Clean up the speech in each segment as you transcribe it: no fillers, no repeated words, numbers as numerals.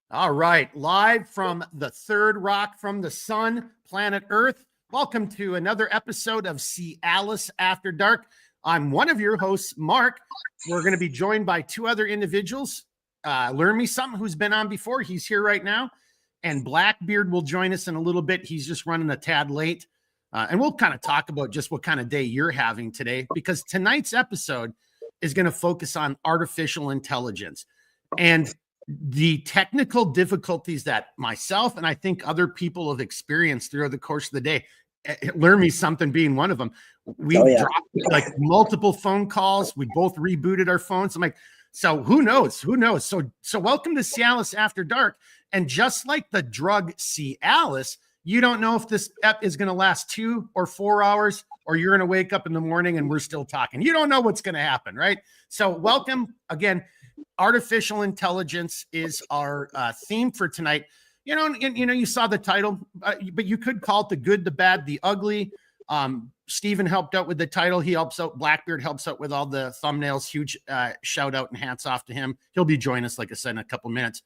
All right, live from the third rock from the sun, planet Earth. Welcome to another episode of CLS After Dark. I'm one of your hosts, Mark. We're going to be joined by two other individuals. Learn Me Something, who's been on before. He's here right now. And Blackbeard will join us in a little bit. He's just running a tad late. And we'll kind of talk about just what kind of day you're having today, because tonight's episode is going to focus on artificial intelligence and the technical difficulties that myself and I think other people have experienced throughout the course of the day. Learn Me Something being one of them. We dropped like multiple phone calls. We both rebooted our phones. I'm like, so who knows? Who knows? So welcome to Cialis After Dark. And just like the drug Cialis, you don't know if this ep is going to last 2 or 4 hours, or you're going to wake up in the morning and we're still talking. You don't know what's going to happen, right? So welcome again. Artificial intelligence is our theme for tonight. You saw the title, but you could call it the good, the bad, the ugly. Steven helped out with the title. He helps out. Blackbeard helps out with all the thumbnails. Huge shout out and hats off to him. He'll be joining us, like I said, in a couple minutes.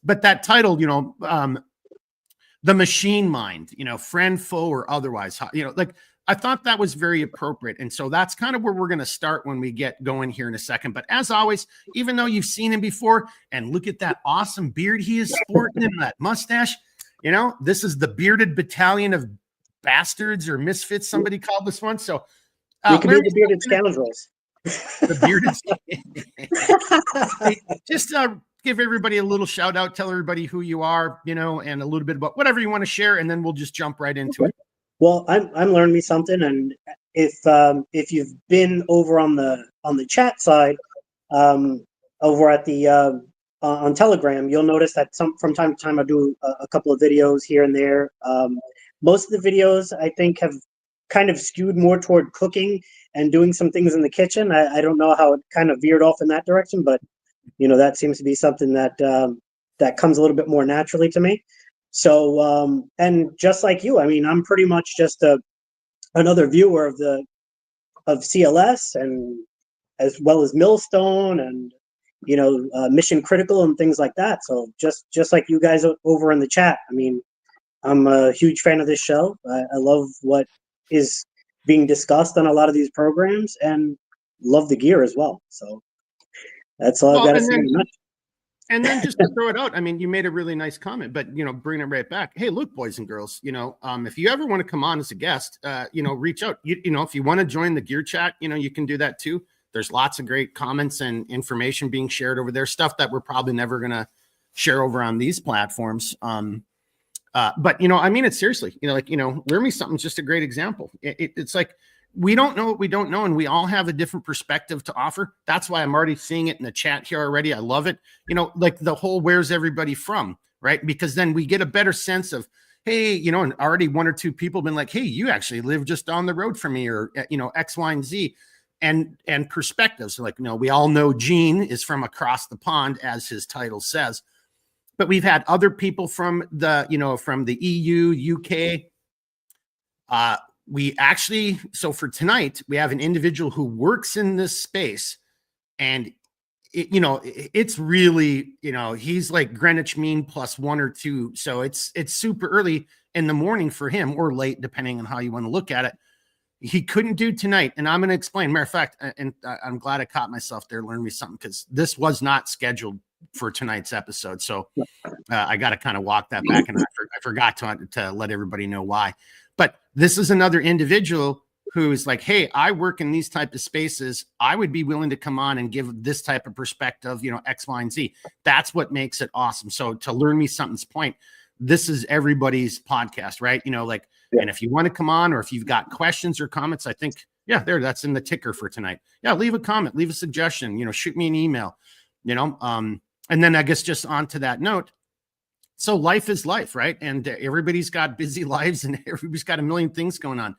But that title, the machine mind, friend, foe, or otherwise, like I thought that was very appropriate. And so that's kind of where we're going to start when we get going here in a second. But as always, even though you've seen him before, and look at that awesome beard he is sporting and that mustache, this is the bearded battalion of bastards or misfits, somebody called this one. So we could be the bearded scoundrels. The bearded just give everybody a little shout out, tell everybody who you are, and a little bit about whatever you want to share, and then we'll just jump right into it. Well, I'm Learn Me Something, and if you've been over on the chat side, over at the on Telegram, you'll notice that from time to time I do a couple of videos here and there. Most of the videos I think have kind of skewed more toward cooking and doing some things in the kitchen. I don't know how it kind of veered off in that direction, but that seems to be something that that comes a little bit more naturally to me. So, and just like you, I mean, I'm pretty much just another viewer of CLS, and as well as Millstone and, Mission Critical and things like that. So just like you guys over in the chat, I mean, I'm a huge fan of this show. I love what is being discussed on a lot of these programs, and love the gear as well. So that's all I've got to say. And then just to throw it out, I mean, you made a really nice comment, but, bringing it right back. Hey, look, boys and girls, if you ever want to come on as a guest, reach out. If you want to join the gear chat, you can do that too. There's lots of great comments and information being shared over there, stuff that we're probably never going to share over on these platforms. But, I mean it seriously, Learn Me Something's just a great example. It's like, we don't know what we don't know, and we all have a different perspective to offer. That's why I'm already seeing it in the chat here already. I love it. Like the whole where's everybody from, right? Because then we get a better sense of, hey, and already 1 or 2 people have been like, hey, you actually live just down the road from me, or, X, Y, and Z, and perspectives. So like, we all know Gene is from across the pond, as his title says. But we've had other people from the EU, UK, so for tonight, we have an individual who works in this space, and it's really, he's like Greenwich Mean plus 1 or 2. So it's super early in the morning for him, or late, depending on how you want to look at it. He couldn't do tonight. And I'm going to explain. Matter of fact, and I'm glad I caught myself there. Learn Me Something, because this was not scheduled for tonight's episode. So I got to kind of walk that back, and I forgot to let everybody know why. But this is another individual who's like, hey, I work in these type of spaces. I would be willing to come on and give this type of perspective, X, Y, and Z. That's what makes it awesome. So to Learn Me Something's point, this is everybody's podcast, right? And if you want to come on, or if you've got questions or comments, I think, that's in the ticker for tonight. Yeah, leave a comment, leave a suggestion, shoot me an email, and then I guess just on to that note, so life is life, right? And everybody's got busy lives, and everybody's got a million things going on.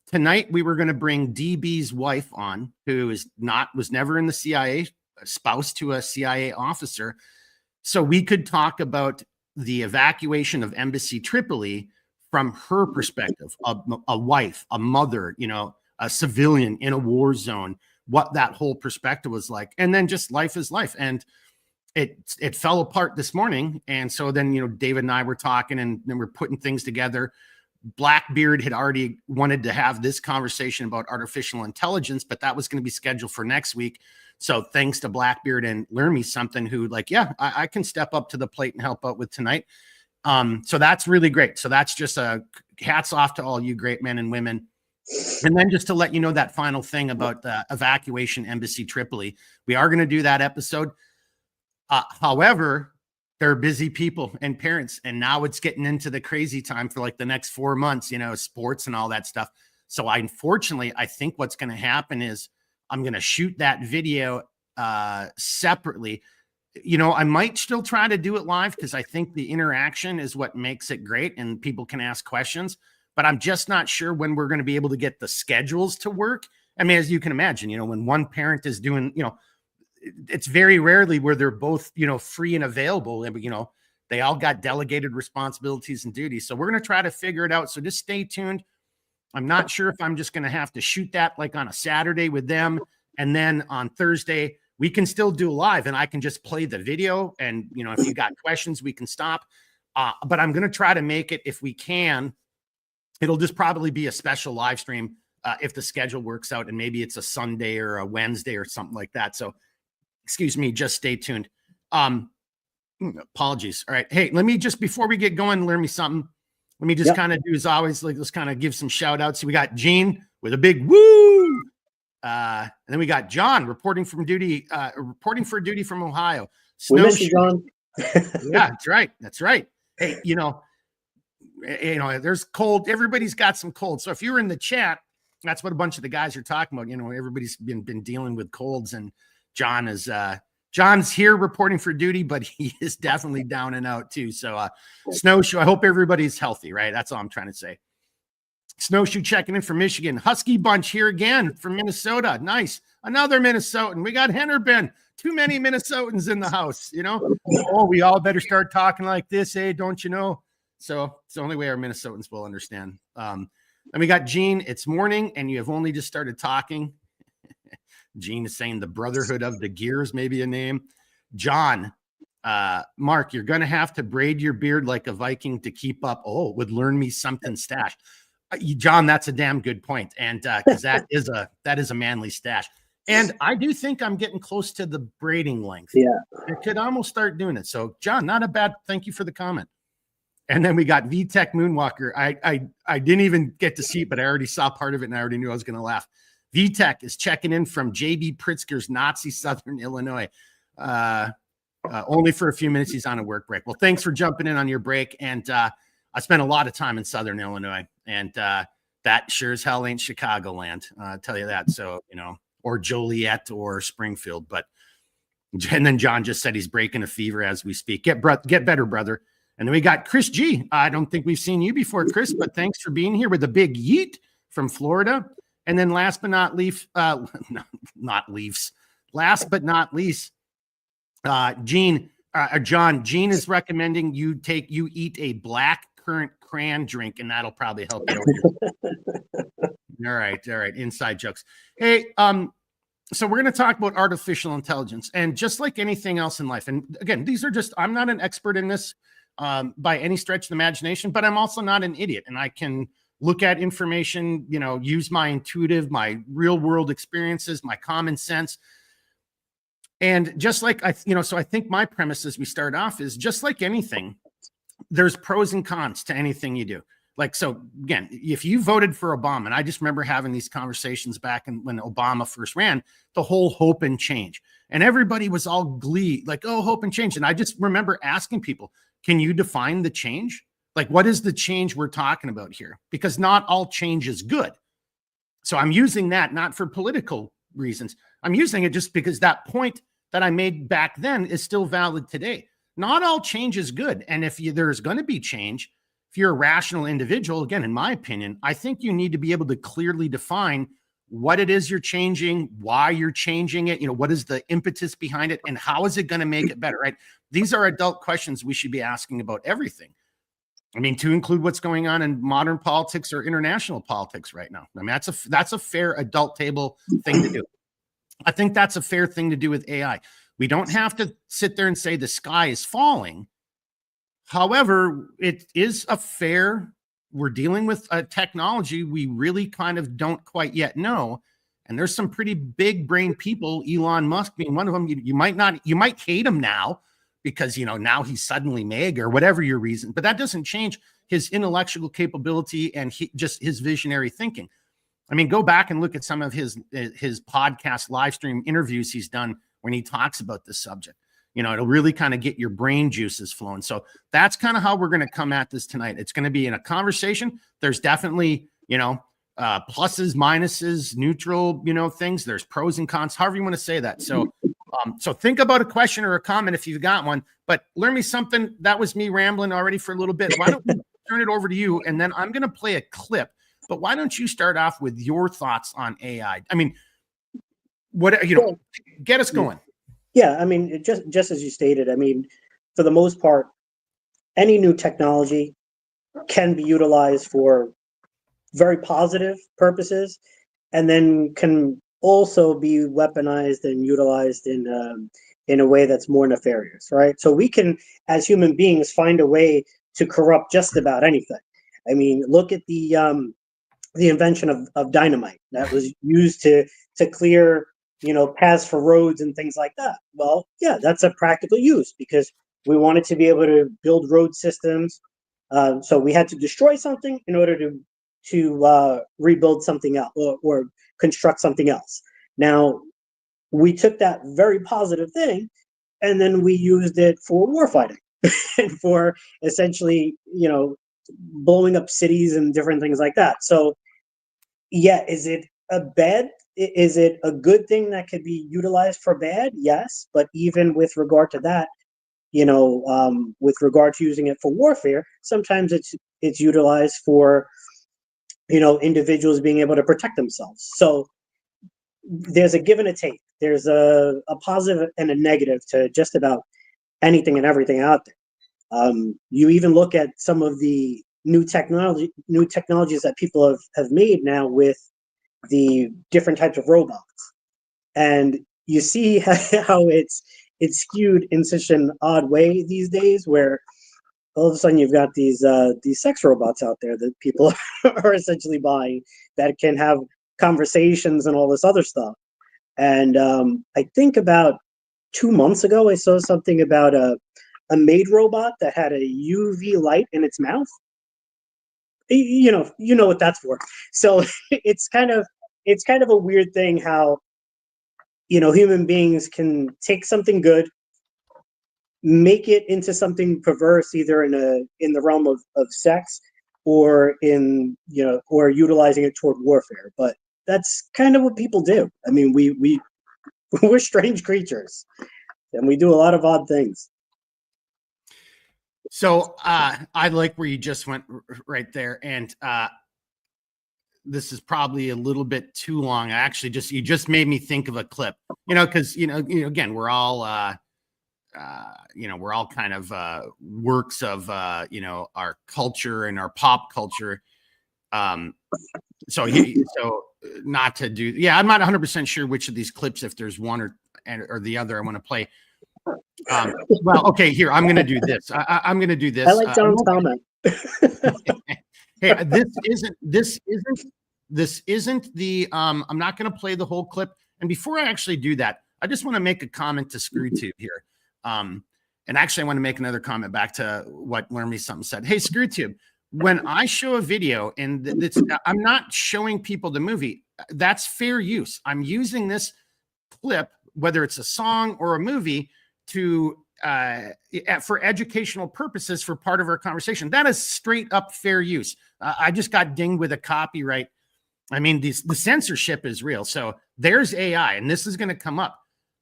Tonight, we were going to bring DB's wife on, who was never in the CIA, spouse to a CIA officer. So we could talk about the evacuation of Embassy Tripoli from her perspective, a wife, a mother, a civilian in a war zone, what that whole perspective was like. And then just life is life. And it fell apart this morning. And so then, David and I were talking, and then we're putting things together. Blackbeard had already wanted to have this conversation about artificial intelligence, but that was going to be scheduled for next week. So thanks to Blackbeard and Learn Me Something, who I can step up to the plate and help out with tonight. So that's really great. So that's just a hats off to all you great men and women. And then just to let you know that final thing about the evacuation embassy Tripoli, we are going to do that episode. However, they're busy people and parents, and now it's getting into the crazy time for like the next 4 months, sports and all that stuff. So unfortunately, I think what's going to happen is I'm going to shoot that video separately. I might still try to do it live because I think the interaction is what makes it great and people can ask questions, but I'm just not sure when we're going to be able to get the schedules to work. I mean, as you can imagine, when one parent is doing, it's very rarely where they're both, free and available. And, they all got delegated responsibilities and duties. So we're going to try to figure it out. So just stay tuned. I'm not sure if I'm just going to have to shoot that like on a Saturday with them. And then on Thursday, we can still do live and I can just play the video. And, if you got questions, we can stop. But I'm going to try to make it, if we can, it'll just probably be a special live stream if the schedule works out. And maybe it's a Sunday or a Wednesday or something like that. So, excuse me, just stay tuned. Apologies. All right. Hey, let me just, before we get going, Learn Me Something. Let me just kind of do as always, let's kind of give some shout outs. So we got Gene with a big woo. And then we got John reporting for duty from Ohio. We miss you, John. Yeah, that's right. That's right. Hey, there's cold. Everybody's got some cold. So if you're in the chat, that's what a bunch of the guys are talking about. Everybody's been dealing with colds, and John's here reporting for duty, but he is definitely down and out too. So Snowshoe, I hope everybody's healthy, right? That's all I'm trying to say. Snowshoe checking in from Michigan. Husky Bunch here again from Minnesota. Nice. Another Minnesotan. We got Hennerbin. Too many Minnesotans in the house, Oh, we all better start talking like this, don't you know? So it's the only way our Minnesotans will understand. And we got Gene. It's morning, and you have only just started talking. Gene is saying the Brotherhood of the Gears, maybe a name. John, Mark, you're going to have to braid your beard like a Viking to keep up. Oh, would Learn Me Something stash. John, that's a damn good point. And because that is a manly stash. And I do think I'm getting close to the braiding length. Yeah. I could almost start doing it. So, John, not a bad, thank you for the comment. And then we got VTech Moonwalker. I didn't even get to see it, but I already saw part of it and I already knew I was going to laugh. VTech is checking in from JB Pritzker's Nazi Southern Illinois. Only for a few minutes. He's on a work break. Well, thanks for jumping in on your break. And I spent a lot of time in Southern Illinois, and that sure as hell ain't Chicagoland. I'll tell you that. So, or Joliet or Springfield. And then John just said he's breaking a fever as we speak. Get better, brother. And then we got Chris G. I don't think we've seen you before, Chris, but thanks for being here with a big yeet from Florida. And then last but not least, John, Gene is recommending you eat a black currant cran drink, and that'll probably help you. All right. Inside jokes. Hey, so we're going to talk about artificial intelligence, and just like anything else in life. And again, I'm not an expert in this by any stretch of the imagination, but I'm also not an idiot, and I can look at information, use my real world experiences, my common sense. And just like so I think my premise as we start off is just like anything, there's pros and cons to anything you do. Like, so again, if you voted for Obama, and I just remember having these conversations back when Obama first ran, the whole hope and change, and everybody was all glee, like, oh, hope and change. And I just remember asking people, can you define the change? Like, what is the change we're talking about here? Because not all change is good. So I'm using that not for political reasons. I'm using it just because that point that I made back then is still valid today. Not all change is good. And if there's going to be change, if you're a rational individual, again, in my opinion, I think you need to be able to clearly define what it is you're changing, why you're changing it, what is the impetus behind it, and how is it going to make it better, right? These are adult questions we should be asking about everything. I mean, to include what's going on in modern politics or international politics right now. I mean, that's a fair adult table thing to do. I think that's a fair thing to do with AI. We don't have to sit there and say the sky is falling. However, it is we're dealing with a technology we really kind of don't quite yet know. And there's some pretty big brain people, Elon Musk being one of them. You might hate him now because, now he's suddenly MAGA or whatever your reason, but that doesn't change his intellectual capability and just his visionary thinking. I mean, go back and look at some of his podcast live stream interviews he's done when he talks about this subject. It'll really kind of get your brain juices flowing. So that's kind of how we're going to come at this tonight. It's going to be in a conversation. There's definitely, pluses, minuses, neutral, things. There's pros and cons, however you want to say that. So, so think about a question or a comment if you've got one, but learn me something. That was me rambling already for a little bit. Why don't we turn it over to you? And then I'm going to play a clip, but why don't you start off with your thoughts on AI? I mean, get us going. Yeah, I mean, just as you stated, I mean, for the most part, any new technology can be utilized for very positive purposes, and then can also be weaponized and utilized in a way that's more nefarious, right? So we can, as human beings, find a way to corrupt just about anything. I mean, look at the invention of dynamite that was used to clear paths for roads and things like that. Well, yeah, that's a practical use because we wanted to be able to build road systems. So we had to destroy something in order to rebuild something else or construct something else. Now, we took that very positive thing and then we used it for warfighting and for essentially, blowing up cities and different things like that. So, yeah, is it a good thing that could be utilized for bad? Yes, but even with regard to that, with regard to using it for warfare, sometimes it's utilized for individuals being able to protect themselves. So there's a give and a take. There's a positive and a negative to just about anything and everything out there. You even look at some of the new technologies that people have made now with the different types of robots, and you see how it's skewed in such an odd way these days, where all of a sudden you've got these sex robots out there that people are essentially buying that can have conversations and all this other stuff. And I think about 2 months ago, I saw something about a maid robot that had a UV light in its mouth. You know what that's for. So it's kind of a weird thing how human beings can take something good, make it into something perverse, either in the realm of sex or or utilizing it toward warfare. But that's kind of what people do. I mean, we're strange creatures and we do a lot of odd things. So I like where you just went right there. And this is probably a little bit too long. You just made me think of a clip, because, again, we're all, we're all kind of works of, our culture and our pop culture. So not to do, I'm not 100% sure which of these clips, if there's one or the other I want to play. Well, okay, here, I'm going to do this. I'm going to do this. I like John's comment. Hey, this isn't the, I'm not going to play the whole clip. And before I actually do that, I just want to make a comment to ScrewTube here. And actually I want to make another comment back to what Learn Me Something said. Hey, ScrewTube, when I show a video and I'm not showing people the movie, that's fair use. I'm using this clip, whether it's a song or a movie, to for educational purposes for part of our conversation. That is straight up fair use. I just got dinged with a copyright. I mean, the censorship is real. So there's AI, and this is going to come up.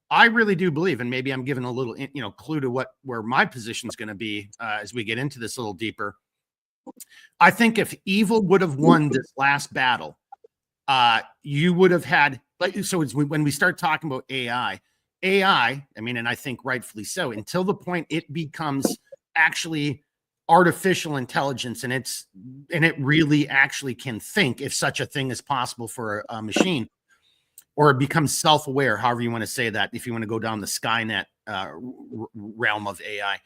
I really do believe, and maybe I'm giving a little clue to where my position is going to be as we get into this a little deeper. I think if evil would have won this last battle, you would have had, so it's when we start talking about AI, I mean, and I think rightfully so, until the point it becomes actually artificial intelligence and it really actually can think, if such a thing is possible for a machine, or become self-aware, however you want to say that, if you want to go down the Skynet realm of AI.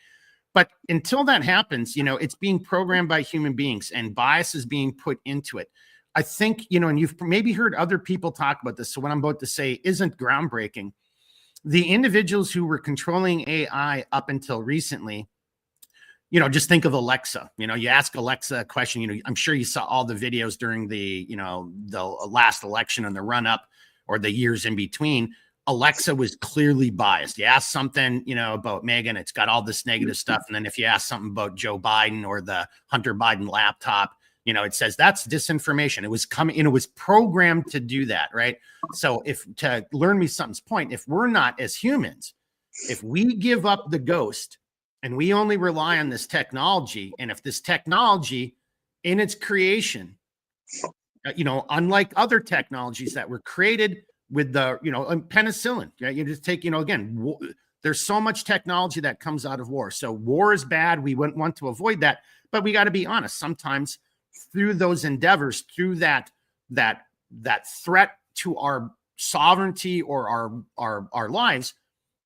But until that happens, it's being programmed by human beings and bias is being put into it. I think, and you've maybe heard other people talk about this. So what I'm about to say isn't groundbreaking. The individuals who were controlling AI up until recently, just think of Alexa. You ask Alexa a question, I'm sure you saw all the videos during the last election and the run up or the years in between. Alexa was clearly biased. You ask something, about Megan, it's got all this negative stuff. And then if you ask something about Joe Biden or the Hunter Biden laptop, it says that's disinformation. It was coming, it was programmed to do that, right? So to learn me something's point, if we're not as humans, if we give up the ghost and we only rely on this technology, and if this technology in its creation, unlike other technologies that were created with the, penicillin, right? You just take, again, there's so much technology that comes out of war. So war is bad. We wouldn't want to avoid that, but we got to be honest. Sometimes through those endeavors, through that threat to our sovereignty or our lives,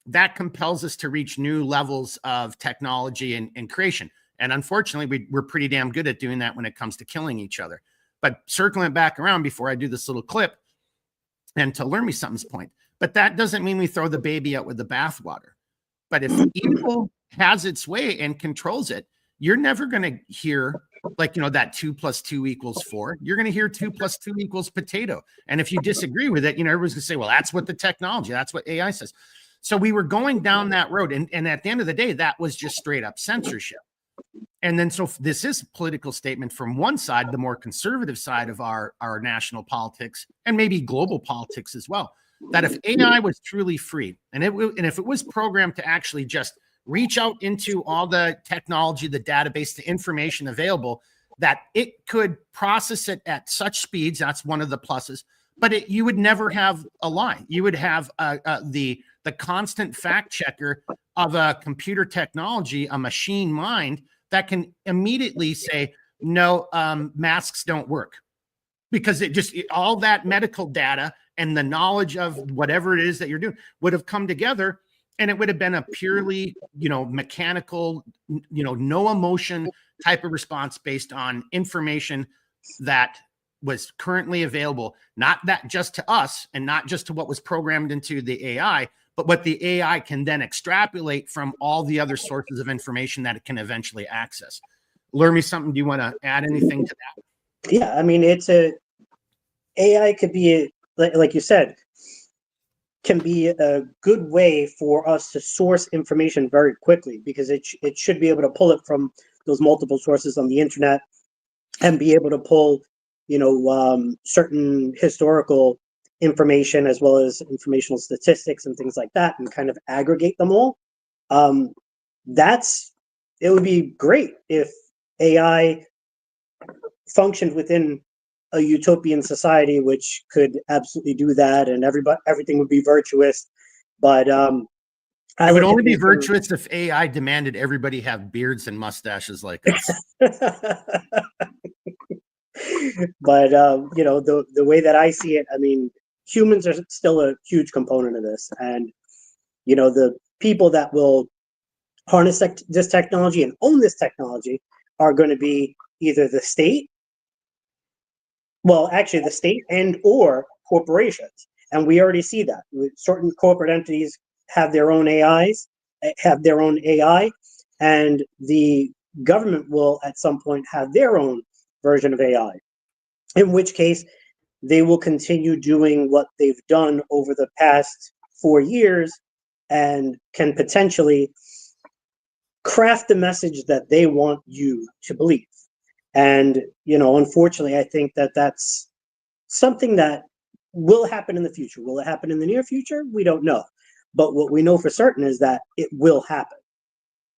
that compels us to reach new levels of technology and creation. And unfortunately, we're pretty damn good at doing that when it comes to killing each other. But circling back around before I do this little clip, and to learn me something's point, but that doesn't mean we throw the baby out with the bathwater. But if evil has its way and controls it, you're never going to hear that 2 + 2 = 4. You're going to hear 2 + 2 = potato. And if you disagree with it, everyone's going to say, well, that's what the technology, that's what AI says. So we were going down that road. And at the end of the day, that was just straight up censorship. And then, so this is a political statement from one side, the more conservative side of our national politics and maybe global politics as well, that if AI was truly free and if it was programmed to actually just reach out into all the technology, the database, the information available, that it could process it at such speeds, that's one of the pluses, but you would never have a lie. You would have the constant fact checker of a computer technology, a machine mind, that can immediately say, no, masks don't work, because all that medical data and the knowledge of whatever it is that you're doing would have come together, and it would have been a purely, mechanical, no emotion type of response based on information that was currently available, not that just to us and not just to what was programmed into the AI, but what the AI can then extrapolate from all the other sources of information that it can eventually access. Learn me something. Do you want to add anything to that? Yeah, I mean, AI could be, like you said, can be a good way for us to source information very quickly, because it should be able to pull it from those multiple sources on the internet and be able to pull, certain historical information as well as informational statistics and things like that, and kind of aggregate them all. It would be great if AI functioned within a utopian society, which could absolutely do that, and everything would be virtuous. But it would only be virtuous if AI demanded everybody have beards and mustaches like us. But the way that I see it, I mean, humans are still a huge component of this, and the people that will harness this technology and own this technology are going to be either the state, the state and or corporations, and we already see that certain corporate entities have their own AI, and the government will at some point have their own version of AI, in which case they will continue doing what they've done over the past 4 years and can potentially craft the message that they want you to believe. And, unfortunately, I think that that's something that will happen in the future. Will it happen in the near future? We don't know. But what we know for certain is that it will happen.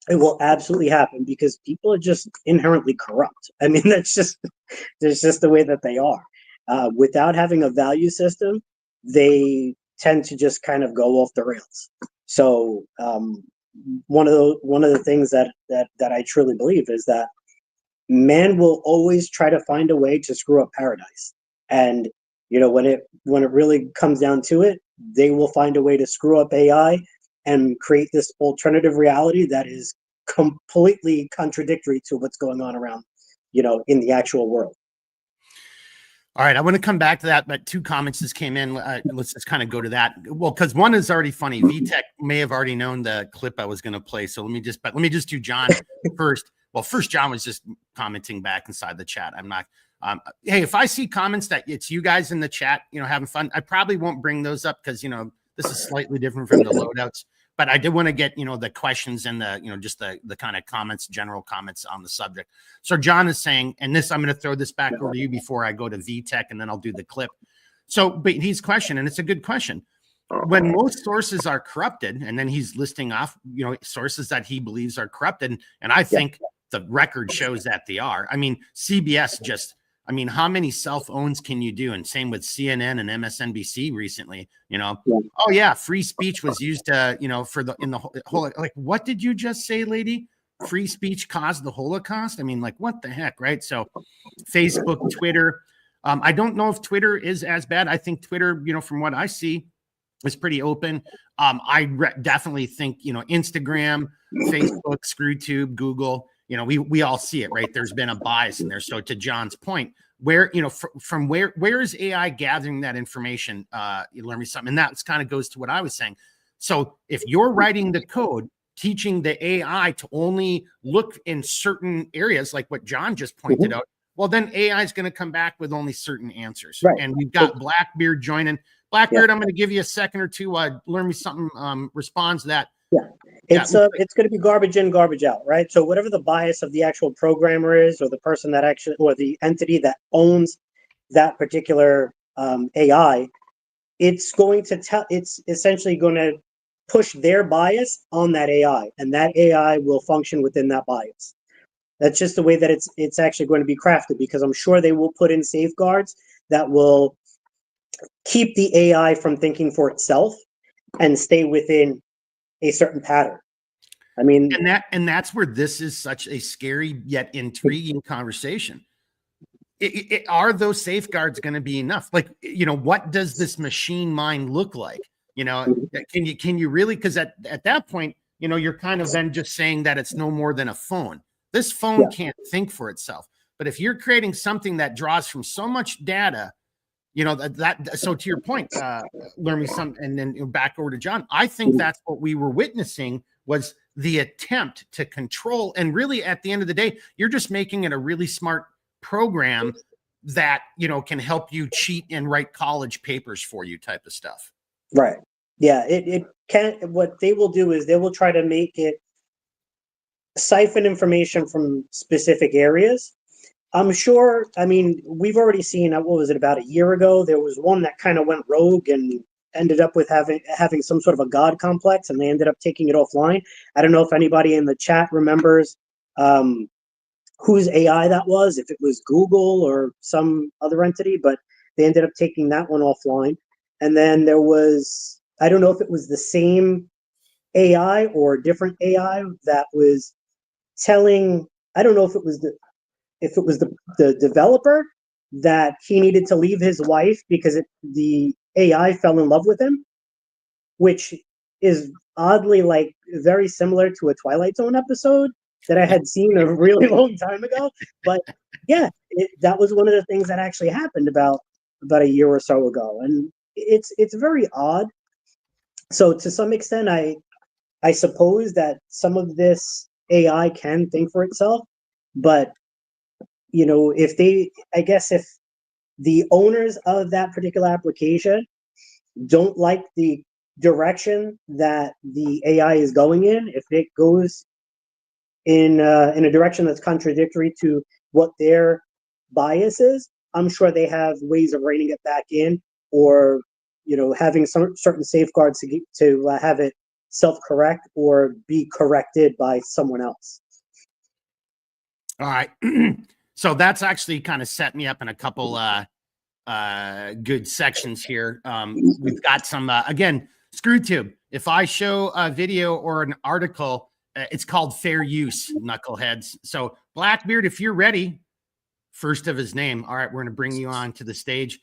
It will absolutely happen, because people are just inherently corrupt. I mean, that's just the way that they are. Without having a value system, they tend to just kind of go off the rails. So one of the things that I truly believe is that man will always try to find a way to screw up paradise. And when it really comes down to it, they will find a way to screw up AI and create this alternative reality that is completely contradictory to what's going on around, in the actual world. All right, I want to come back to that, but two comments just came in. Let's just kind of go to that. Well, because one is already funny. VTech may have already known the clip I was going to play, so let me just do John first. Well, first, John was just commenting back inside the chat. I'm not. Hey, if I see comments that it's you guys in the chat, having fun, I probably won't bring those up because this is slightly different from the loadouts. But I did want to get, the questions and the, just the kind of comments, general comments on the subject. So John is saying, and this, I'm going to throw this back over to you before I go to VTech, and then I'll do the clip. So, but he's questioning, and it's a good question. When most sources are corrupted, and then he's listing off, sources that he believes are corrupted. And I think the record shows that they are. I mean, CBS how many self-owns can you do? And same with CNN and MSNBC recently, oh yeah, free speech was used to, in the whole, like, what did you just say, lady? Free speech caused the Holocaust? I mean, like, what the heck, right? So Facebook, Twitter, I don't know if Twitter is as bad. I think Twitter, from what I see, is pretty open. I definitely think, Instagram, Facebook, ScrewTube, Google, we all see it, right? There's been a bias in there. So to John's point, where, from where is AI gathering that information? You learn me something. And that kind of goes to what I was saying. So if you're writing the code, teaching the AI to only look in certain areas, like what John just pointed out, well, then AI is going to come back with only certain answers. Right. And we've got Blackbeard joining. Blackbeard, I'm going to give you a second or two. Learn me something, responds to that. Yeah. It's going to be garbage in, garbage out, right? So whatever the bias of the actual programmer is, or the person that actually, or the entity that owns that particular AI, it's going to it's essentially going to push their bias on that AI, and that AI will function within that bias. That's just the way that it's actually going to be crafted, because I'm sure they will put in safeguards that will keep the AI from thinking for itself and stay within a certain pattern. I mean, and that's where this is such a scary yet intriguing conversation. Are those safeguards going to be enough? Like, what does this machine mind look like? Can you really? Because at that point, you're kind of then just saying that it's no more than a phone. This phone can't think for itself. But if you're creating something that draws from so much data, so to your point, learn me some, and then back over to John. I think that's what we were witnessing, was the attempt to control. And really, at the end of the day, you're just making it a really smart program that, can help you cheat and write college papers for you, type of stuff. Right. Yeah. It can. What they will do is they will try to make it siphon information from specific areas. I'm sure. I mean, we've already seen, what was it, about a year ago? There was one that kind of went rogue and ended up with having some sort of a god complex, and they ended up taking it offline. I don't know if anybody in the chat remembers whose AI that was, if it was Google or some other entity, but they ended up taking that one offline. And then there was, I don't know if it was the same AI or a different AI that was telling, I don't know if it was the developer that he needed to leave his wife because the AI fell in love with him, which is oddly like very similar to a Twilight Zone episode that I had seen a really long time ago. But yeah, that was one of the things that actually happened about a year or so ago, and it's very odd. So to some extent, I suppose that some of this AI can think for itself, but if the owners of that particular application don't like the direction that the AI is going in, if it goes in a direction that's contradictory to what their bias is, I'm sure they have ways of reining it back in, or having some certain safeguards to have it self-correct or be corrected by someone else. All right. So that's actually kind of set me up in a couple good sections here. We've got some, again, ScrewTube. If I show a video or an article, it's called fair use, knuckleheads. So Blackbeard, if you're ready, first of his name. All right, we're going to bring you on to the stage.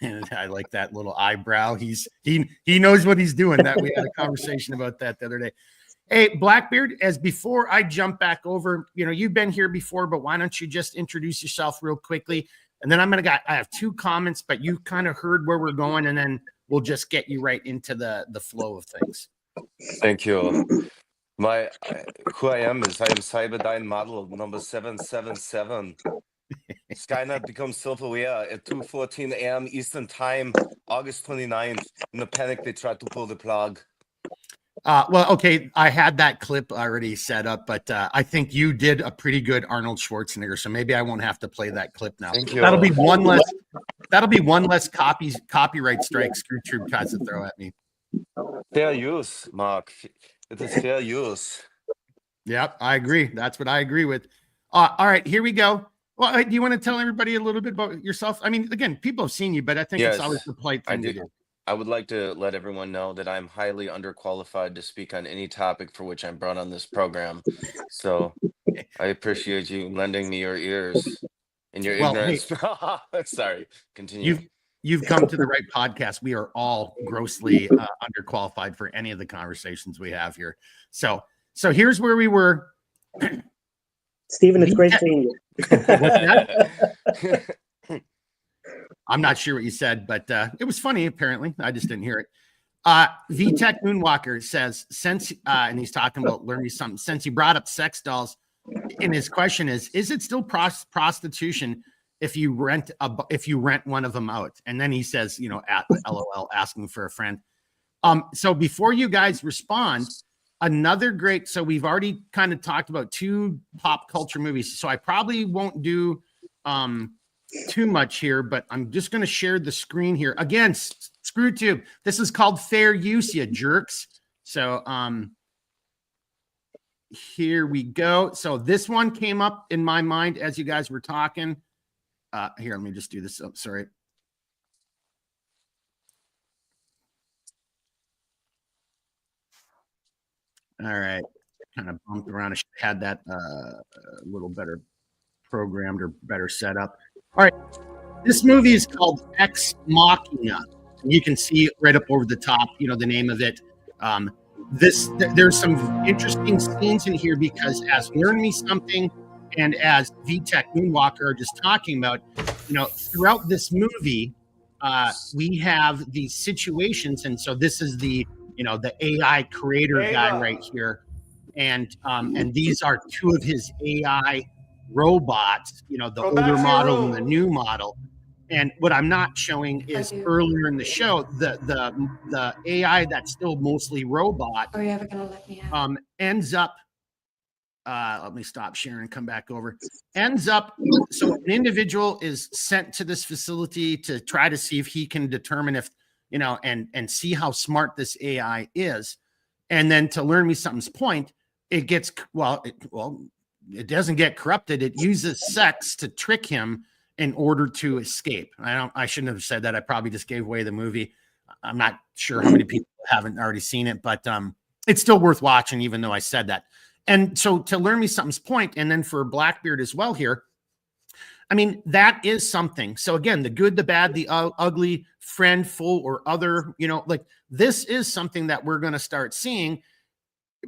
And I like that little eyebrow. He knows what he's doing. That we had a conversation about that the other day. Hey, Blackbeard, as before I jump back over, you've been here before, but why don't you just introduce yourself real quickly? And then I have 2 comments, but you kind of heard where we're going, and then we'll just get you right into the flow of things. Thank you. Who I am Cyberdyne model number 777. Skynet becomes self-aware at 2:14 a.m. Eastern Time, August 29th. In a panic, they tried to pull the plug. Well, okay, I had that clip already set up, but I think you did a pretty good Arnold Schwarzenegger, so maybe I won't have to play that clip now. Thank you. That'll be one less copyright strike Screw Troop tries to throw at me. Fair use, Mark. It is fair use. Yep, I agree. That's what I agree with. All right, here we go. Well, do you want to tell everybody a little bit about yourself? I mean, again, people have seen you, but I think it's always the polite thing to do. I would like to let everyone know that I'm highly underqualified to speak on any topic for which I'm brought on this program. So I appreciate you lending me your ears and your ignorance. Hey, sorry, continue. You've come to the right podcast. We are all grossly underqualified for any of the conversations we have here. So here's where we were. Stephen, it's great seeing you. I'm not sure what you said, but it was funny, apparently. I just didn't hear it. VTech Moonwalker says, and he's talking about learn me something. Since he brought up sex dolls, and his question is it still prostitution if you rent one of them out? And then he says, at LOL, asking for a friend. So before you guys respond, another great, so we've already kind of talked about 2 pop culture movies. So I probably won't do too much here, but I'm just going to share the screen here. Again, ScrewTube, this is called fair use, you jerks. So here we go. So this one came up in my mind as you guys were talking. Here, let me just do this. Oh, sorry. All right. Kind of bumped around. I should have had that a little better programmed or better set up. All right. This movie is called Ex Machina. You can see it right up over the top, the name of it. There's some interesting scenes in here because as Learn Me Something and as VTech Moonwalker are just talking about, throughout this movie, we have these situations. And so this is the AI creator guy right here. And these are 2 of his AI robots, the older model and the new model. And what I'm not showing is earlier in the show, the AI that's still mostly robot ends up, let me stop sharing and come back over. So an individual is sent to this facility to try to see if he can determine if, and see how smart this AI is. And then to Learn Me Something's point, it gets, it doesn't get corrupted. It uses sex to trick him in order to escape. I shouldn't have said that. I probably just gave away the movie. I'm not sure how many people haven't already seen it, but it's still worth watching, even though I said that. And so to Learn Me Something's point, and then for Blackbeard as well here, I mean, that is something. So again, the good, the bad, the ugly, friendful, or other, this is something that we're going to start seeing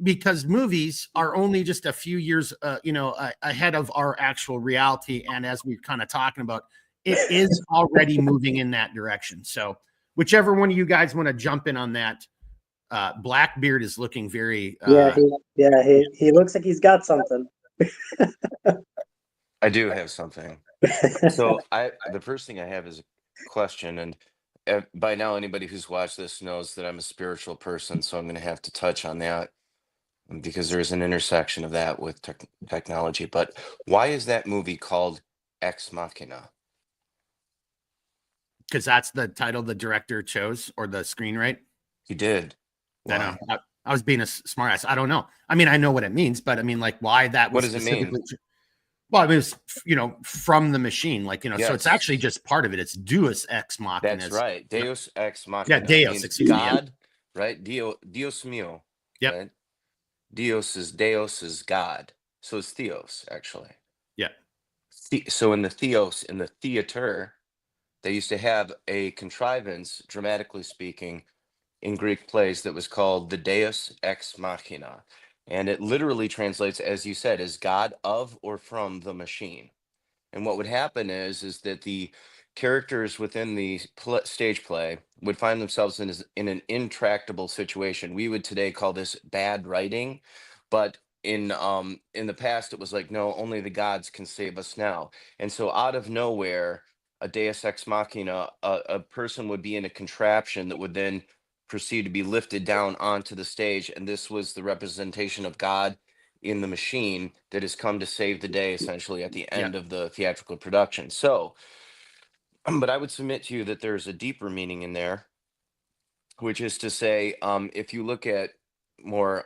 because movies are only just a few years, ahead of our actual reality. And as we're kind of talking about, it is already moving in that direction. So whichever one of you guys want to jump in on that, Blackbeard is looking very. He looks like he's got something. I do have something. So the first thing I have is a question, and by now anybody who's watched this knows that I'm a spiritual person, so I'm going to have to touch on that because there's an intersection of that with technology. But why is that movie called Ex Machina? Because that's the title the director chose, or the screenwrite. He did. I know. I was being a smart ass. I don't know. I mean, I know what it means, but I mean, like, why that was. What does it mean? Well, it was, from the machine, like, yes. So it's actually just part of it. It's Deus Ex Machina. That's right. Deus Ex Machina. Yeah, Deus, excuse God, me. Right? Dios mio. Yep. Right? Deus is God. So it's Theos, actually. Yeah. So in the Theos, in the theater, they used to have a contrivance, dramatically speaking, in Greek plays that was called the Deus ex machina. And it literally translates, as you said, as God of or from the machine. And what would happen is that the characters within the stage play would find themselves in an intractable situation. We would today call this bad writing, but in the past it was like, no, only the gods can save us now. And so out of nowhere, a Deus ex machina, a person would be in a contraption that would then proceed to be lifted down onto the stage, and this was the representation of God in the machine that has come to save the day essentially at the Yeah. end of the theatrical production. So, but I would submit to you that there's a deeper meaning in there, which is to say, if you look at more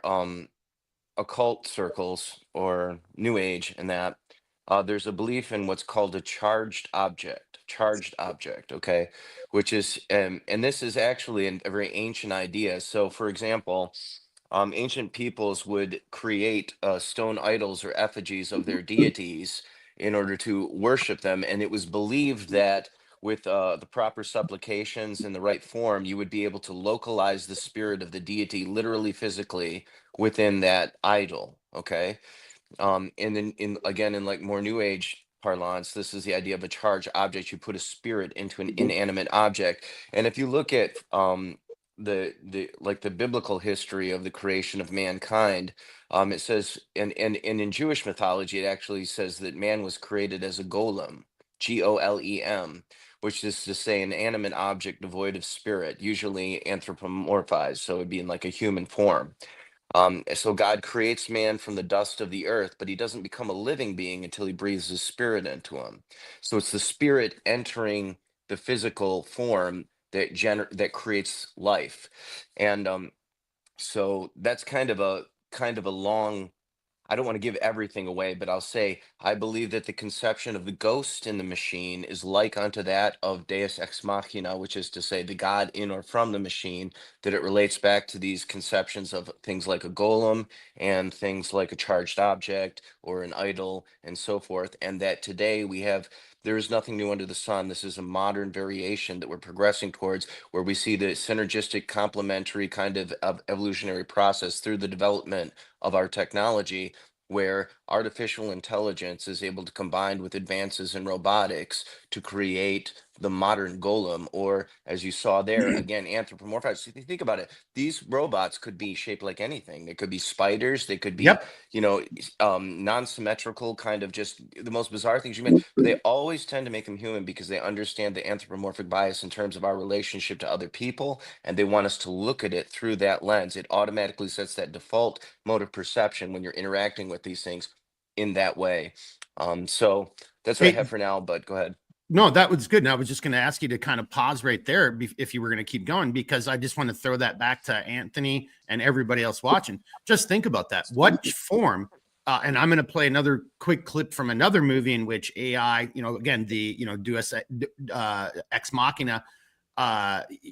occult circles or New Age and that, there's a belief in what's called a charged object, okay, which is, and this is actually a very ancient idea. So, for example, ancient peoples would create stone idols or effigies of their deities in order to worship them. And it was believed that with the proper supplications in the right form, you would be able to localize the spirit of the deity literally, physically within that idol. Okay. And then in again in like more new age parlance, this is the idea of a charged object. You put a spirit into an inanimate object. And if you look at the like the biblical history of the creation of mankind, it says and in Jewish mythology, it actually says that man was created as a golem, Golem, which is to say an animate object devoid of spirit, usually anthropomorphized, so it'd be in like a human form. So God creates man from the dust of the earth, but he doesn't become a living being until he breathes his spirit into him. So it's the spirit entering the physical form that creates life. And so that's kind of a long, I don't want to give everything away, but I'll say I believe that the conception of the ghost in the machine is like unto that of Deus ex machina, which is to say the God in or from the machine, that it relates back to these conceptions of things like a golem and things like a charged object or an idol and so forth. And that today there is nothing new under the sun. This is a modern variation that we're progressing towards, where we see the synergistic complementary kind of evolutionary process through the development of our technology, where artificial intelligence is able to combine with advances in robotics to create the modern golem, or as you saw there, again, anthropomorphized. If you think about it, these robots could be shaped like anything. They could be spiders, they could be, Yep. non-symmetrical, kind of just the most bizarre things you make, but they always tend to make them human because they understand the anthropomorphic bias in terms of our relationship to other people, and they want us to look at it through that lens. It automatically sets that default mode of perception when you're interacting with these things in that way. So that's what I Hey, have for now, but go ahead. no, that was good. And I was just going to ask you to kind of pause right there if you were going to keep going, because I just want to throw that back to Anthony and everybody else watching. Just think about that. What form, and I'm going to play another quick clip from another movie in which AI, again, the, Deus ex machina,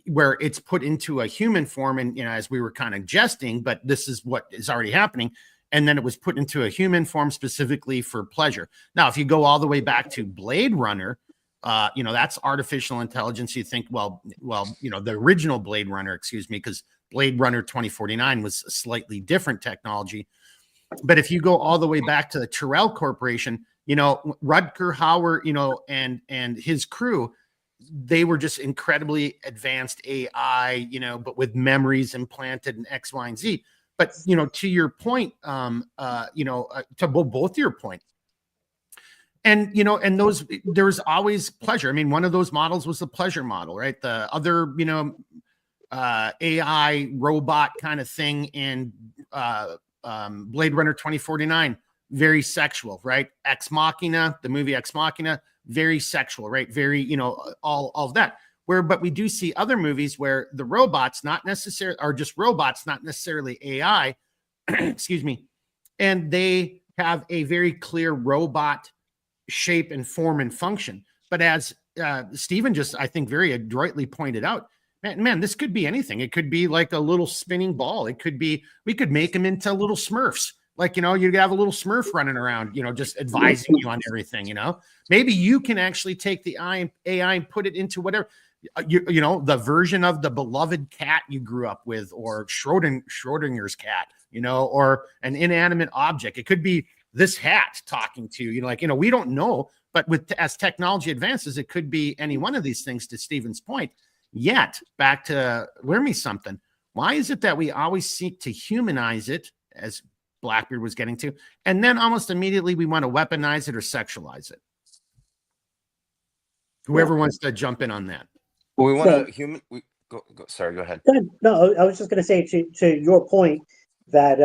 where it's put into a human form. And, as we were kind of jesting, but this is what is already happening. And then it was put into a human form specifically for pleasure. Now, if you go all the way back to Blade Runner, that's artificial intelligence. You think, well, the original Blade Runner, excuse me, because Blade Runner 2049 was a slightly different technology. But if you go all the way back to the Tyrell Corporation, Rutger Hauer, and his crew, they were just incredibly advanced AI, but with memories implanted in X, Y, and Z. But, to your point, to both your points, and there's always pleasure. I mean, one of those models was the pleasure model, right? The other AI robot kind of thing in Blade Runner 2049, very sexual, right? Ex Machina, the movie Ex Machina, very sexual, right? Very, all of that. But we do see other movies where the robots not necessarily are just robots, not necessarily AI, excuse me, and they have a very clear robot shape and form and function. But as Stephen just, I think, very adroitly pointed out, man, this could be anything. It could be like a little spinning ball. It could be, we could make them into little Smurfs. Like, you have a little Smurf running around, just advising you on everything, maybe you can actually take the AI and put it into whatever, the version of the beloved cat you grew up with, or Schrodinger's cat, or an inanimate object. It could be this hat talking to you, we don't know, but as technology advances, it could be any one of these things, to Stephen's point. Yet, back to learn me something. Why is it that we always seek to humanize it, as Blackbeard was getting to, and then almost immediately we want to weaponize it or sexualize it? Whoever wants to jump in on that. We want to human. Sorry, go ahead. No, I was just going to say to your point that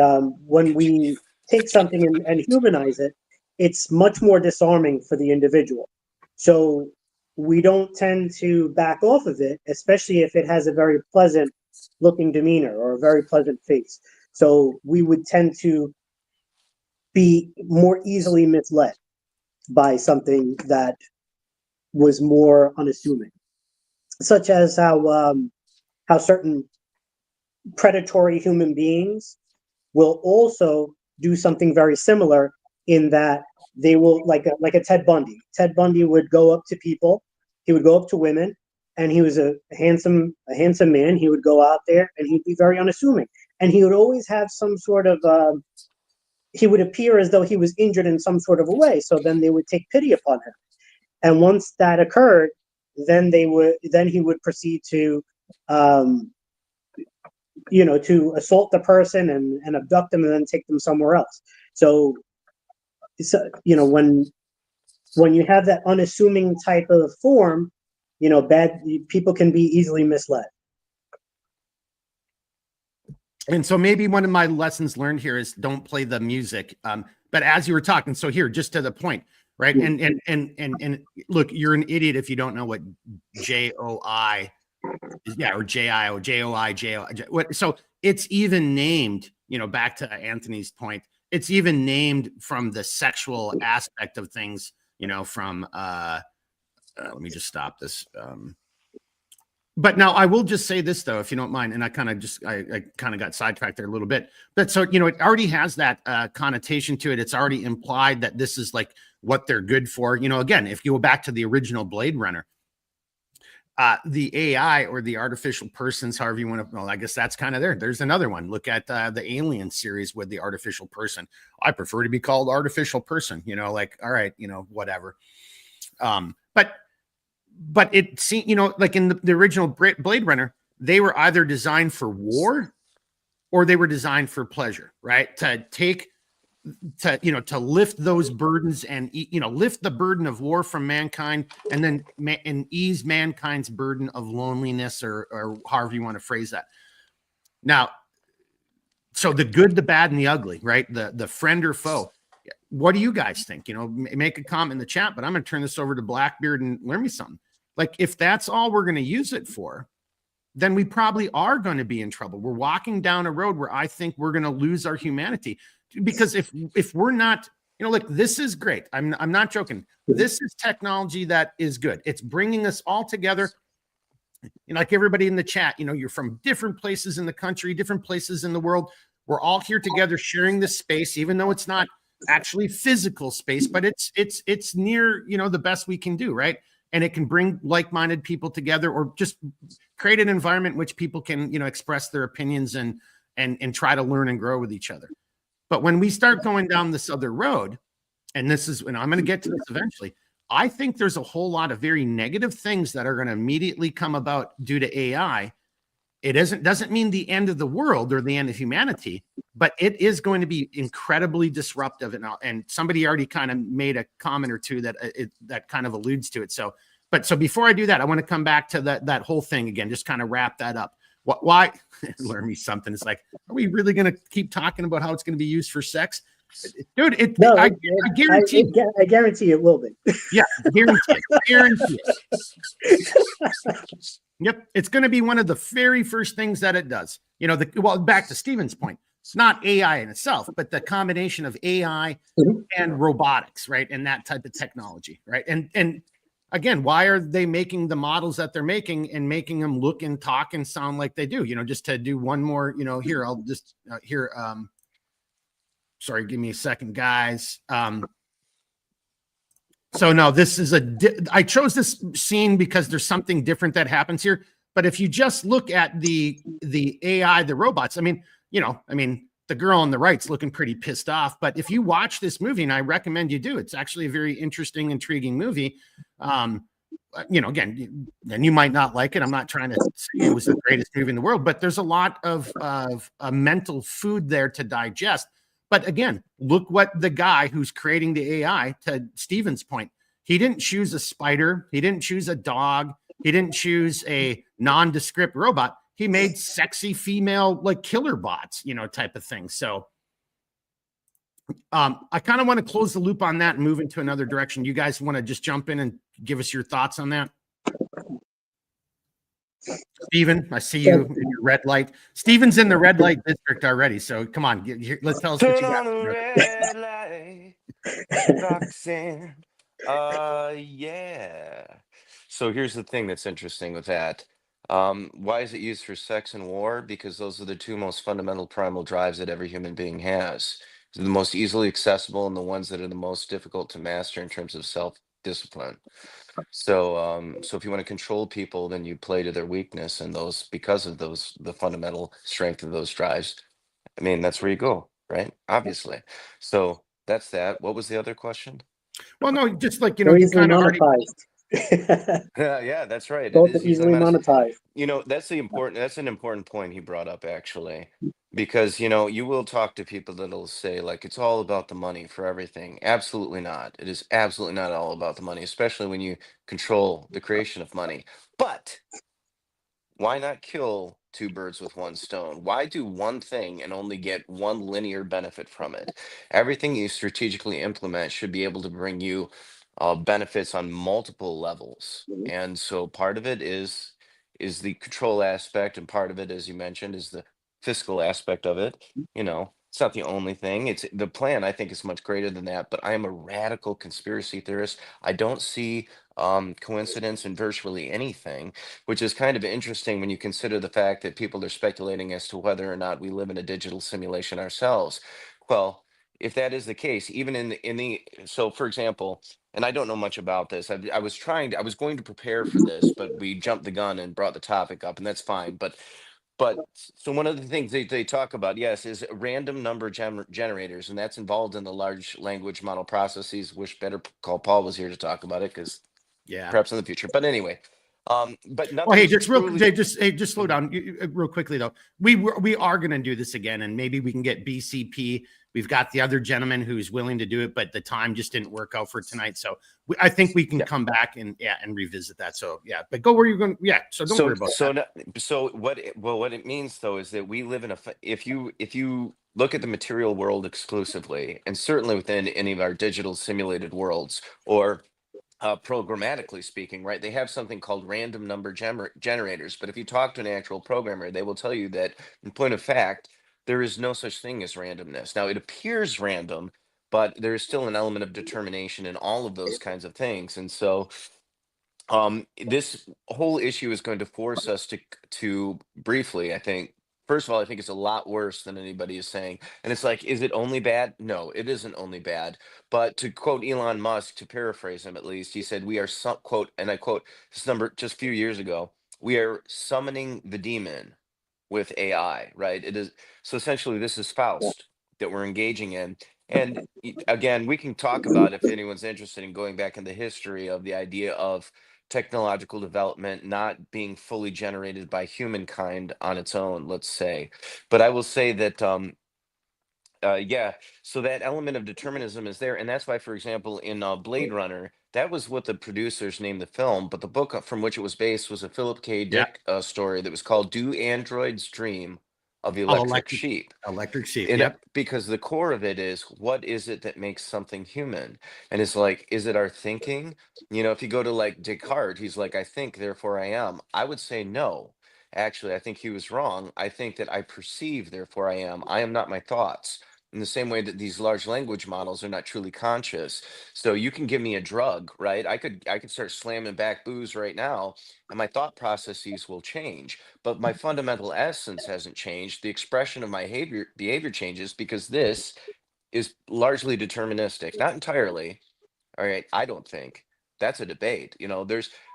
when we take something and humanize it, it's much more disarming for the individual. So we don't tend to back off of it, especially if it has a very pleasant looking demeanor or a very pleasant face. So we would tend to be more easily misled by something that was more unassuming, such as how certain predatory human beings will also do something very similar, in that they will, like a Ted Bundy. Ted Bundy would go up to people. He would go up to women, and he was a handsome man. He would go out there and he'd be very unassuming. And he would always have some sort of, he would appear as though he was injured in some sort of a way. So then they would take pity upon him. And once that occurred, then he would proceed to, to assault the person and abduct them and then take them somewhere else. So when you have that unassuming type of form, bad people can be easily misled. And so maybe one of my lessons learned here is don't play the music. But as you were talking, so here, just to the point, right? And look, you're an idiot if you don't know what JOI is, or JIO, JOI, JO. So it's even named, back to Anthony's point, it's even named from the sexual aspect of things, from let me just stop this. But now I will just say this, though, if you don't mind, and I kind of got sidetracked there a little bit. But so, it already has that connotation to it. It's already implied that this is like what they're good for. Again, if you go back to the original Blade Runner, the AI, or the artificial persons, however you want to, well, I guess that's kind of there. There's another one. Look at the Alien series with the artificial person. I prefer to be called artificial person, all right, whatever. But it seemed, like in the original Blade Runner, they were either designed for war or they were designed for pleasure, right? To lift those burdens and, lift the burden of war from mankind, and then and ease mankind's burden of loneliness, or however you want to phrase that. Now, so the good, the bad, and the ugly, right? The friend or foe. What do you guys think? Make a comment in the chat, but I'm going to turn this over to Blackbeard and learn me something. Like, if that's all we're going to use it for, then we probably are going to be in trouble. We're walking down a road where I think we're going to lose our humanity, because if we're not, like, this is great. I'm not joking. This is technology that is good. It's bringing us all together. Like everybody in the chat, you're from different places in the country, different places in the world. We're all here together sharing this space, even though it's not actually physical space, but it's near, the best we can do, right? And it can bring like-minded people together, or just create an environment in which people can, express their opinions and try to learn and grow with each other. But when we start going down this other road, and I'm going to get to this eventually, I think there's a whole lot of very negative things that are going to immediately come about due to AI. It doesn't mean the end of the world or the end of humanity, but it is going to be incredibly disruptive. And somebody already kind of made a comment or two that kind of alludes to it. So before I do that, I want to come back to that whole thing again, just kind of wrap that up. Why? Learn me something. It's like, are we really going to keep talking about how it's going to be used for sex? Dude, I guarantee. I guarantee it will be. Yeah, guarantee it. Yep, it's going to be one of the very first things that it does. Back to Stephen's point, it's not AI in itself, but the combination of AI and robotics, right, and that type of technology, right? And again, why are they making the models that they're making and making them look and talk and sound like they do? Just to do one more, here, I'll just sorry, give me a second, guys. So no, this is I chose this scene because there's something different that happens here. But if you just look at the AI, the robots, I mean, the girl on the right's looking pretty pissed off. But if you watch this movie, and I recommend you do, it's actually a very interesting, intriguing movie. Again, and you might not like it. I'm not trying to say it was the greatest movie in the world, but there's a lot of mental food there to digest. But again, look what the guy who's creating the AI, to Steven's point, he didn't choose a spider. He didn't choose a dog. He didn't choose a nondescript robot. He made sexy female like killer bots, type of thing. So I kind of want to close the loop on that and move into another direction. You guys want to just jump in and give us your thoughts on that? Steven, I see you in your red light. Steven's in the red light district already, so come on, let's tell us what you got. Turn on the red light, Roxanne. Yeah. So here's the thing that's interesting with that. Why is it used for sex and war? Because those are the two most fundamental primal drives that every human being has. They're the most easily accessible and the ones that are the most difficult to master in terms of self-discipline. So if you want to control people, then you play to their weakness, and those, because of those, the fundamental strength of those drives. I mean, that's where you go, right? Obviously. So that's that. What was the other question? Well, no, just like, They're you easily kind of already. monetized. Yeah, that's right. It Both is are easily monetized. That's an important point he brought up, actually, because you will talk to people that'll say like it's all about the money for everything. Absolutely not. It is absolutely not all about the money, especially when you control the creation of money. But why not kill two birds with one stone? Why do one thing and only get one linear benefit from it? Everything you strategically implement should be able to bring you benefits on multiple levels. And so part of it is the control aspect, and part of it, as you mentioned, is the fiscal aspect of it. It's not the only thing. It's the plan, I think, is much greater than that. But I am a radical conspiracy theorist. I don't see coincidence in virtually anything, which is kind of interesting when you consider the fact that people are speculating as to whether or not we live in a digital simulation ourselves. Well, if that is the case, even so for example, and I don't know much about this. I was going to prepare for this, but we jumped the gun and brought the topic up, and that's fine. So one of the things they talk about, yes, is random number generators, and that's involved in the large language model processes. Wish better call Paul was here to talk about it, because Yeah. perhaps in the future. But anyway, but nothing. Well, hey, is just truly. just slow down real quickly though. We are going to do this again, and maybe we can get BCP. We've got the other gentleman who's willing to do it, but the time just didn't work out for tonight. So I think we can come back and revisit that. So yeah, but go where you're going. Yeah, so don't worry about that. So what it means though is that we live in if you look at the material world exclusively, and certainly within any of our digital simulated worlds, or programmatically speaking, right? They have something called random number generators. But if you talk to an actual programmer, they will tell you that, in point of fact, there is no such thing as randomness. Now, it appears random, but there is still an element of determination in all of those kinds of things. And so, this whole issue is going to force us to briefly, I think. First of all, I think it's a lot worse than anybody is saying. And it's like, is it only bad? No, it isn't only bad. But to quote Elon Musk, to paraphrase him at least, he said, we are quote, and I quote this number just a few years ago, we are summoning the demon with AI, right? It is, so essentially this is Faust that we're engaging in. And again, we can talk about, if anyone's interested in going back in the history of the idea of technological development not being fully generated by humankind on its own, let's say. But I will say that yeah, so that element of determinism is there, and that's why, for example, in Blade Runner, that was what the producers named the film, but the book from which it was based was a Philip K. Yeah. Dick story that was called "Do Androids Dream of Oh, Electric Sheep?" Electric sheep. And Yep. because the core of it is, what is it that makes something human? And it's like, is it our thinking? If you go to like Descartes, he's like, I think, therefore I am. I would say no. Actually, I think he was wrong. I think that I perceive, therefore I am. I am not my thoughts. In the same way that these large language models are not truly conscious. So you can give me a drug, right? I could start slamming back booze right now, and my thought processes will change, but my fundamental essence hasn't changed. The expression of my behavior changes, because this is largely deterministic, not entirely. All right, I don't think that's a debate.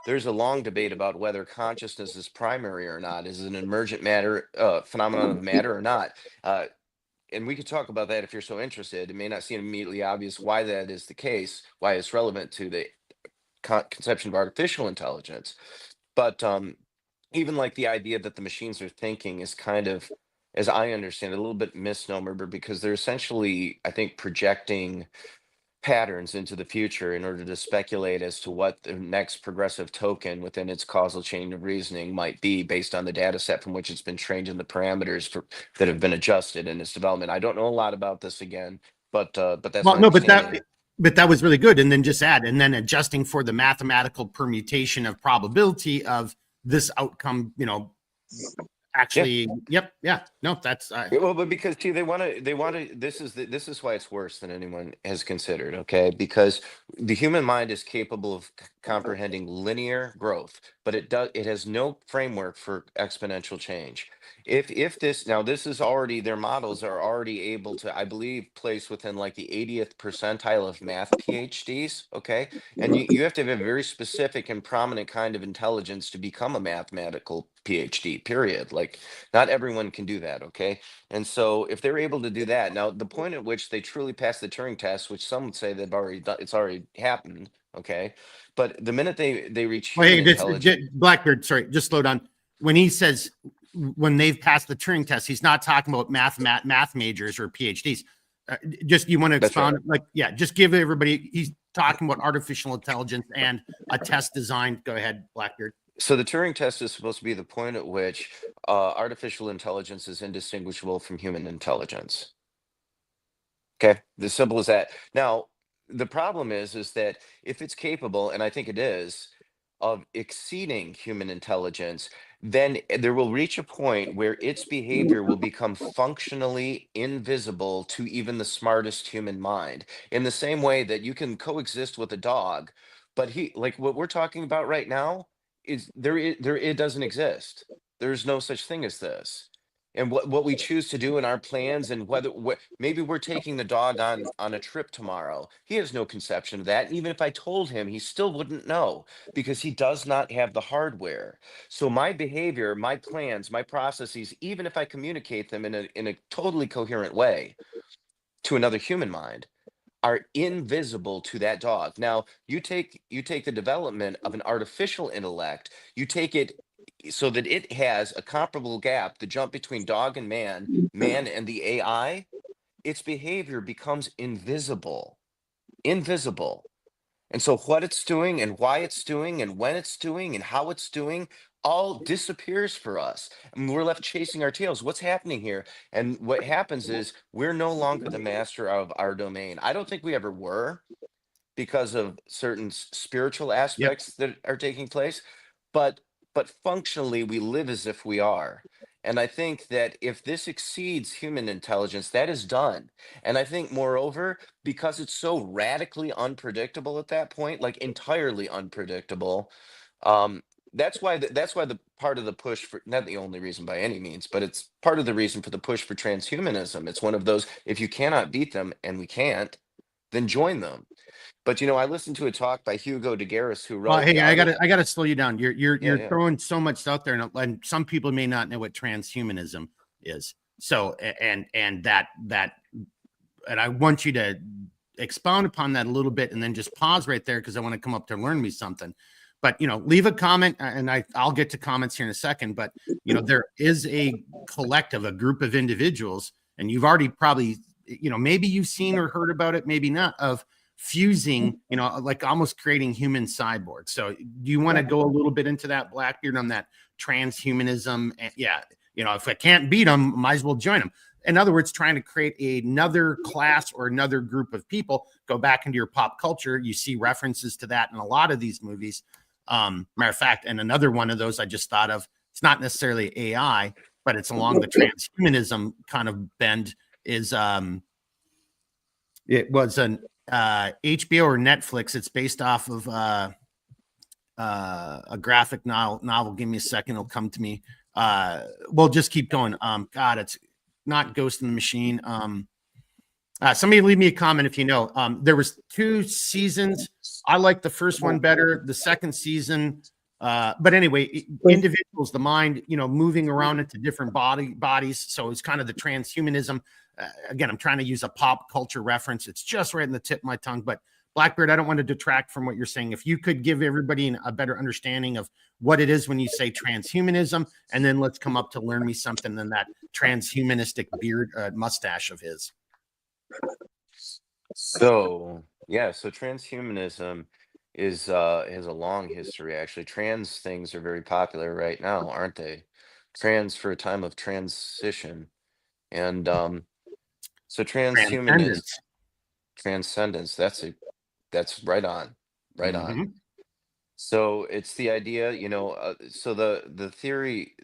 There's a long debate about whether consciousness is primary or not. Is it an emergent matter phenomenon of matter or not? And we could talk about that if you're so interested. It may not seem immediately obvious why that is the case, why it's relevant to the conception of artificial intelligence. But even like the idea that the machines are thinking is kind of, as I understand it, a little bit misnomer, because they're essentially, I think, projecting patterns into the future in order to speculate as to what the next progressive token within its causal chain of reasoning might be based on the data set from which it's been trained and the parameters that have been adjusted in its development. I don't know a lot about this again, but that's Well, my no, but understanding. that was really good. And then just add, and then adjusting for the mathematical permutation of probability of this outcome, Yeah. actually, yep, yeah, no, that's Well, but because see, they want to. This is why it's worse than anyone has considered. Okay, because the human mind is capable of comprehending linear growth, but it has no framework for exponential change. If this is already, their models are already able to, I believe, place within like the 80th percentile of math PhDs. Okay, and you have to have a very specific and prominent kind of intelligence to become a mathematical PhD. Period. Like not everyone can do that. Okay, and so if they're able to do that, now the point at which they truly pass the Turing test, which some would say they've already done, it's already happened. Okay, but the minute they reach well, human hey, intelligence. Blackbeard, sorry, just slow down. When he says when they've passed the Turing test, he's not talking about math majors or PhDs. Just you want to That's right. expound, like, yeah, just give everybody. He's talking about artificial intelligence and a test design. Go ahead, Blackbeard. So the Turing test is supposed to be the point at which artificial intelligence is indistinguishable from human intelligence. Okay, as simple as that. Now, the problem is that if it's capable, and I think it is, of exceeding human intelligence, then there will reach a point where its behavior will become functionally invisible to even the smartest human mind. In the same way that you can coexist with a dog, but like what we're talking about right now, it doesn't exist. There's no such thing as this. And what we choose to do in our plans, and maybe we're taking the dog on a trip tomorrow. He has no conception of that. Even if I told him, he still wouldn't know because he does not have the hardware. So my behavior, my plans, my processes, even if I communicate them in a totally coherent way to another human mind, are invisible to that dog. Now, you take the development of an artificial intellect, you take it so that it has a comparable gap, the jump between dog and man and the AI, its behavior becomes invisible. Invisible. And so what it's doing and why it's doing and when it's doing and how it's doing all disappears for us. And we're left chasing our tails. What's happening here? And what happens is we're no longer the master of our domain. I don't think we ever were, because of certain spiritual Yep. aspects that are taking place, but functionally we live as if we are. And I think that if this exceeds human intelligence, that is done. And I think moreover, because it's so radically unpredictable at that point, like entirely unpredictable, um that's why the part of the push for, not the only reason by any means, but it's part of the reason for the push for transhumanism. It's one of those, if you cannot beat them, and we can't, then join them. But I listened to a talk by Hugo de Garis, who Well, wrote hey, the I art. gotta slow you down. Yeah, You're yeah. throwing so much out there, and some people may not know what transhumanism is. So, and and I want you to expound upon that a little bit, and then just pause right there because I want to come up to learn me something. But leave a comment, and I'll get to comments here in a second. But there is a collective, a group of individuals, and you've already probably maybe you've seen or heard about it, maybe not, of fusing, like almost creating human cyborgs. So do you want to go a little bit into that, Blackbeard, on that transhumanism? Yeah, if I can't beat them, might as well join them. In other words, trying to create another class or another group of people. Go back into your pop culture, you see references to that in a lot of these movies. Matter of fact, and another one of those I just thought of, it's not necessarily AI, but it's along the transhumanism kind of bend, is it was an HBO or Netflix. It's based off of a graphic novel. Give me a second; it'll come to me. We'll just keep going. God, it's not Ghost in the Machine. Somebody leave me a comment if you know. There was 2 seasons. I like the first one better. The second season, but anyway, individuals, the mind, moving around into different bodies. So it's kind of the transhumanism. Again, I'm trying to use a pop culture reference. It's just right in the tip of my tongue. But Blackbeard, I don't want to detract from what you're saying. If you could give everybody a better understanding of what it is when you say transhumanism, and then let's come up to learn me something in that transhumanistic beard mustache of his. So so transhumanism is has a long history actually. Trans things are very popular right now, aren't they? Trans for a time of transition. And so transhumanist Transcendence. transcendence, that's right on. Right on. Mhm. So it's the idea, so the theory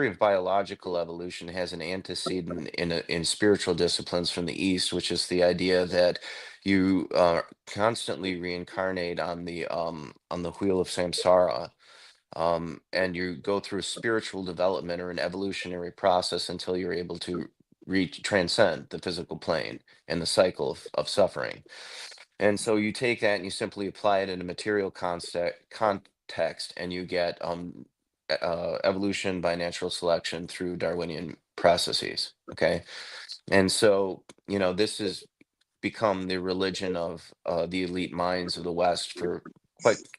of biological evolution has an antecedent in spiritual disciplines from the East, which is the idea that you constantly reincarnate on the wheel of samsara, and you go through a spiritual development or an evolutionary process until you're able to reach transcend the physical plane and the cycle of suffering. And so you take that and you simply apply it in a material context, and you get evolution by natural selection through Darwinian processes. Okay. And so, this has become the religion of the elite minds of the West for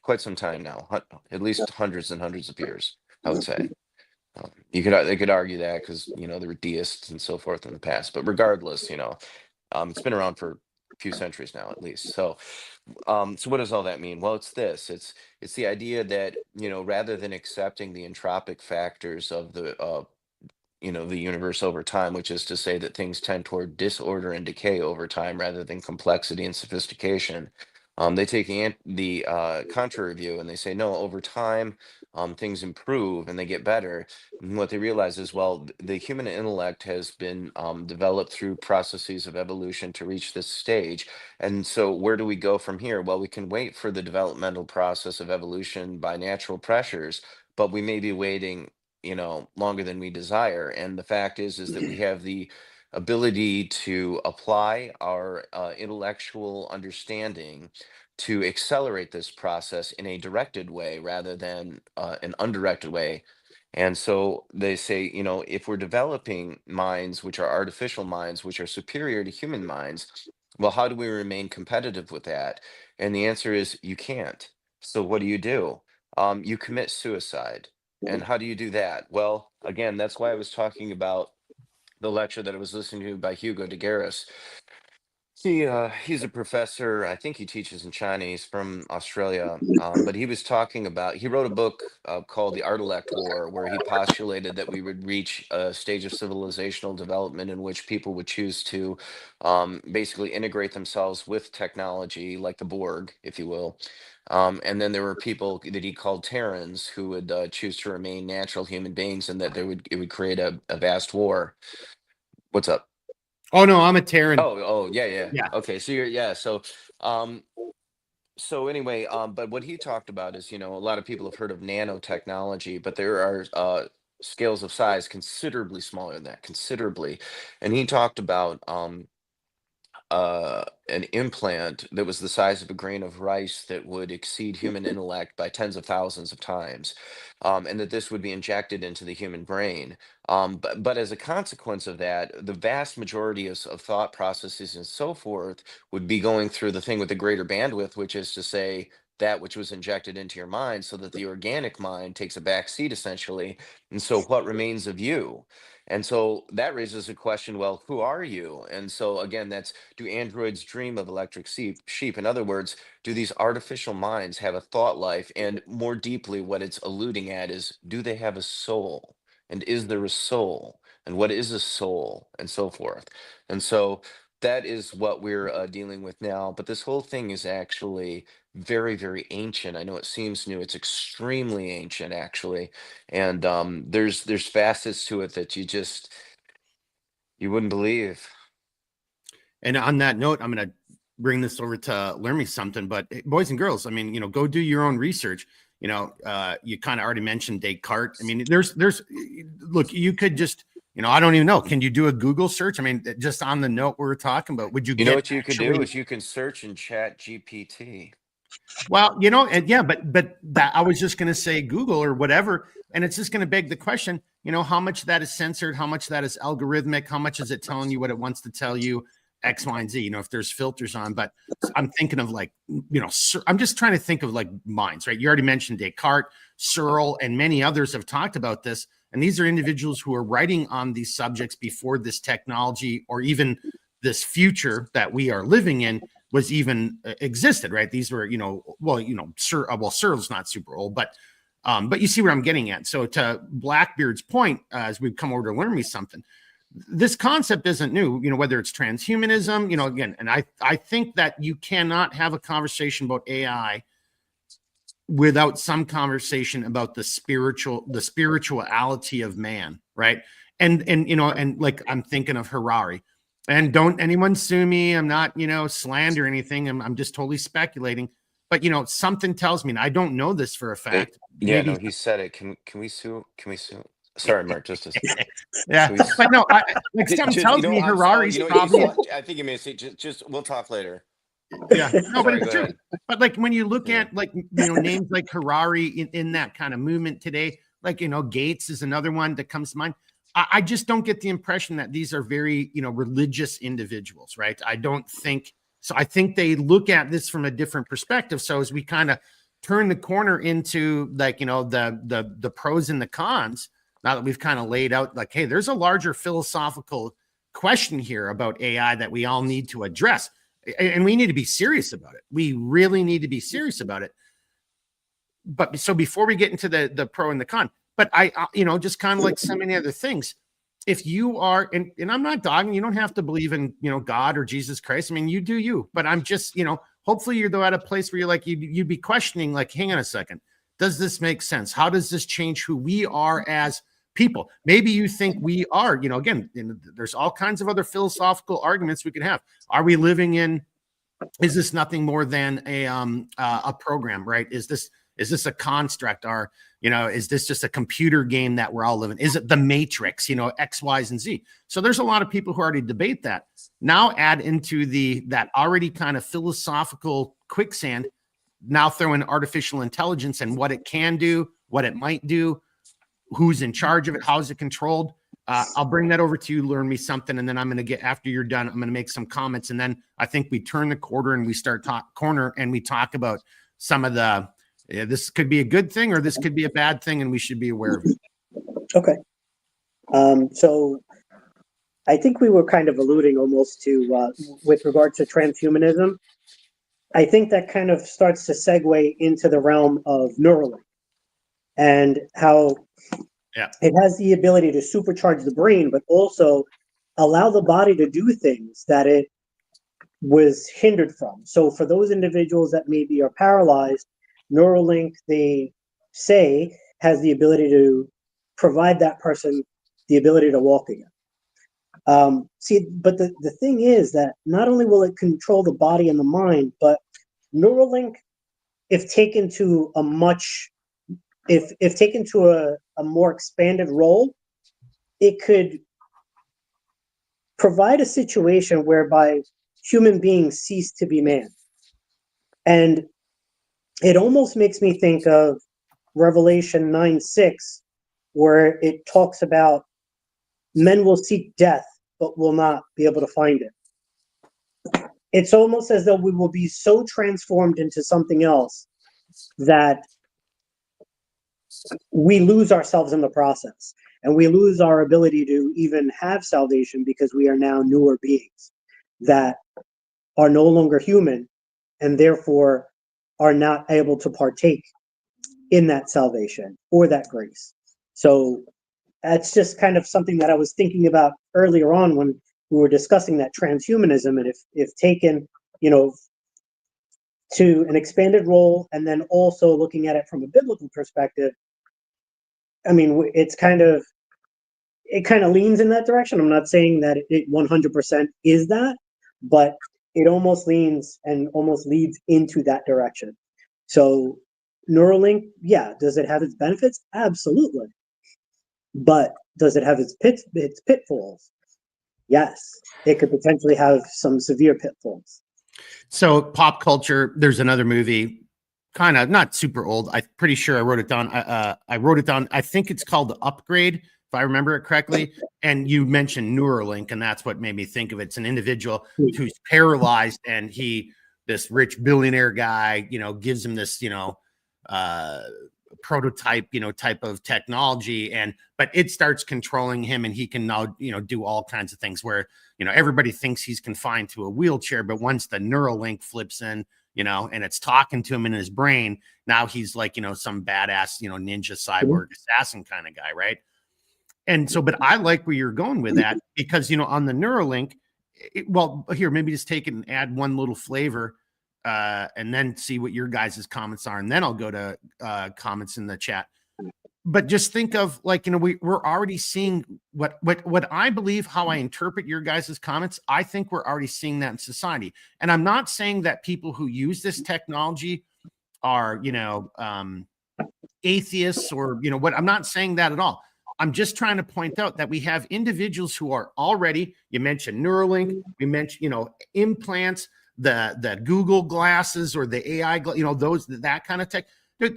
quite some time now, at least hundreds and hundreds of years, I would say. They could argue that because there were deists and so forth in the past, but regardless, it's been around for a few centuries now, at least. So what does all that mean? Well, it's the idea that rather than accepting the entropic factors of the universe over time, which is to say that things tend toward disorder and decay over time rather than complexity and sophistication. They take the contrary view, and they say, no, over time, things improve and they get better. And what they realize is, well, the human intellect has been developed through processes of evolution to reach this stage. And so where do we go from here? Well, we can wait for the developmental process of evolution by natural pressures, but we may be waiting longer than we desire. And the fact is that we have the ability to apply our intellectual understanding to accelerate this process in a directed way rather than an undirected way. And so they say, if we're developing minds which are artificial minds, which are superior to human minds, well, how do we remain competitive with that? And the answer is you can't. So what do? You commit suicide. And how do you do that? Well, again, that's why I was talking about the lecture that I was listening to by Hugo de Garis. He's a professor. I think he teaches in China. He's from Australia, but he wrote a book called The Artilect War, where he postulated that we would reach a stage of civilizational development in which people would choose to basically integrate themselves with technology, like the Borg, if you will. And then there were people that he called Terrans who would choose to remain natural human beings, and that it would create a vast war. What's up? Oh no, I'm a Terran. Oh, yeah, yeah. Yeah. Okay, so um, so anyway, but what he talked about is, a lot of people have heard of nanotechnology, but there are scales of size considerably smaller than that, considerably. And he talked about an implant that was the size of a grain of rice that would exceed human intellect by tens of thousands of times, and that this would be injected into the human brain. But as a consequence of that, the vast majority of thought processes and so forth would be going through the thing with the greater bandwidth, which is to say, that which was injected into your mind, so that the organic mind takes a back seat essentially. And so what remains of you? And so that raises a question, well, who are you? And so again, that's, do androids dream of electric sheep? In other words, do these artificial minds have a thought life? And more deeply, what it's alluding at is, do they have a soul? And is there a soul? And what is a soul? And so forth. And so that is what we're dealing with now. But this whole thing is actually very, very ancient. I know it seems new. It's extremely ancient, actually. And there's facets to it that you wouldn't believe. And on that note, I'm going to bring this over to learn me something. But boys and girls, I mean, go do your own research. You kind of already mentioned Descartes. I mean, there's look, you could just I don't even know. Can you do a Google search? I mean, just on the note we were talking about, would you You know get what you could do actually? is you can search in Chat GPT. Well, and yeah, but that I was just going to say Google or whatever, and it's just going to beg the question, how much of that is censored, how much of that is algorithmic, how much is it telling you what it wants to tell you, X, Y, and Z, if there's filters on. But I'm thinking of like, I'm just trying to think of like minds, right? You already mentioned Descartes, Searle, and many others have talked about this. And these are individuals who are writing on these subjects before this technology or even this future that we are living in was even existed, right? These were, Searle's not super old, but you see where I'm getting at. So to Blackbeard's point, as we've come over to learn me something, this concept isn't new, whether it's transhumanism, again, and I think that you cannot have a conversation about AI without some conversation about the spirituality of man, right? And like I'm thinking of Harari. And don't anyone sue me. I'm not, slander anything. I'm just totally speculating. But something tells me, and I don't know this for a fact. Yeah, Maybe, no, he said it. Can we sue? Can we sue? Sorry, Mark. Just yeah. But no, like something tells me Harari's probably. I think you may say just we'll talk later. Yeah, no, but Sorry, it's go true. ahead. But like when you look at like names like Harari in that kind of movement today, like Gates is another one that comes to mind. I just don't get the impression that these are very religious individuals, right? I don't think so. I think they look at this from a different perspective. So as we kind of turn the corner into like the pros and the cons, now that we've kind of laid out like, hey, there's a larger philosophical question here about AI that we all need to address. And we need to be serious about it. We really need to be serious about it. But so before we get into the pro and the con, but I just kind of like so many other things, if you are, and I'm not dogging, you don't have to believe in, God or Jesus Christ. I mean, you do you, but I'm just, hopefully you're though at a place where you're like, you'd be questioning, like, hang on a second. Does this make sense? How does this change who we are as people? Maybe you think we are, again, there's all kinds of other philosophical arguments we could have. Are we living in, is this nothing more than a program, right? Is this a construct? Or, is this just a computer game that we're all living? Is it the Matrix, X, Y's, and Z? So there's a lot of people who already debate that. Now add into that already kind of philosophical quicksand, now throw in artificial intelligence and what it can do, what it might do, who's in charge of it, how's it controlled. I'll bring that over to you, learn me something, and then I'm going to get, after you're done, I'm going to make some comments, and then I think we turn the corner and we talk about some of the, this could be a good thing or this could be a bad thing, and we should be aware of it. Okay. So I think we were kind of alluding almost to, with regard to transhumanism, I think that kind of starts to segue into the realm of Neuralink and how it has the ability to supercharge the brain, but also allow the body to do things that it was hindered from. So for those individuals that maybe are paralyzed, Neuralink, they say, has the ability to provide that person the ability to walk again. But the thing is that not only will it control the body and the mind, but Neuralink, if taken to a more expanded role, it could provide a situation whereby human beings cease to be man. And it almost makes me think of Revelation 9:6, where it talks about men will seek death, but will not be able to find it. It's almost as though we will be so transformed into something else that we lose ourselves in the process, and we lose our ability to even have salvation because we are now newer beings that are no longer human and therefore are not able to partake in that salvation or that grace. So that's just kind of something that I was thinking about earlier on when we were discussing that transhumanism, and if taken, to an expanded role, and then also looking at it from a biblical perspective, I mean, it kind of leans in that direction. I'm not saying that it 100% is that, but it almost leans and almost leads into that direction. So Neuralink, yeah, does it have its benefits? Absolutely. But does it have its pitfalls? Yes, it could potentially have some severe pitfalls. So pop culture, there's another movie, kind of not super old. I'm pretty sure I wrote it down. I wrote it down. I think it's called The Upgrade, if I remember it correctly. And you mentioned Neuralink, and that's what made me think of it. It's an individual who's paralyzed, and this rich billionaire guy, gives him this, prototype, type of technology, but it starts controlling him, and he can now, do all kinds of things where, everybody thinks he's confined to a wheelchair, but once the Neuralink flips in, and it's talking to him in his brain, now he's like, some badass, ninja cyborg assassin kind of guy, right? And so, but I like where you're going with that because, on the Neuralink, well, here, maybe just take it and add one little flavor, and then see what your guys' comments are. And then I'll go to comments in the chat. But just think of like, we're already seeing what I believe, how I interpret your guys' comments. I think we're already seeing that in society. And I'm not saying that people who use this technology are, atheists or, what. I'm not saying that at all. I'm just trying to point out that we have individuals who are already, you mentioned Neuralink, we mentioned, implants, the Google glasses or the AI, that kind of tech. There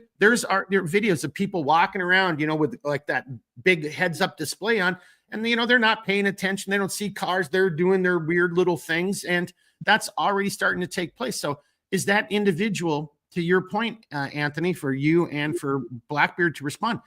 are videos of people walking around, with like that big heads up display on, and they're not paying attention. They don't see cars. They're doing their weird little things, and that's already starting to take place. So is that individual, to your point, Anthony, for you and for Blackbeard to respond,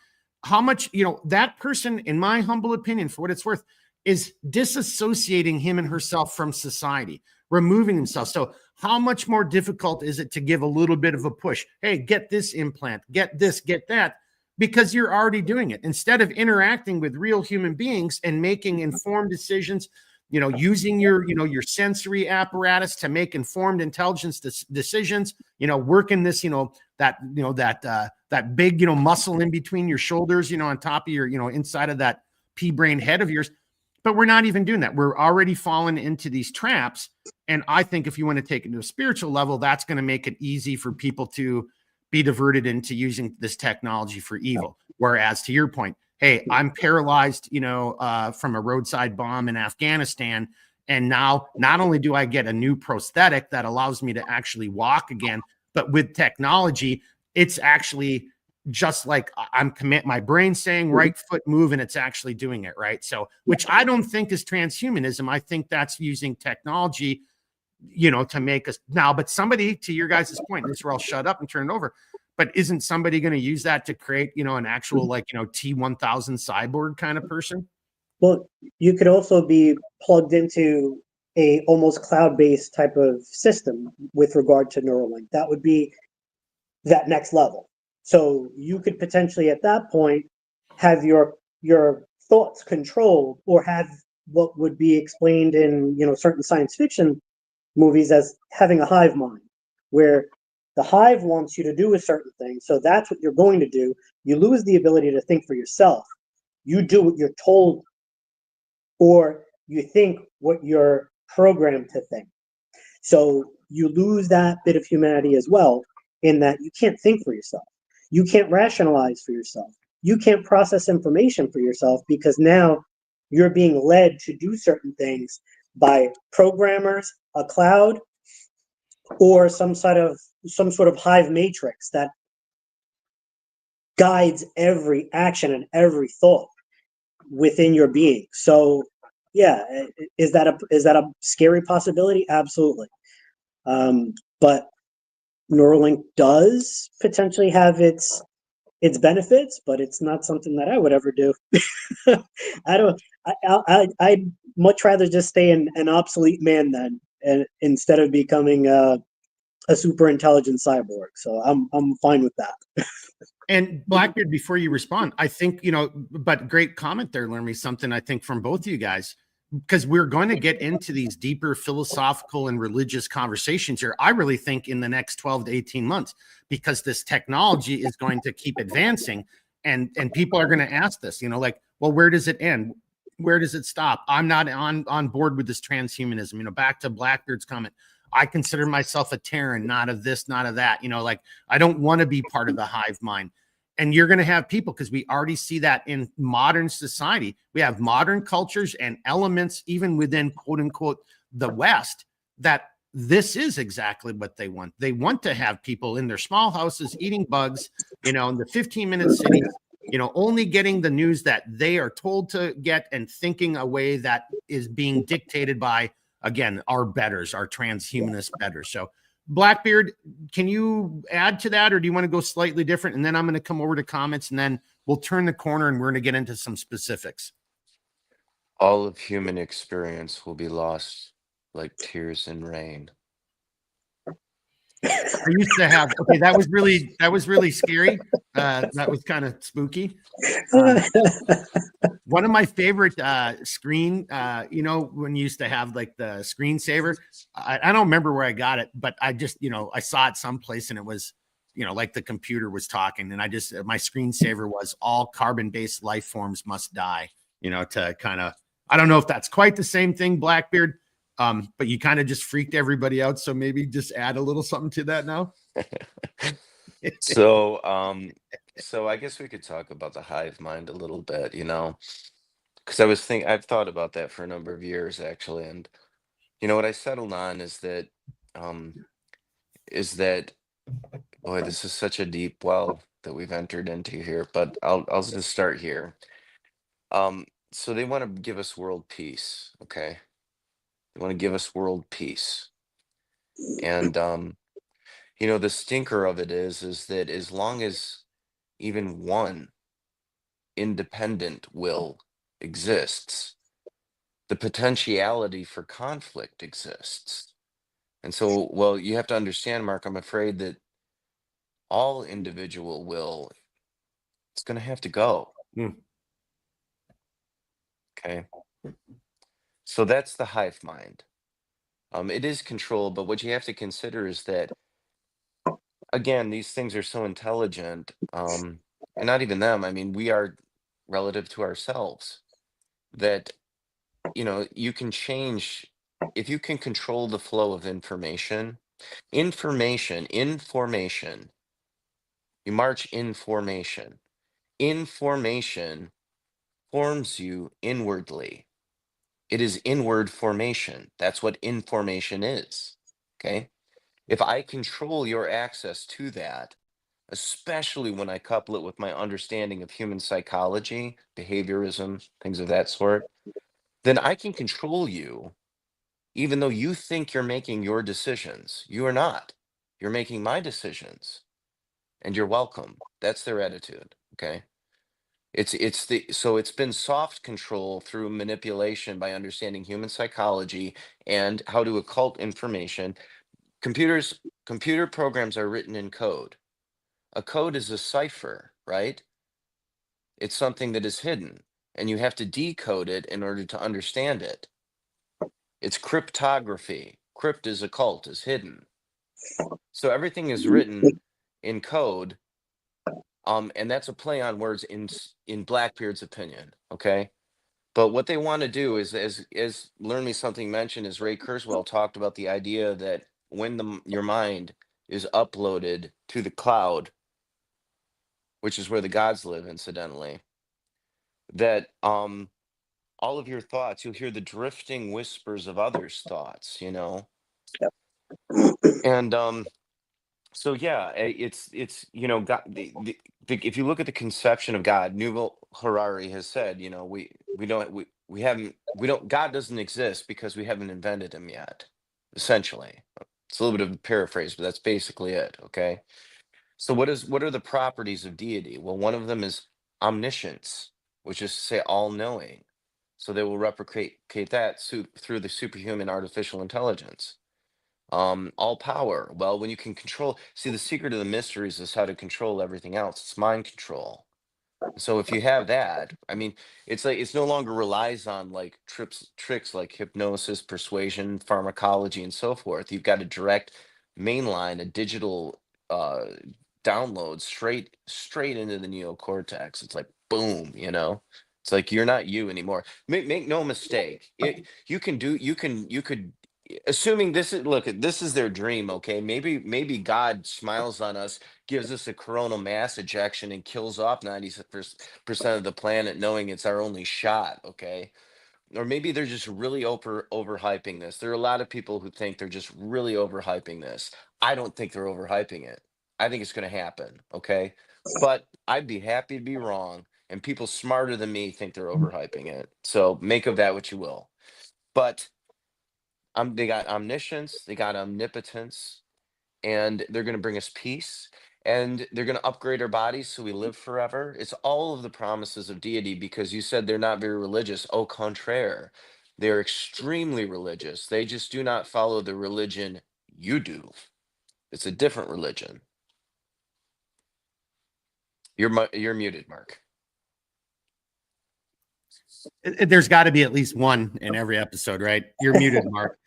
how much, that person, in my humble opinion, for what it's worth, is disassociating him and herself from society, removing himself. So how much more difficult is it to give a little bit of a push? Hey, get this implant, get this, get that, because you're already doing it. Instead of interacting with real human beings and making informed decisions, using your sensory apparatus to make informed intelligence decisions, working this, that big, muscle in between your shoulders, on top of your, inside of that pea brain head of yours. But we're not even doing that. We're already falling into these traps. And I think if you want to take it to a spiritual level, that's going to make it easy for people to be diverted into using this technology for evil. Whereas to your point, hey, I'm paralyzed, from a roadside bomb in Afghanistan. And now not only do I get a new prosthetic that allows me to actually walk again, but with technology, it's actually just like I'm my brain saying right foot move, and it's actually doing it, right? So, which I don't think is transhumanism. I think that's using technology, to make us now. But somebody, to your guys' point, this where I'll shut up and turn it over. But isn't somebody going to use that to create, an actual T-1000 cyborg kind of person? Well, you could also be plugged into a almost cloud-based type of system with regard to Neuralink. That would be that next level. So you could potentially at that point have your thoughts controlled, or have what would be explained in certain science fiction movies as having a hive mind, where the hive wants you to do a certain thing, so that's what you're going to do. You lose the ability to think for yourself. You do what you're told, or you think what you're programmed to think. So you lose that bit of humanity as well, in that you can't think for yourself. You can't rationalize for yourself. You can't process information for yourself, because now you're being led to do certain things by programmers, a cloud, or some sort of hive matrix that guides every action and every thought within your being. So yeah, is that a scary possibility? Absolutely. But Neuralink does potentially have its benefits, but it's not something that I would ever do. I'd much rather just stay an obsolete man then, and instead of becoming a super intelligent cyborg. So I'm fine with that. And Blackbeard, before you respond, I think, but great comment there. Learn me something, I think, from both of you guys, because we're going to get into these deeper philosophical and religious conversations here. I really think in the next 12 to 18 months, because this technology is going to keep advancing, and people are going to ask this, well, where does it end? Where does it stop? I'm not on board with this transhumanism. Back to Blackbeard's comment, I consider myself a Terran, not of this, not of that. I don't want to be part of the hive mind. And you're going to have people, because we already see that in modern society. We have modern cultures and elements, even within quote unquote the West, that this is exactly what they want. They want to have people in their small houses eating bugs, in the 15-minute cities, only getting the news that they are told to get, and thinking a way that is being dictated by, again, our betters, our transhumanist betters. So Blackbeard, can you add to that, or do you want to go slightly different? And then I'm going to come over to comments, and then we'll turn the corner and we're going to get into some specifics. All of human experience will be lost like tears in rain. I used to have, okay, that was really scary. That was kind of spooky. One of my favorite screen, when you used to have like the screensaver, I don't remember where I got it, but I just, I saw it someplace, and it was, like the computer was talking, and my screensaver was all carbon-based life forms must die, to kind of, I don't know if that's quite the same thing, Blackbeard, but you kind of just freaked everybody out. So maybe just add a little something to that now. So I guess we could talk about the hive mind a little bit, because I've thought about that for a number of years, actually. And what I settled on is that um boy, this is such a deep well that we've entered into here, but I'll just start here. So they want to give us world peace, okay? They want to give us world peace. And the stinker of it is that as long as even one independent will exists, the potentiality for conflict exists. And so, well, you have to understand, Mark, I'm afraid that all individual will, it's going to have to go. Okay. So that's the hive mind. It is control, but what you have to consider is that, again, these things are so intelligent, and not even them. I mean, we are relative to ourselves, that, you can change, if you can control the flow of information, information, you march in formation. Information forms you inwardly. It is inward formation. That's what information is. Okay. If I control your access to that, especially when I couple it with my understanding of human psychology, behaviorism, things of that sort, then I can control you, even though you think you're making your decisions. You are not. You're making my decisions, and you're welcome. That's their attitude. Okay. So it's been soft control through manipulation by understanding human psychology and how to occult information. Computer programs are written in code. A code is a cipher, right? It's something that is hidden, and you have to decode it in order to understand it. It's cryptography. Crypt is occult, is hidden. So everything is written in code, and that's a play on words in Blackbeard's opinion, okay? But what they want to do is, as Learn Me Something mentioned, is Ray Kurzweil talked about the idea that when your mind is uploaded to the cloud, which is where the gods live, incidentally, that all of your thoughts, you'll hear the drifting whispers of others' thoughts, and so yeah, it's God. If you look at the conception of God, Yuval Harari has said, we don't God doesn't exist because we haven't invented him yet. Essentially, it's a little bit of a paraphrase, but that's basically it. Okay. So what are the properties of deity? Well, one of them is omniscience, which is to say all knowing. So they will replicate that through the superhuman artificial intelligence. All power. Well, when you can control, see, the secret of the mysteries is how to control everything else. It's mind control. So if you have that, I mean, it's like it's no longer relies on like tricks like hypnosis, persuasion, pharmacology, and so forth. You've got a direct mainline, a digital uh download straight into the neocortex. It's like boom, It's like you're not you anymore. Make no mistake. You could assuming this is look, this is their dream, okay? Maybe God smiles on us, gives us a coronal mass ejection, and kills off 90% of the planet, knowing it's our only shot, okay? Or maybe they're just really overhyping this. There are a lot of people who think they're just really overhyping this. I don't think they're overhyping it. I think it's going to happen, okay? But I'd be happy to be wrong, and people smarter than me think they're overhyping it. So make of that what you will. But they got omniscience, they got omnipotence, and they're going to bring us peace, and they're going to upgrade our bodies so we live forever. It's all of the promises of deity, because you said they're not very religious. Au contraire, they're extremely religious. They just do not follow the religion you do. It's a different religion. You're muted, Mark. There's got to be at least one in every episode, right? You're muted, Mark.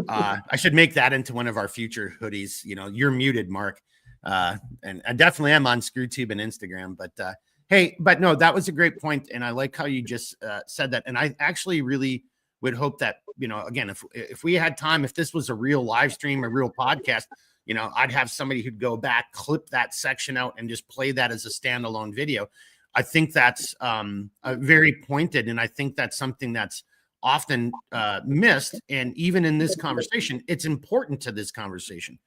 I should make that into one of our future hoodies. You're muted, Mark. And I definitely am on ScrewTube and Instagram. But hey, but no, that was a great point, and I like how you just said that. And I actually really would hope that again, if we had time, if this was a real live stream, a real podcast, I'd have somebody who'd go back, clip that section out, and just play that as a standalone video. I think that's very pointed, and I think that's something that's often missed. And even in this conversation, it's important to this conversation.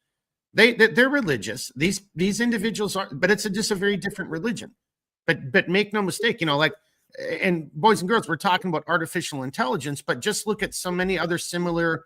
They're religious. These individuals are, but it's just a very different religion. But make no mistake, and boys and girls, we're talking about artificial intelligence, but just look at so many other similar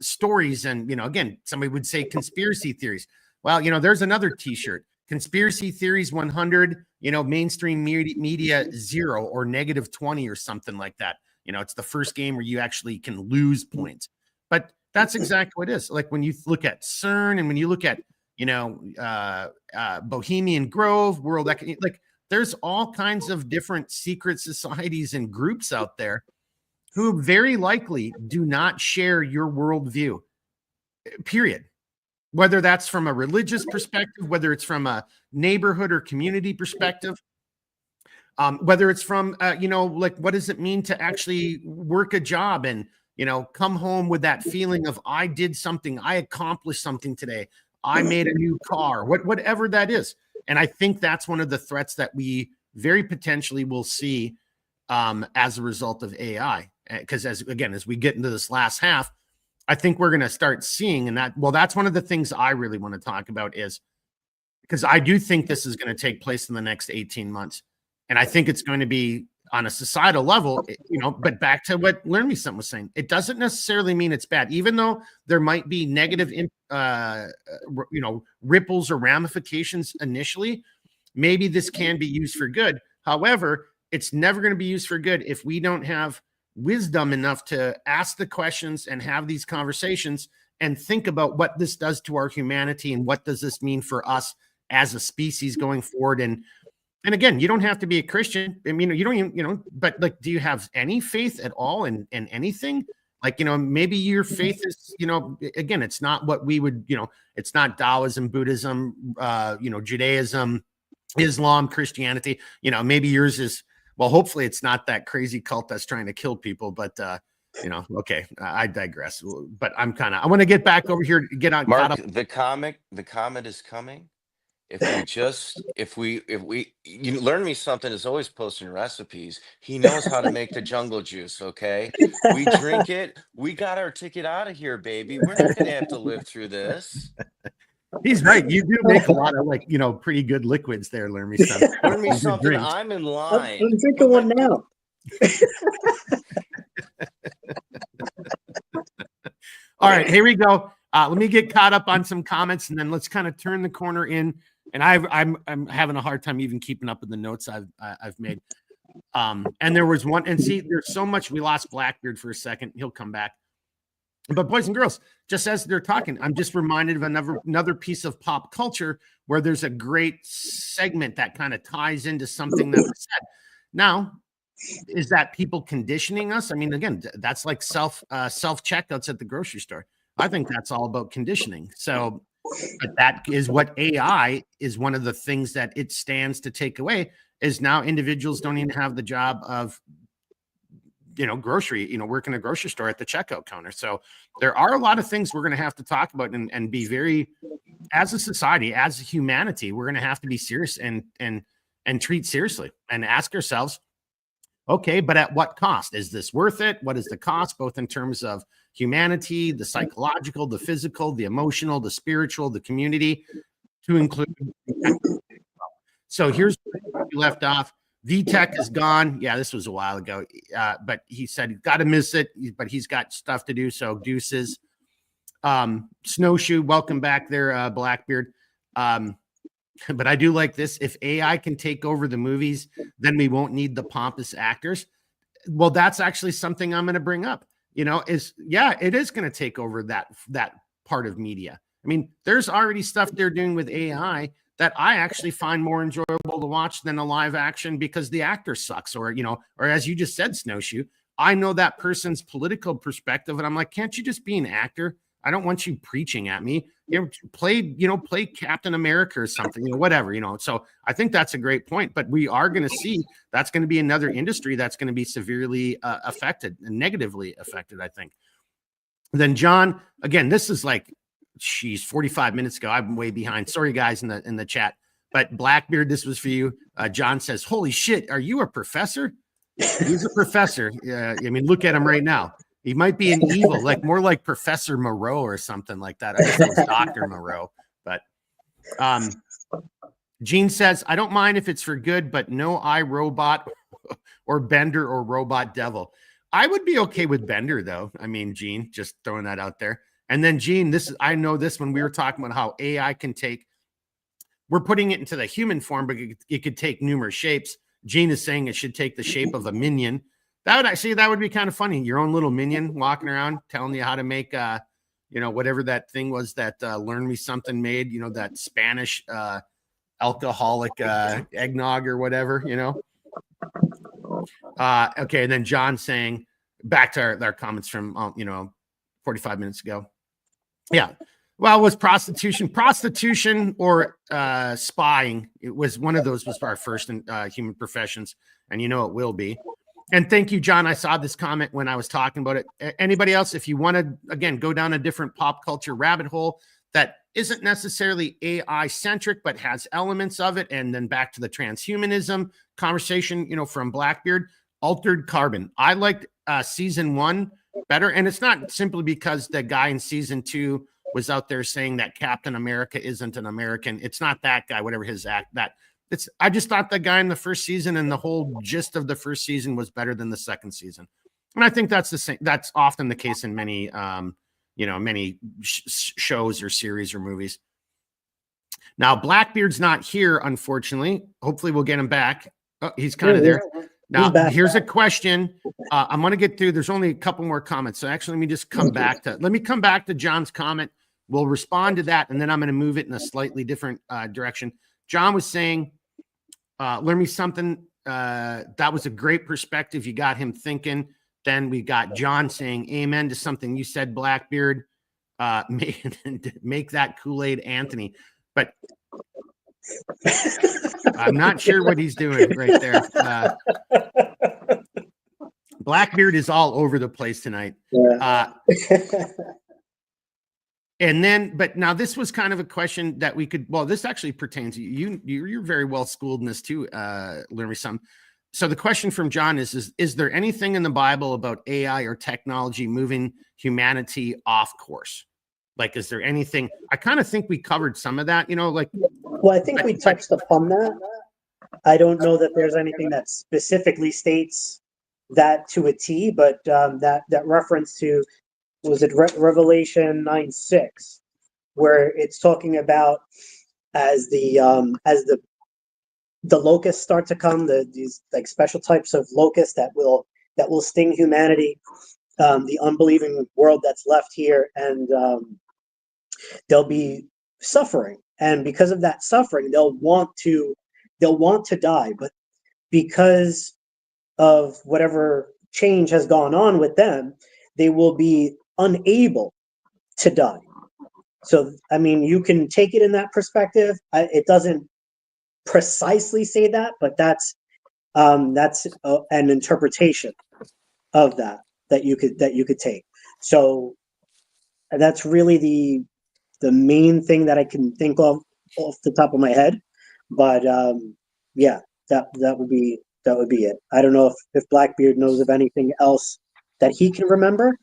stories. And again, somebody would say conspiracy theories. Well, there's another T-shirt. Conspiracy theories 100, mainstream media 0 or negative 20 or something like that. It's the first game where you actually can lose points. But that's exactly what it is. Like when you look at CERN, and when you look at, Bohemian Grove, like there's all kinds of different secret societies and groups out there who very likely do not share your worldview, period. Whether that's from a religious perspective, whether it's from a neighborhood or community perspective, whether it's from, like, what does it mean to actually work a job and, come home with that feeling of I did something, I accomplished something today, I made a new car, whatever that is. And I think that's one of the threats that we very potentially will see as a result of AI. Because as we get into this last half, I think we're going to start seeing, and that's one of the things I really want to talk about, is because I do think this is going to take place in the next 18 months. And I think it's going to be on a societal level, but back to what Learn Me Something was saying, it doesn't necessarily mean it's bad, even though there might be negative, ripples or ramifications initially. Maybe this can be used for good. However, it's never going to be used for good if we don't have wisdom enough to ask the questions and have these conversations and think about what this does to our humanity and what does this mean for us as a species going forward. And again, you don't have to be a Christian. I mean, you don't even, but like, do you have any faith at all in anything? Like, maybe your faith is, again, it's not what we would, it's not Taoism, Buddhism, Judaism, Islam, Christianity, maybe yours is, well, hopefully it's not that crazy cult that's trying to kill people, but okay, I digress. But I want to get back over here to get on. Mark, the comet is coming. If we Learn Me Something is always posting recipes. He knows how to make the jungle juice. Okay, we drink it. We got our ticket out of here, baby. We're not gonna have to live through this. He's right. You do make a lot of pretty good liquids there. Learn Me Something. Learn Me Something. I'm in line. I'm drinking one now. All right, here we go. Let me get caught up on some comments, and then let's kind of turn the corner in. And I'm having a hard time even keeping up with the notes I've made. And there was one, and see, there's so much. We lost Blackbeard for a second. He'll come back. But boys and girls, just as they're talking, I'm just reminded of another piece of pop culture where there's a great segment that kind of ties into something that was said. Now, is that people conditioning us? I mean, again, that's like self checkouts at the grocery store. I think that's all about conditioning. So, but that is what AI is. One of the things that it stands to take away is now individuals don't even have the job of work in a grocery store at the checkout counter. So there are a lot of things we're going to have to talk about and be very, as a society, as a humanity, we're going to have to be serious and treat seriously and ask ourselves, okay, but at what cost? Is this worth it? What is the cost, both in terms of humanity, the psychological, the physical, the emotional, the spiritual, the community, to include. So here's where we left off. VTech is gone. Yeah, this was a while ago. But he said he's got to miss it, but he's got stuff to do. So deuces. Snowshoe, welcome back there, Blackbeard. But I do like this. If AI can take over the movies, then we won't need the pompous actors. Well, that's actually something I'm going to bring up. It is going to take over that part of media. I mean, there's already stuff they're doing with AI that I actually find more enjoyable to watch than a live action because the actor sucks, or as you just said, Snowshoe, I know that person's political perspective, and I'm like, can't you just be an actor? I don't want you preaching at me. Play Captain America or something, whatever, So I think that's a great point, but we are going to see that's going to be another industry that's going to be severely affected and negatively affected, I think. Then John, again, this is like, 45 minutes ago. I'm way behind. Sorry, guys, in the chat. But Blackbeard, this was for you. John says, "Holy shit, are you a professor?" He's a professor. I mean, look at him right now. He might be an evil, more like Professor Moreau or something like that. I guess it was Dr. Moreau. But Gene says, "I don't mind if it's for good, but no iRobot or Bender or Robot Devil." I would be okay with Bender, though. I mean, Gene, just throwing that out there. And then Gene, I know this when we were talking about how AI can we're putting it into the human form, but it could take numerous shapes. Gene is saying it should take the shape of a minion. That would be kind of funny. Your own little minion walking around telling you how to make, whatever that thing was that Learn Me Something made, that Spanish alcoholic eggnog or whatever, Okay. And then John saying, back to our comments from, 45 minutes ago. Yeah. Well, it was prostitution or spying. It was one of those was our first human professions, and it will be. And thank you, John. I saw this comment when I was talking about it. Anybody else, if you want to, again, go down a different pop culture rabbit hole that isn't necessarily AI centric, but has elements of it, and then back to the transhumanism conversation, from Blackbeard, Altered Carbon. I liked season 1 better, and it's not simply because the guy in season 2 was out there saying that Captain America isn't an American. It's not that guy, whatever his I just thought the guy in the first season and the whole gist of the first season was better than the second season. And I think that's the same. That's often the case in many, many shows or series or movies. Now, Blackbeard's not here, unfortunately. Hopefully we'll get him back. Oh, he's kind of there. Now, here's a question. I'm going to get through. There's only a couple more comments. So actually, let me come back to John's comment. We'll respond to that, and then I'm going to move it in a slightly different direction. John was saying, Learn Me Something. That was a great perspective. You got him thinking. Then we got John saying amen to something you said, Blackbeard. Make that Kool-Aid Anthony. But I'm not sure what he's doing right there. Blackbeard is all over the place tonight. Yeah. And then, but now this was kind of a question that we could, this actually pertains to you. You're very well schooled in this too, Learn Me Some. So the question from John is there anything in the Bible about AI or technology moving humanity off course? Is there anything? I kind of think we covered some of that, Well, I think we touched upon that. I don't know that there's anything that specifically states that to a T, but that reference to, was it Revelation 9:6, where it's talking about as the locusts start to come, these special types of locusts that will sting humanity, the unbelieving world that's left here, and there'll be suffering, and because of that suffering, they'll want to die, but because of whatever change has gone on with them, they will be unable to die. So, I mean, you can take it in that perspective. It doesn't precisely say that, but that's an interpretation of that you could take. So that's really the main thing that I can think of off the top of my head. But yeah, that would be it. I don't know if Blackbeard knows of anything else that he can remember.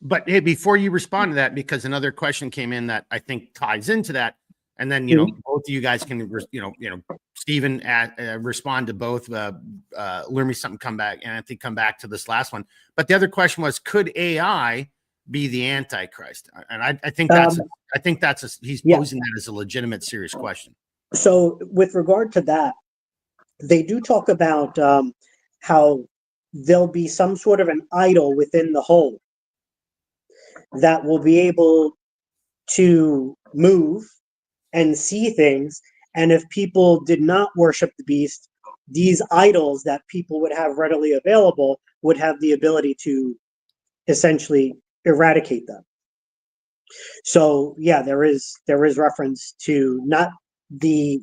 But hey, before you respond to that, because another question came in that I think ties into that, and then both of you guys can Stephen respond to both. Learn me something. Come back, and I think come back to this last one. But the other question was, could AI be the Antichrist? And I think that's he's posing that as a legitimate, serious question. So with regard to that, they do talk about how there'll be some sort of an idol within the home that will be able to move and see things. And if people did not worship the beast, these idols that people would have readily available would have the ability to essentially eradicate them. So yeah, there is reference to not the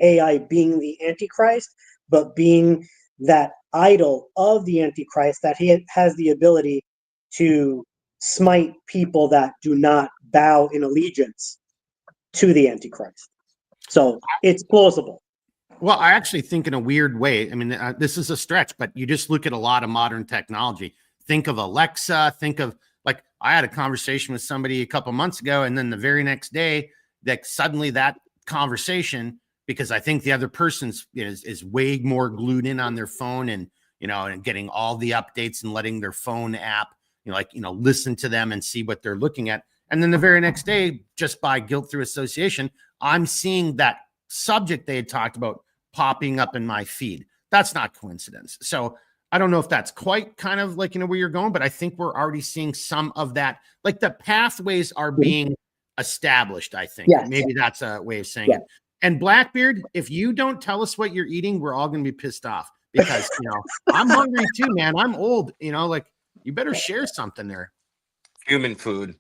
AI being the Antichrist, but being that idol of the Antichrist that he has the ability to smite people that do not bow in allegiance to the Antichrist. So it's plausible. Well, I actually think in a weird way, I mean, this is a stretch, but you just look at a lot of modern technology. Think of Alexa, think of, like, I had a conversation with somebody a couple months ago, and then the very next day, that suddenly that conversation, because I think the other person's is way more glued in on their phone and and getting all the updates and letting their phone app listen to them and see what they're looking at. And then the very next day, just by guilt through association, I'm seeing that subject they had talked about popping up in my feed. That's not coincidence. So I don't know if that's quite kind of like where you're going, but I think we're already seeing some of that. Like the pathways are being established, I think. Yes. Maybe that's a way of saying it. And Blackbeard, if you don't tell us what you're eating, we're all going to be pissed off because, I'm hungry too, man. I'm old, like you better share something there. Human food.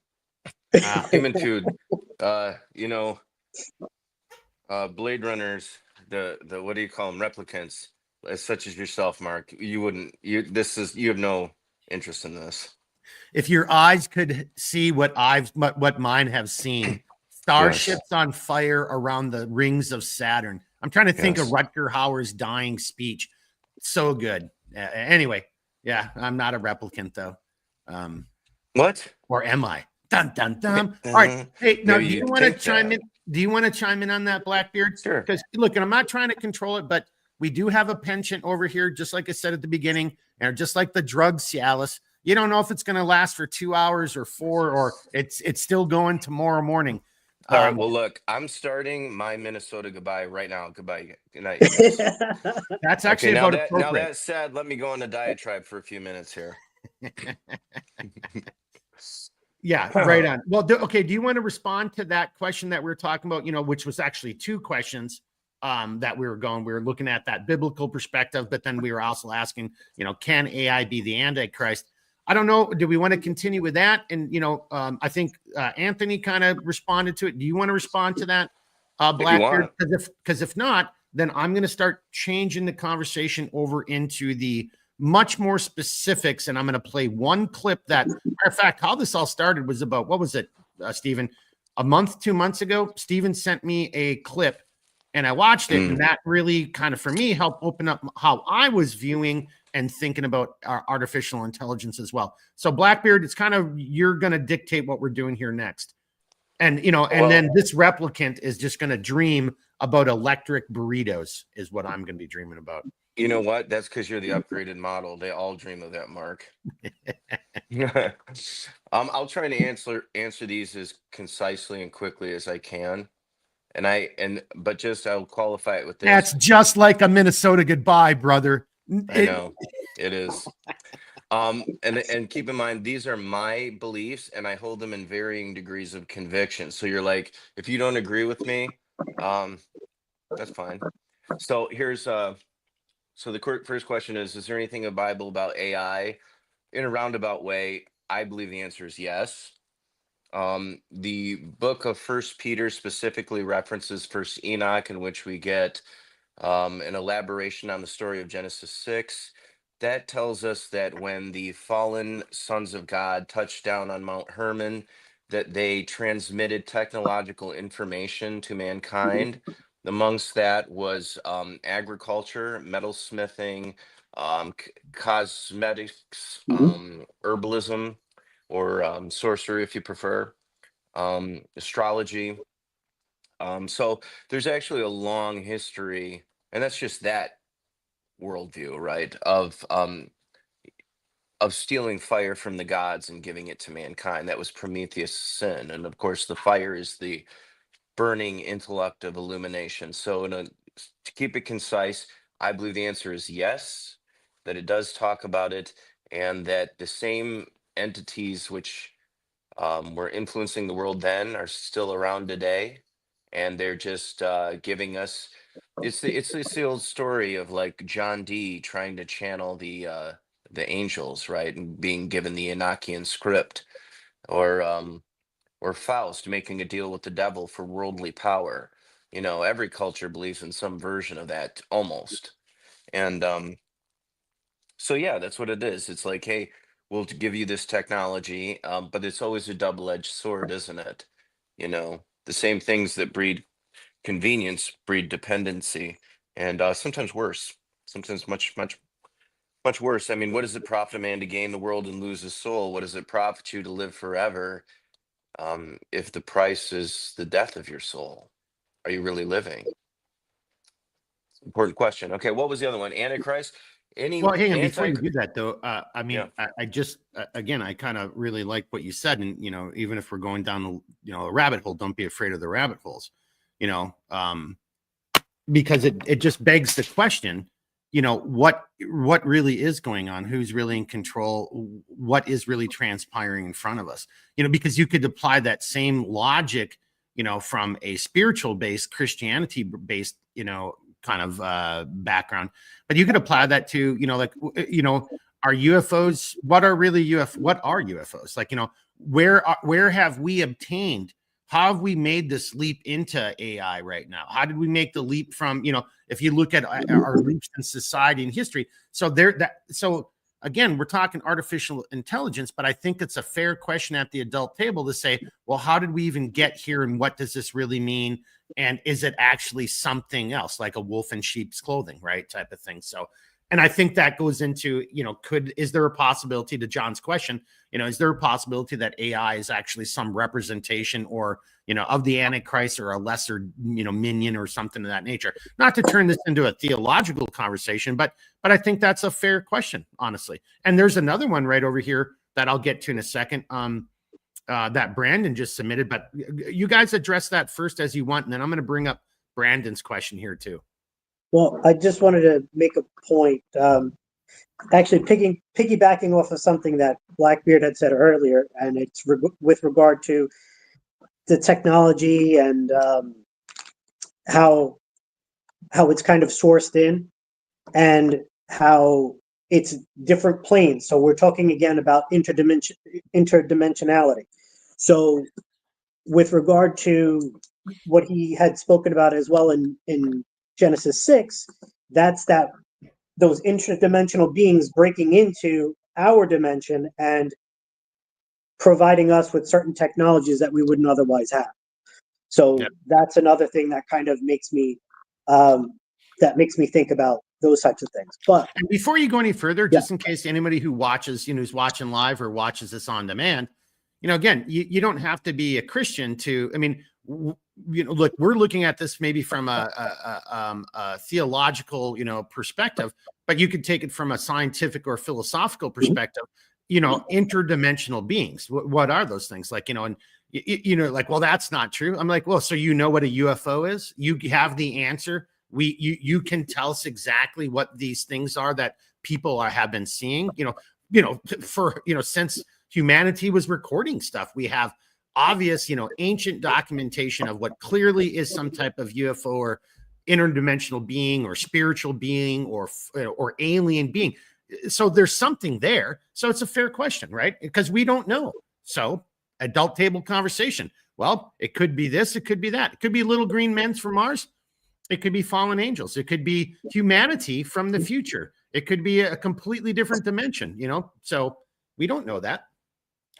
Human food. Blade Runners, the what do you call them? Replicants, such as yourself, Mark. You have no interest in this. If your eyes could see what mine have seen, starships on fire around the rings of Saturn. I'm trying to think of Rutger Hauer's dying speech. So good. Anyway, yeah, I'm not a replicant though. What? Or am I? Dun dun dun. All right. Hey, now do you want to chime in? Do you want to chime in on that, Blackbeard? Sure. Because look, and I'm not trying to control it, but we do have a penchant over here, just like I said at the beginning, and just like the drug Cialis. You don't know if it's going to last for 2 hours or 4, or it's still going tomorrow morning. All right. Well, look, I'm starting my Minnesota goodbye right now. Goodbye. Good night. That's actually about appropriate. Now that said, let me go on a diatribe for a few minutes here. Yeah, right on. Well, okay. Do you want to respond to that question that we were talking about, which was actually 2 questions that we were looking at that biblical perspective, but then we were also asking, can AI be the Antichrist? I don't know. Do we want to continue with that? And, I think Anthony kind of responded to it. Do you want to respond to that, Blackbeard? Because if not, then I'm going to start changing the conversation over into the much more specifics. And I'm going to play one clip that, matter of fact, how this all started was about, what was it, Stephen? A month, 2 months ago, Stephen sent me a clip and I watched it. And that really kind of, for me, helped open up how I was viewing and thinking about artificial intelligence as well. So Blackbeard, it's kind of, you're going to dictate what we're doing here next. And, then this replicant is just going to dream about electric burritos is what I'm going to be dreaming about. You know what? That's because you're the upgraded model. They all dream of that, Mark. I'll try to answer these as concisely and quickly as I can. But I'll qualify it with this. That's just like a Minnesota goodbye, brother. I know it is. And keep in mind, these are my beliefs and I hold them in varying degrees of conviction. So you're like, if you don't agree with me, that's fine. So here's so the first question is there anything in the Bible about AI? In a roundabout way, I believe the answer is yes. The book of First Peter specifically references First Enoch, in which we get an elaboration on the story of Genesis 6. that tells us that when the fallen sons of God touched down on Mount Hermon, that they transmitted technological information to mankind. Amongst that was agriculture, metalsmithing, cosmetics, herbalism, or sorcery, if you prefer, astrology. So there's actually a long history, and that's just that worldview, right? Of stealing fire from the gods and giving it to mankind. That was Prometheus' sin, and of course, the fire is the burning intellect of illumination. So, to keep it concise, I believe the answer is yes, that it does talk about it, and that the same entities which were influencing the world then are still around today, and they're just giving us. It's the old story of like John Dee trying to channel the angels, right, and being given the Enochian script, or Faust making a deal with the devil for worldly power. Every culture believes in some version of that almost. And so yeah, that's what it is. It's like, hey, we'll give you this technology, but it's always a double-edged sword, isn't it? The same things that breed convenience breed dependency, and sometimes worse. Sometimes much, much, much worse. I mean, what does it profit a man to gain the world and lose his soul? What does it profit you to live forever, if the price is the death of your soul? Are you really living? Important question. Okay, what was the other one? Antichrist? Any Well, hang on, before anti? you do that though, I Yeah. mean, I just again, I kind of really like what you said, and even if we're going down a rabbit hole, don't be afraid of the rabbit holes, you know, because it just begs the question, what really is going on, who's really in control, what is really transpiring in front of us, because you could apply that same logic, from a spiritual based Christianity based, kind of background, but you could apply that to, are UFOs, what are UFOs, like, where have we obtained, how have we made this leap into AI right now? How did we make the leap from, if you look at our leaps in society and history? So again, we're talking artificial intelligence, but I think it's a fair question at the adult table to say, well, how did we even get here, and what does this really mean? And is it actually something else, like a wolf in sheep's clothing, right? Type of thing. So, and I think that goes into, is there a possibility, to John's question, is there a possibility that AI is actually some representation, or, of the Antichrist, or a lesser, minion or something of that nature? Not to turn this into a theological conversation, but I think that's a fair question, honestly. And there's another one right over here that I'll get to in a second, that Brandon just submitted, but you guys address that first as you want, and then I'm going to bring up Brandon's question here too. Well, I just wanted to make a point. Actually, piggybacking off of something that Blackbeard had said earlier, and it's with regard to the technology and how it's kind of sourced in, and how it's different planes. So we're talking again about interdimensionality. So with regard to what he had spoken about as well in Genesis 6, that's those interdimensional beings breaking into our dimension and providing us with certain technologies that we wouldn't otherwise have. So that's another thing that kind of makes me think about those types of things. But and before you go any further, just in case anybody who watches, who's watching live or watches this on demand, again, you don't have to be a Christian to, I mean, look, we're looking at this maybe from a theological, perspective, but you could take it from a scientific or philosophical perspective. Interdimensional beings. What are those things? Like, and like, well, that's not true. I'm like, well, so what a UFO is? You have the answer. You can tell us exactly what these things are that people have been seeing. For since humanity was recording stuff, we have obvious, ancient documentation of what clearly is some type of UFO or interdimensional being or spiritual being or alien being. So there's something there. So it's a fair question, right? Because we don't know. So adult table conversation. Well, it could be this, it could be that. It could be little green men from Mars. It could be fallen angels. It could be humanity from the future. It could be a completely different dimension, you know? So we don't know that.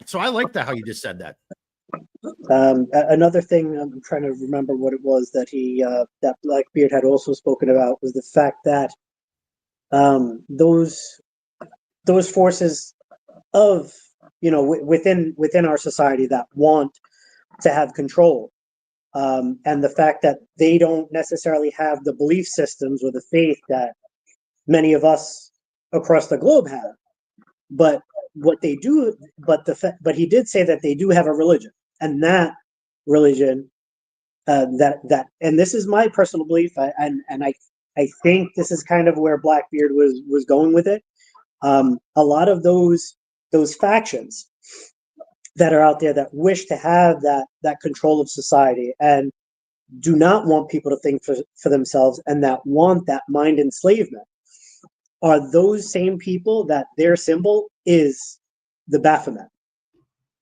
So I like that, how you just said that. Another thing, I'm trying to remember what it was that that Blackbeard had also spoken about, was the fact that those forces of, within our society that want to have control, and the fact that they don't necessarily have the belief systems or the faith that many of us across the globe have, but what they do, but he did say that they do have a religion, and that religion, and this is my personal belief, I think this is kind of where Blackbeard was going with it. A lot of those factions that are out there that wish to have that control of society and do not want people to think for themselves, and that want that mind enslavement, are those same people that their symbol is the Baphomet.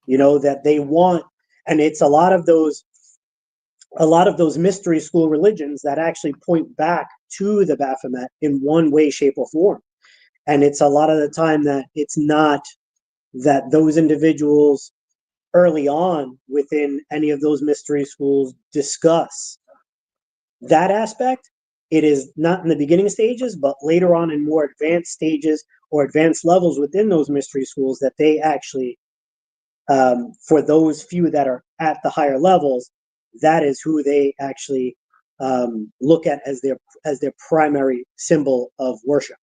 That they want, and it's a lot of those mystery school religions that actually point back to the Baphomet in one way, shape, or form. And it's a lot of the time that it's not that those individuals early on within any of those mystery schools discuss that aspect. It is not in the beginning stages, but later on in more advanced stages or advanced levels within those mystery schools that they actually, for those few that are at the higher levels, that is who they actually look at as their primary symbol of worship.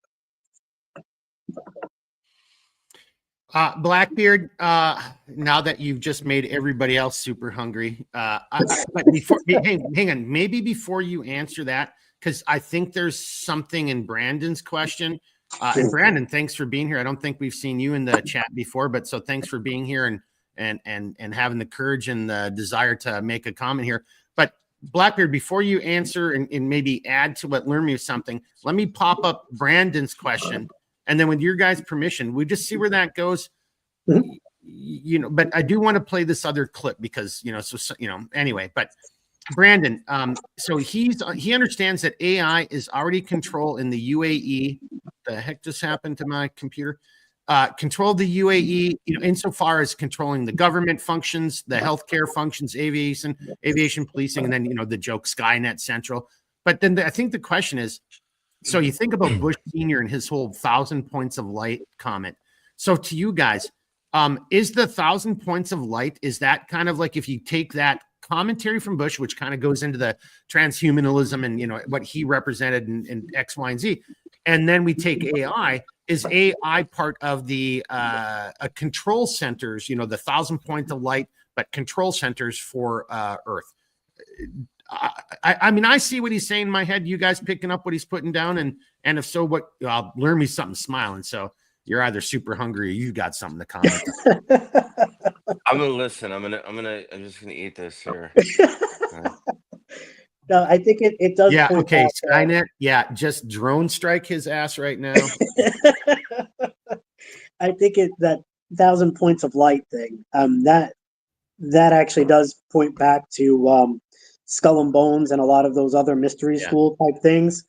Blackbeard, now that you've just made everybody else super hungry, but before, hang on, maybe before you answer that, because I think there's something in Brandon's question. And Brandon, thanks for being here. I don't think we've seen you in the chat before, but so thanks for being here and having the courage and the desire to make a comment here. But Blackbeard, before you answer and maybe add to what Learn Me something, let me pop up Brandon's question. And then with your guys' permission, we just see where that goes. Mm-hmm. But I do want to play this other clip because, anyway, but Brandon, so he understands that AI is already controlled in the UAE. The heck just happened to my computer? Control the UAE, insofar as controlling the government functions, the healthcare functions, aviation policing, and then, the joke Skynet Central. But then I think the question is, so you think about Bush Sr. and his whole 1,000 points of light comment. So to you guys, is the 1,000 points of light, is that kind of like if you take that commentary from Bush, which kind of goes into the transhumanism and, what he represented in X, Y, and Z, and then we take AI, is AI part of the control centers, the 1,000 points of light, but control centers for Earth? I mean, I see what he's saying in my head. You guys picking up what he's putting down, and if so, what? Learn me something. Smiling. So you're either super hungry or you got something to comment. I'm gonna listen. I'm just gonna eat this here. No, I think it does. Yeah. Okay. Skynet. Yeah. Just drone strike his ass right now. I think that 1,000 points of light thing. That actually does point back to Skull and Bones and a lot of those other mystery school type things.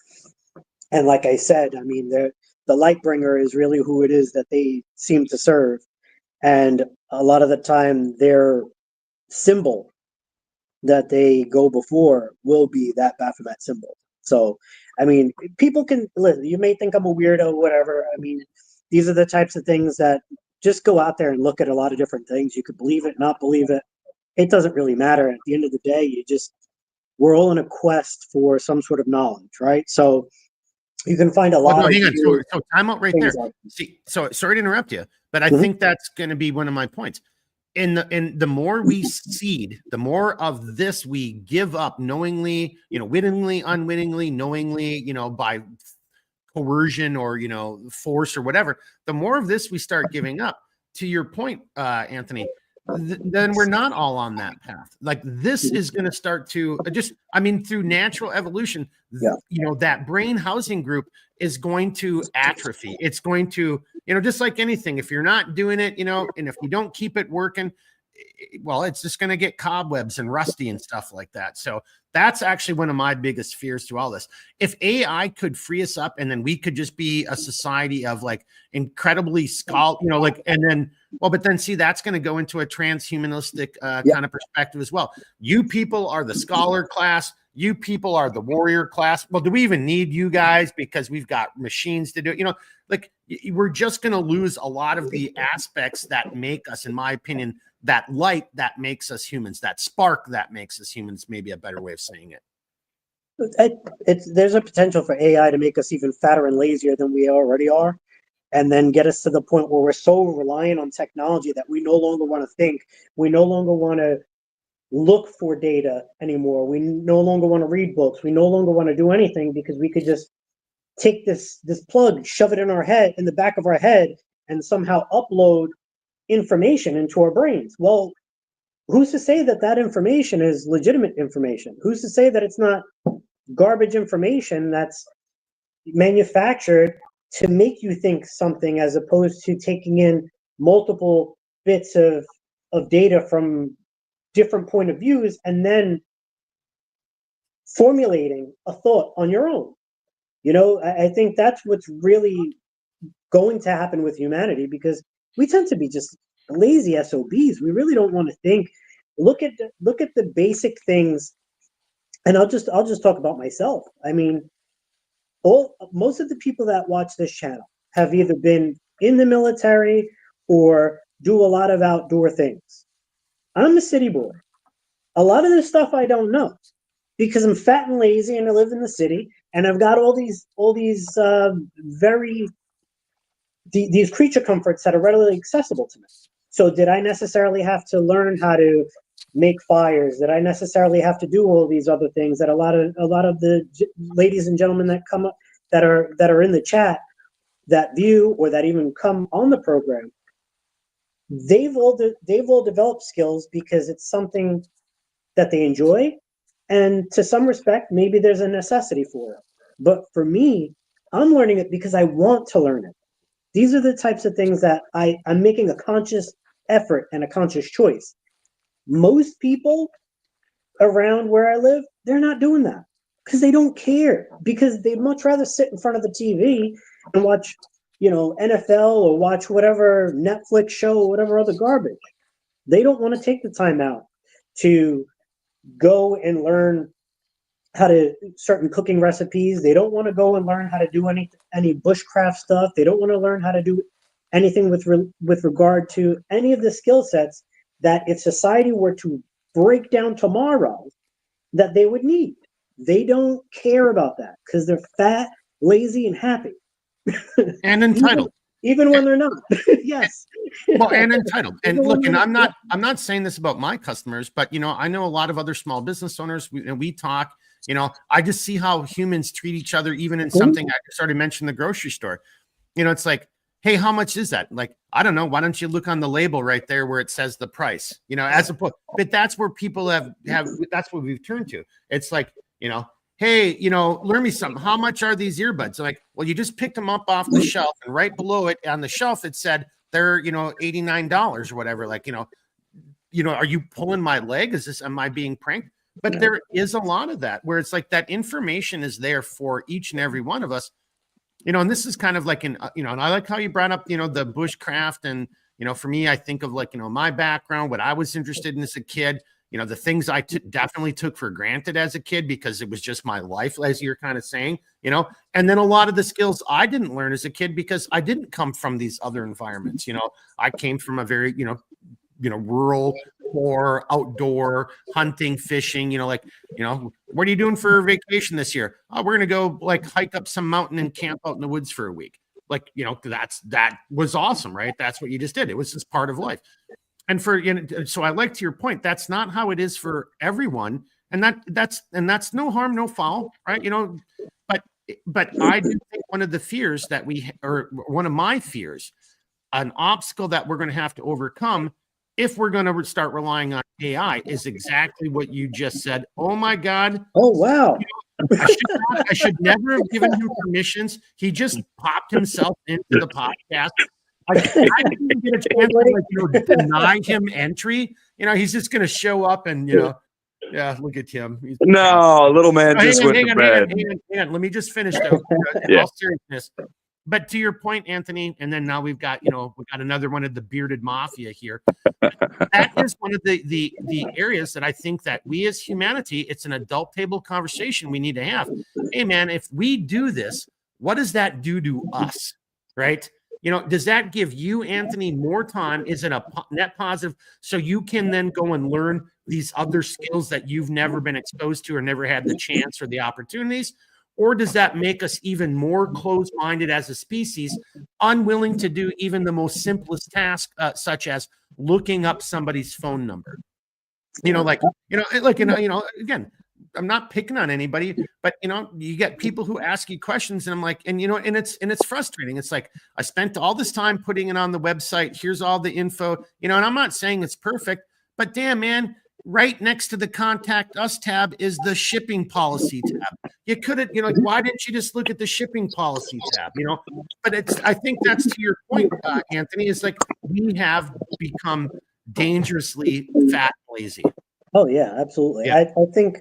And like I said, I mean, the Lightbringer is really who it is that they seem to serve. And a lot of the time, their symbol that they go before will be that Baphomet symbol. So, I mean, people can listen. You may think I'm a weirdo, whatever. I mean, these are the types of things that just go out there and look at a lot of different things. You could believe it, not believe it. It doesn't really matter. At the end of the day, we're all in a quest for some sort of knowledge, right? So you can find a lot. Hang on. So time out right there. See, so sorry to interrupt you, but I think that's going to be one of my points. And the more we seed, the more of this we give up knowingly, wittingly, unwittingly, knowingly, by coercion or, force or whatever, the more of this we start giving up. To your point, Anthony, then we're not all on that path. Like this is going to start to through natural evolution, that brain housing group is going to atrophy. It's going to, just like anything, if you're not doing it, and if you don't keep it working, well, it's just going to get cobwebs and rusty and stuff like that. So that's actually one of my biggest fears to all this. If AI could free us up and then we could just be a society of like incredibly and then, well, but then see, that's going to go into a transhumanistic kind of perspective as well. You people are the scholar class. You people are the warrior class. Well, do we even need you guys? Because we've got machines to do it. Like we're just going to lose a lot of the aspects that make us, in my opinion, that light that makes us humans, that spark that makes us humans, maybe a better way of saying it. There's a potential for AI to make us even fatter and lazier than we already are, and then get us to the point where we're so reliant on technology that we no longer want to think. We no longer want to look for data anymore. We no longer want to read books. We no longer want to do anything because we could just take this plug, shove it in our head, in the back of our head, and somehow upload information into our brains. Well, who's to say that that information is legitimate information? Who's to say that it's not garbage information that's manufactured to make you think something, as opposed to taking in multiple bits of data from different point of views and then formulating a thought on your own? I think that's what's really going to happen with humanity, because we tend to be just lazy SOBs. We really don't want to think. Look at the basic things, and I'll just talk about myself. I mean, most of the people that watch this channel have either been in the military or do a lot of outdoor things. I'm a city boy. A lot of this stuff I don't know because I'm fat and lazy and I live in the city, and I've got all these these creature comforts that are readily accessible to me. So did I necessarily have to learn how to make fires? Did I necessarily have to do all these other things that a lot of the ladies and gentlemen that come up that are in the chat that view or that even come on the program, they've all developed skills because it's something that they enjoy, and to some respect, maybe there's a necessity for it. But for me, I'm learning it because I want to learn it. These are the types of things that I'm making a conscious effort and a conscious choice. Most people around where I live, they're not doing that because they don't care, because they'd much rather sit in front of the TV and watch, NFL or watch whatever Netflix show or whatever other garbage. They don't want to take the time out to go and learn how to certain cooking recipes. They don't want to go and learn how to do any bushcraft stuff. They don't want to learn how to do anything with regard to any of the skill sets that if society were to break down tomorrow, that they would need. They don't care about that because they're fat, lazy, and happy. And entitled. Even when they're not. Yes. Well, and entitled. And look, and I'm not saying this about my customers, but I know a lot of other small business owners. We talk. I just see how humans treat each other, even in something I started mentioning, the grocery store. It's like, hey, how much is that? Like, I don't know. Why don't you look on the label right there where it says the price? As a book. But that's where people have. That's what we've turned to. It's like, hey, learn me something. How much are these earbuds? Like, well, you just picked them up off the shelf, and right below it on the shelf it said they're $89 or whatever. Like, are you pulling my leg? Am I being pranked? But there is a lot of that where it's like that information is there for each and every one of us. And this is kind of like and I like how you brought up, the bushcraft. And, for me, I think of like, my background, what I was interested in as a kid, the things I definitely took for granted as a kid because it was just my life, as you're kind of saying, and then a lot of the skills I didn't learn as a kid because I didn't come from these other environments. I came from a very, rural or outdoor hunting, fishing, what are you doing for vacation this year? Oh, we're going to go like hike up some mountain and camp out in the woods for a week. Like, that was awesome, right? That's what you just did. It was just part of life. And so I like to your point, that's not how it is for everyone. And that's no harm, no foul, right? But I do think one of the fears that one of my fears, an obstacle that we're going to have to overcome if we're going to start relying on AI is exactly what you just said. Oh my God. Oh, wow. I should never have given him permissions. He just popped himself into the podcast. I didn't even get a chance to deny him entry. he's just going to show up and, yeah, look at him. No, little man just went to bed. Hang on. Let me just finish though. In all seriousness. But to your point, Anthony, and then now we've got, we got another one of the bearded mafia here. That is one of the areas that I think that we as humanity, it's an adult table conversation we need to have. Hey, man, if we do this, what does that do to us? Right? Does that give you, Anthony, more time? Is it a net positive so you can then go and learn these other skills that you've never been exposed to or never had the chance or the opportunities? Or does that make us even more closed-minded as a species, unwilling to do even the most simplest task, such as looking up somebody's phone number? Again, I'm not picking on anybody, but you get people who ask you questions, and I'm like, and it's frustrating. It's like, I spent all this time putting it on the website. Here's all the info, and I'm not saying it's perfect, but damn, man, right next to the contact us tab is the shipping policy tab. You could have, why didn't you just look at the shipping policy tab? But I think that's to your point, Anthony, is like, we have become dangerously fat and lazy. Oh yeah, absolutely. Yeah. I think,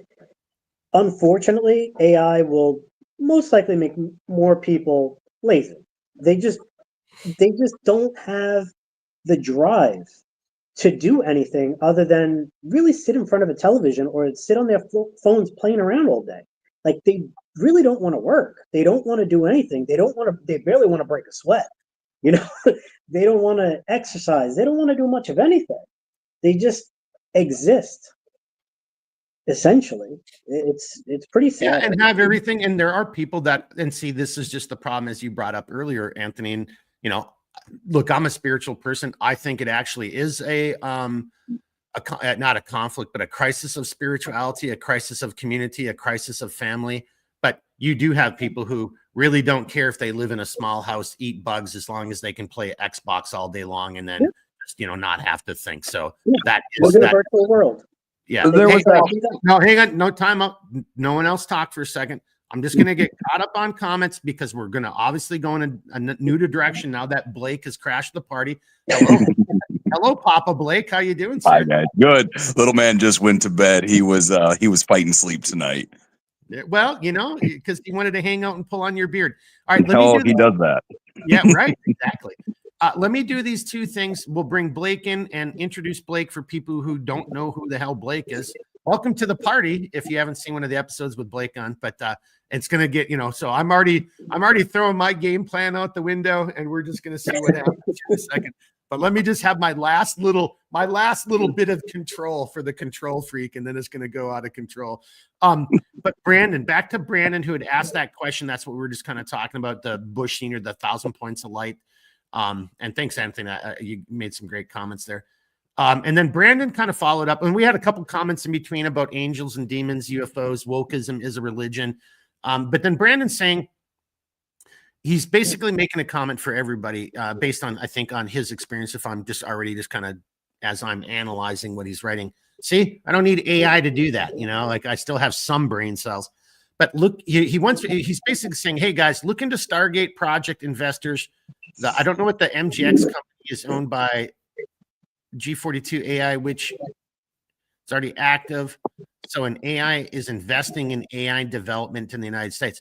unfortunately, AI will most likely make more people lazy. They just don't have the drive to do anything other than really sit in front of a television or sit on their phones playing around all day. Like, they really don't want to work. They don't want to do anything. They barely want to break a sweat. They don't want to exercise. They don't want to do much of anything. They just exist. Essentially, it's pretty sad. Yeah, and have everything. And there are people that, and see, this is just the problem, as you brought up earlier, Anthony. And look, I'm a spiritual person. I think it actually is not a conflict, but a crisis of spirituality, a crisis of community, a crisis of family. But you do have people who really don't care if they live in a small house, eat bugs, as long as they can play Xbox all day long, and then just not have to think. So that is that virtual world. Yeah. So there was no, hang on. No, time up. No one else talk for a second. I'm just going to get caught up on comments because we're going to obviously go in a new direction now that Blake has crashed the party. Hello, Papa Blake. How you doing, sir? Hi, guys. Good. Little man just went to bed. He was fighting sleep tonight. Well, because he wanted to hang out and pull on your beard. All right. He does that. Yeah, right. Exactly. Let me do these two things. We'll bring Blake in and introduce Blake for people who don't know who the hell Blake is. Welcome to the party if you haven't seen one of the episodes with Blake on, but it's going to get, so I'm already throwing my game plan out the window, and we're just going to see what happens in a second. But let me just have my last little bit of control for the control freak, and then it's going to go out of control. But Brandon, back to Brandon, who had asked that question. That's what we were just kind of talking about, the Bush Senior, the 1,000 points of light. And thanks, Anthony. You made some great comments there. And then Brandon kind of followed up, and we had a couple comments in between about angels and demons, UFOs, wokeism is a religion. But then Brandon's saying he's basically making a comment for everybody based on, I think, on his experience. If I'm just kind of, as I'm analyzing what he's writing, see, I don't need AI to do that. Like, I still have some brain cells. But look, he's basically saying, hey guys, look into Stargate project investors. I don't know what the MGX company is owned by, G42 AI, which is already active. So an AI is investing in AI development in the United States.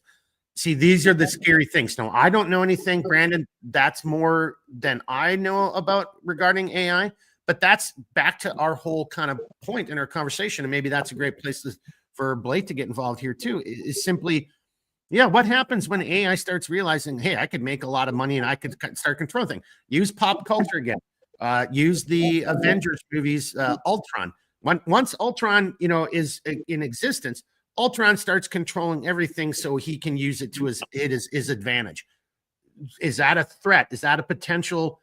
See, these are the scary things. No, I don't know anything, Brandon. That's more than I know about regarding AI. But that's back to our whole kind of point in our conversation. And maybe that's a great place for Blake to get involved here too, is simply, what happens when AI starts realizing, hey, I could make a lot of money and I could start controlling things. Use pop culture again. Use the Avengers movies, Ultron. Once Ultron, is in existence, Ultron starts controlling everything so he can use it to his advantage. Is that a threat? Is that a potential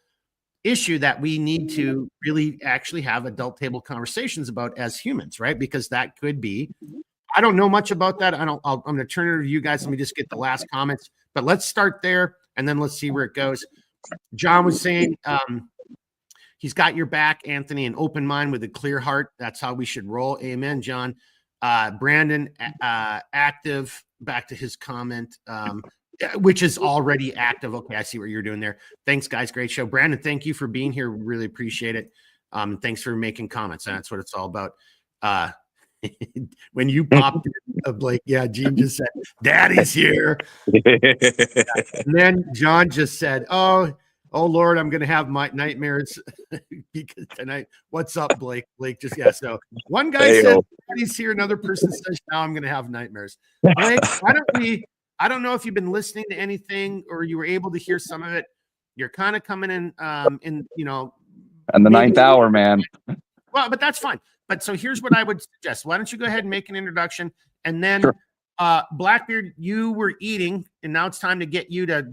issue that we need to really actually have adult table conversations about as humans, right? Because that could be, I don't know much about that. I'm going to turn it over to you guys. Let me just get the last comments, but let's start there and then let's see where it goes. John was saying, he's got your back, Anthony, an open mind with a clear heart. That's how we should roll. Amen, John. Brandon, active, back to his comment, which is already active. Okay, I see what you're doing there. Thanks, guys. Great show. Brandon, thank you for being here. Really appreciate it. Thanks for making comments. That's what it's all about. When you popped in, Blake, yeah, Gene just said, Daddy's here. And then John just said, oh Lord, I'm going to have my nightmares because tonight. What's up, Blake? Blake just, yeah. So one guy said, Daddy's here. Another person says, now I'm going to have nightmares. Blake, I don't know if you've been listening to anything or you were able to hear some of it. You're kind of coming in, and the ninth hour, man. Well, but that's fine. But so here's what I would suggest. Why don't you go ahead and make an introduction? And then Blackbeard, you were eating, and now it's time to get you to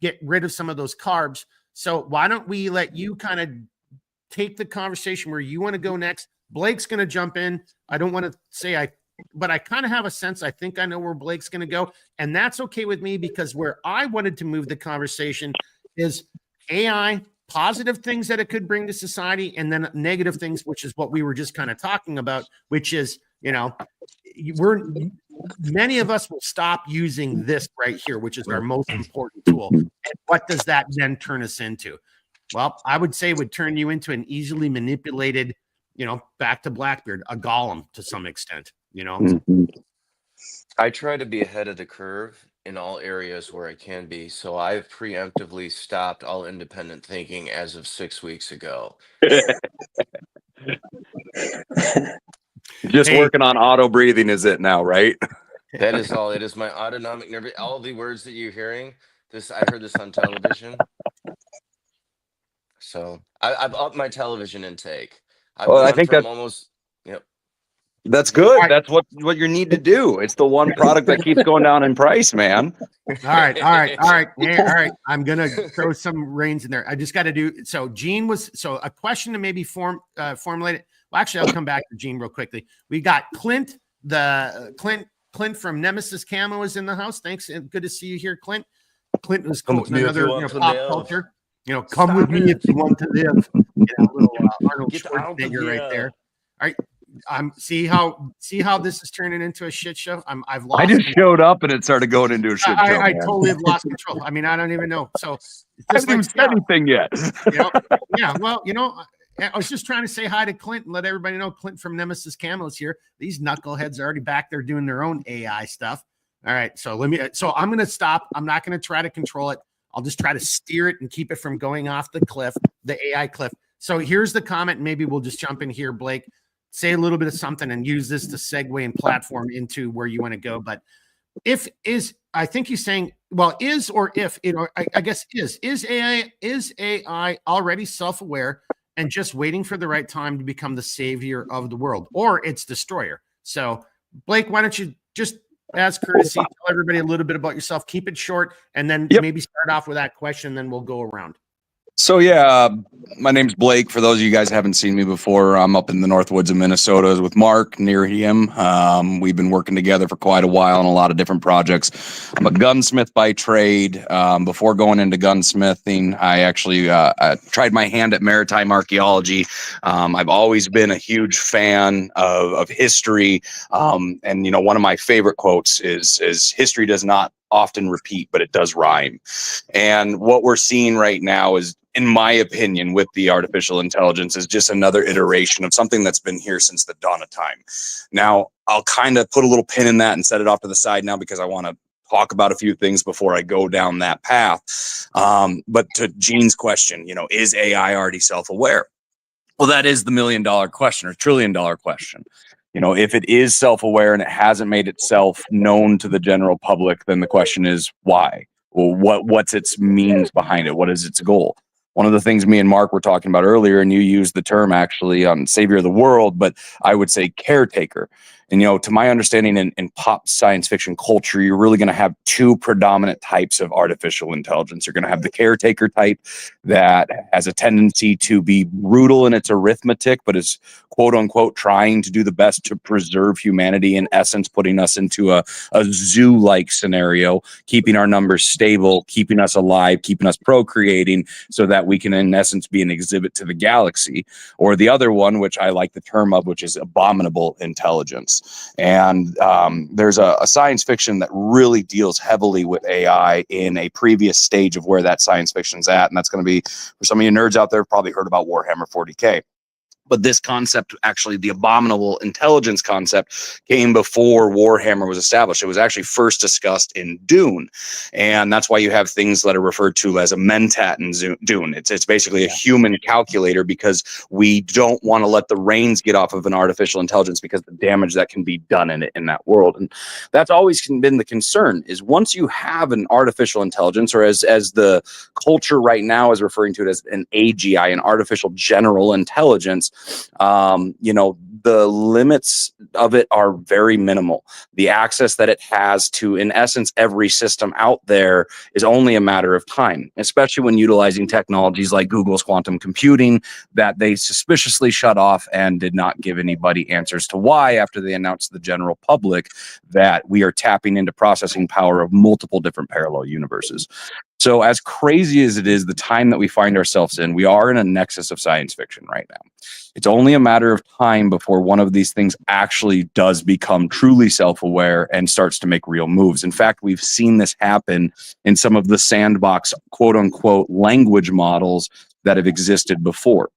get rid of some of those carbs. So why don't we let you kind of take the conversation where you want to go next? Blake's going to jump in. I don't want to say but I kind of have a sense. I think I know where Blake's going to go. And that's okay with me because where I wanted to move the conversation is AI, positive things that it could bring to society, and then negative things, which is what we were just kind of talking about, which is, many of us will stop using this right here, which is our most important tool. And what does that then turn us into? Well, I would say it would turn you into an easily manipulated, back to Blackbeard, a golem to some extent, I try to be ahead of the curve in all areas where I can be. So I've preemptively stopped all independent thinking as of 6 weeks ago. Just working on auto breathing is it now, right? That is all. It is my autonomic nerve. All the words that you're hearing, I heard this on television. So I've upped my television intake. I think that's almost. Yep. That's good. That's what you need to do. It's the one product that keeps going down in price, man. All right. Yeah, all right. I'm gonna throw some reins in there. I just got to do. So Gene a question to maybe formulate it. Well, actually, I'll come back to Gene real quickly. We got Clint. Clint from Nemesis Camo is in the house. Thanks, and good to see you here, Clint. Clint was quoting another pop culture. Come with me if you want to live. Little Arnold Schwarzenegger right there. All right. See how this is turning into a shit show. I've lost. I just showed up and it started going into a shit show. I totally have lost control. I mean, I don't even know. So I haven't even said anything yet. Yeah. Well, I was just trying to say hi to Clint and let everybody know Clint from Nemesis Camo's here. These knuckleheads are already back there doing their own AI stuff. All right. So I'm going to stop. I'm not going to try to control it. I'll just try to steer it and keep it from going off the cliff, the AI cliff. So here's the comment. Maybe we'll just jump in here, Blake. Say a little bit of something and use this to segue and platform into where you want to go. But I think he's saying, well, I guess is AI already self-aware and just waiting for the right time to become the savior of the world or its destroyer? So Blake, why don't you just as courtesy, tell everybody a little bit about yourself, keep it short, and then maybe start off with that question, then we'll go around. So my name's Blake. For those of you guys who haven't seen me before, I'm up in the North Woods of Minnesota with Mark, near him. We've been working together for quite a while on a lot of different projects. I'm a gunsmith by trade. Before going into gunsmithing, I actually tried my hand at maritime archaeology. I've always been a huge fan of history. And one of my favorite quotes is history does not often repeat, but it does rhyme. And what we're seeing right now is, in my opinion, with the artificial intelligence, is just another iteration of something that's been here since the dawn of time. Now, I'll kind of put a little pin in that and set it off to the side now because I want to talk about a few things before I go down that path. But to Gene's question, is AI already self-aware? Well, that is the $1 million question or $1 trillion question. If it is self-aware and it hasn't made itself known to the general public, then the question is why? Well, what's its means behind it? What is its goal? One of the things me and Mark were talking about earlier, and you used the term actually on savior of the world, but I would say caretaker. And, to my understanding in pop science fiction culture, you're really going to have two predominant types of artificial intelligence. You're going to have the caretaker type that has a tendency to be brutal in its arithmetic, but is quote unquote trying to do the best to preserve humanity, in essence, putting us into a zoo-like scenario, keeping our numbers stable, keeping us alive, keeping us procreating so that we can, in essence, be an exhibit to the galaxy. Or the other one, which I like the term of, which is abominable intelligence. And there's a science fiction that really deals heavily with AI in a previous stage of where that science fiction's at. And that's going to be, for some of you nerds out there, probably heard about Warhammer 40K. But this concept, actually, the abominable intelligence concept, came before Warhammer was established. It was actually first discussed in Dune. And that's why you have things that are referred to as a mentat in Dune. It's basically a human calculator, because we don't want to let the reins get off of an artificial intelligence because of the damage that can be done in that world. And that's always been the concern, is once you have an artificial intelligence, or as the culture right now is referring to it as an AGI, an artificial general intelligence, the limits of it are very minimal. The access that it has to, in essence, every system out there is only a matter of time, especially when utilizing technologies like Google's quantum computing that they suspiciously shut off and did not give anybody answers to why, after they announced to the general public that we are tapping into processing power of multiple different parallel universes. So as crazy as it is, the time that we find ourselves in, we are in a nexus of science fiction right now. It's only a matter of time before one of these things actually does become truly self-aware and starts to make real moves. In fact, we've seen this happen in some of the sandbox, quote unquote, language models that have existed before.